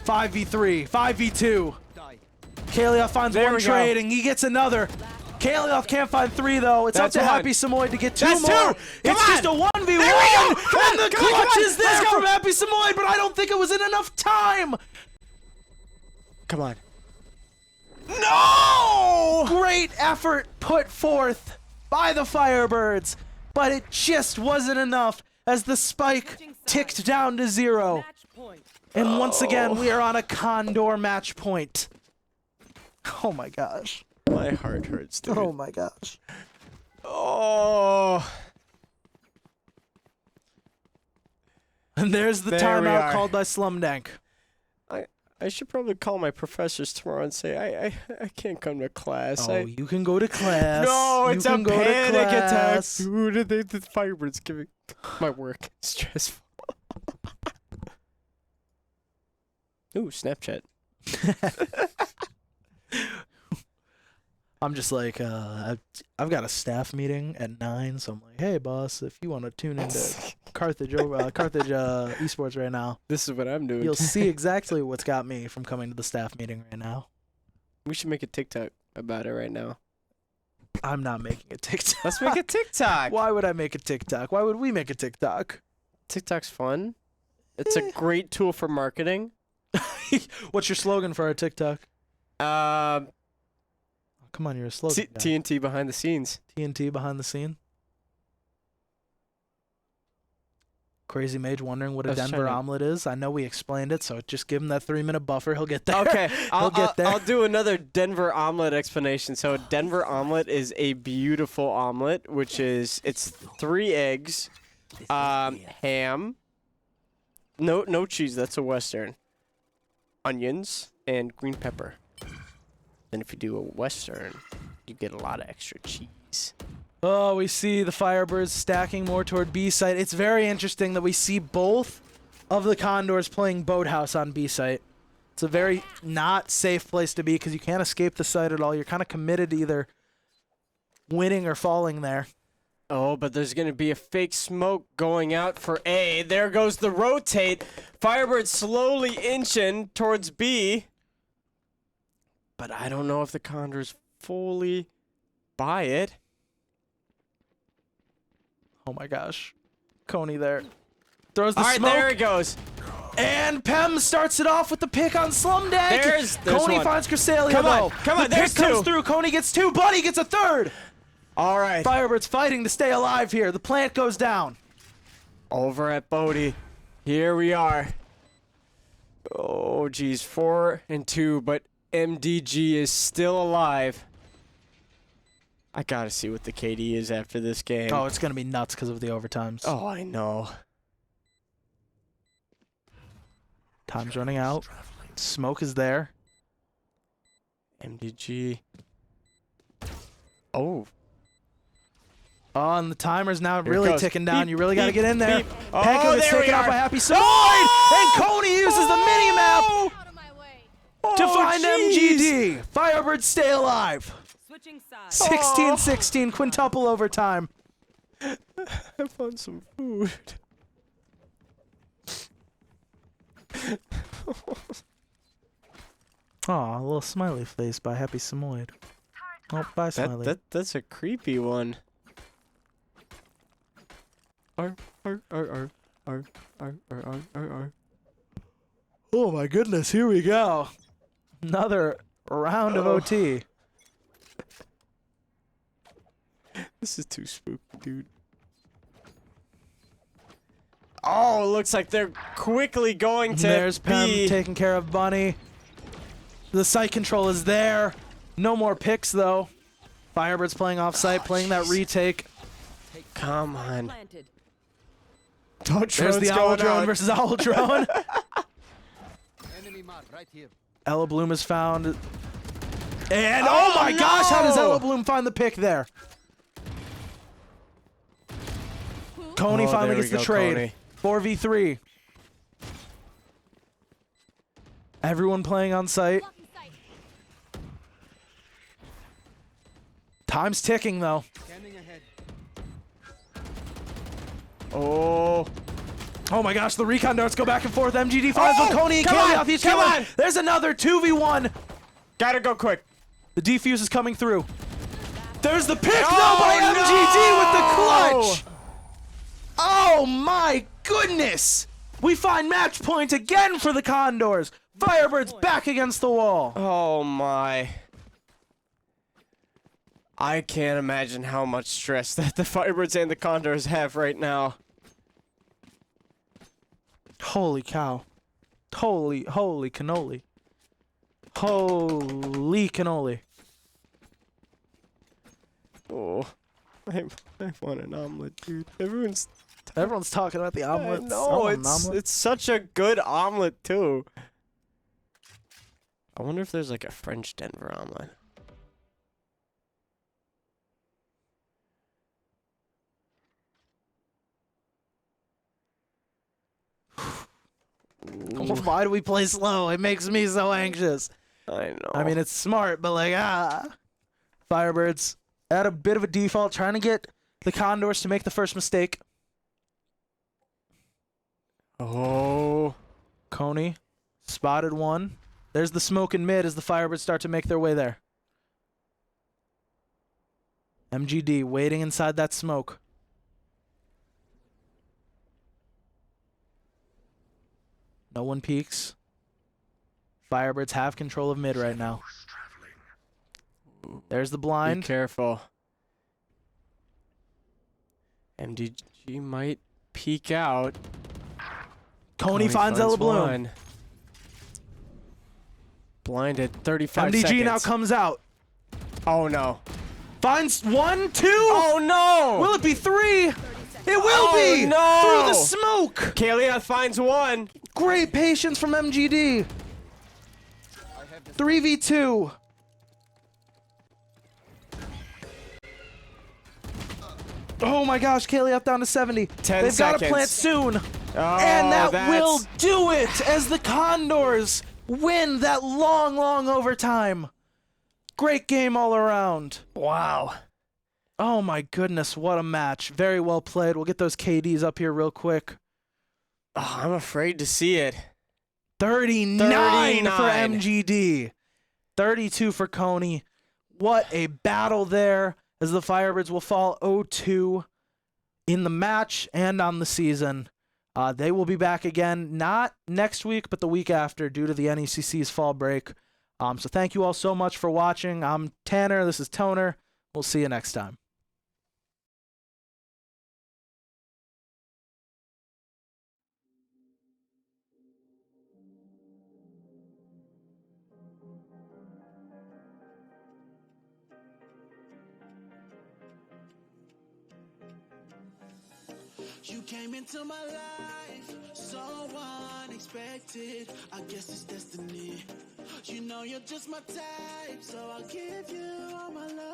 5v3, 5v2. Die. Kaleoth finds There one we go. trade and he gets another. Kaleoth can't find three though. It's That's up to one. Happy Samoyed to get two That's more. two. Come It's on. just a 1v1. There we go. Come on, And the come on, clutch come on. is there Let's go. from Happy Samoyed, but I don't think it was in enough time. Come on. No! Great effort put forth by the Firebirds, but it just wasn't enough as the spike ticked down to 0. Match point. And once again, we are on a Condor match point. Oh my gosh. My heart hurts, dude. Oh my gosh. Oh. And there's the There we timeout are. called by Slumdank. I should probably call my professors tomorrow and say I can't come to class. Oh, you can go to class. No, You it's a can go to panic attack. class. Dude, the Firebirds giving my work stressful. Ooh, Snapchat. I'm just like, I've got a staff meeting at 9, so I'm like, hey boss, if you want to tune into Carthage esports right now, This is what I'm doing. you'll see exactly what's got me from coming to the staff meeting right now. We should make a TikTok about it right now. I'm not making a TikTok. Let's make a TikTok. Why would I make a TikTok? Why would we make a TikTok? TikTok's fun. It's a great tool for marketing. What's your slogan for our TikTok? Uh, Come on, you're a slogan guy. TNT behind the scenes. TNT behind the scene. Crazy Mage wondering what a Denver omelet is. I know we explained it, so just give him that 3-minute buffer. He'll get there. Okay, He'll get there. I'll do another Denver omelet explanation. So Denver omelet is a beautiful omelet, which is it's 3 eggs, ham, no cheese. That's a Western. Onions and green pepper. Then if you do a Western, you get a lot of extra cheese. Oh, we see the Firebirds stacking more toward B site. It's very interesting that we see both of the Condors playing Boathouse on B site. It's a very not safe place to be because you can't escape the site at all. You're kind of committed to either winning or falling there. Oh, but there's going to be a fake smoke going out for A. There goes the rotate. Firebird slowly inching towards B. But I don't know if the Condors fully buy it. Oh my gosh. Coney there. Throws the All right, smoke. there it goes. And Pem starts it off with the pick on Slumdag. There's Coney one. finds Cresselia Come on, though. come on, The there's pick comes 2. through. Coney gets 2. Buddy gets a 3rd. All right. Firebirds fighting to stay alive here. The plant goes down. Over at Bodie. Here we are. Oh, geez. 4 and 2, but MDG is still alive. I gotta see what the KD is after this game. Oh, it's going to be nuts because of the overtimes. Oh, I know. Time's running out. Smoke is there. MDG. Oh. Oh, and the timer's now Here it really goes. ticking down. Beep, you really got to beep, get in there. beep. Panko Oh, gets there we taken out are. by Happy Samoyed. And Coney uses the mini-map Out of my way. to Oh, find jeez. MGD. Firebirds stay alive. Switching sides. 16-16, quintuple overtime. I found some food. Aw, a little smiley face by Happy Samoyed. Oh, bye, Smiley. That's a creepy one. Ar. Oh my goodness, here we go. Another round of OT. This is too spooky, dude. Oh, it looks like they're quickly going to There's Pem B. taking care of Bunny. The site control is there. No more picks, though. Firebirds playing off-site, playing that retake. Come on. Planted. There's the Owl Drone versus Owl Drone. Enemy mark right here. Ella Bloom is found. And oh my gosh, how does Ella Bloom find the pick there? Coney finally gets the trade. 4v3. Everyone playing on site. Blocking sight. Time's ticking, though. Scanning ahead. Oh. Oh my gosh, the recon darts go back and forth. MGD finds with Coney and come Kaylee on, off each come other. on. There's another 2v1. Gotta go quick. The defuse is coming through. There's the pick though Oh, by MGD no. with the clutch. Oh my goodness. We find match point again for the Condors. Firebirds back against the wall. Oh my. I can't imagine how much stress that the Firebirds and the Condors have right now. Holy cow. Holy cannoli. Holy cannoli. Oh. I want an omelet, dude. Everyone's Talking about the omelets. I No, want an omelet. it's such a good omelet too. I wonder if there's like a French Denver omelet. Why do we play slow? It makes me so anxious. I know. I mean, it's smart, but like, Firebirds at a bit of a default, trying to get the Condors to make the first mistake. Oh. Coney spotted one. There's the smoke in mid as the Firebirds start to make their way there. MGD waiting inside that smoke. No one peeks. Firebirds have control of mid right now. There's the Be blind. careful. MDG might peek out. Coney finds Ella Bloom. one. Blinded. 35 MDG seconds. now comes out. Oh no. Finds 1, 2. Oh no! Will it be 3? It will Oh, be! no! Through the smoke! Kalia finds one. Great patience from MGD. 3v2. Oh my gosh, Kalieth down to 70. 10 They've got to seconds. plant soon. Oh, And that that's- will do it as the Condors win that long, long overtime. Great game all around. Wow. Oh my goodness, what a match. Very well played. We'll get those KDs up here real quick. Oh, I'm afraid to see it. 39 for 39. MGD. 32 for Coney. What a battle there as the Firebirds will fall 0-2 in the match and on the season. They will be back again, not next week, but the week after due to the NECC's fall break. So thank you all so much for watching. I'm Tanner. This is Toner. We'll see you next time. You came into my life so unexpected. I guess it's destiny. You know you're just my type, so I'll give you all my love.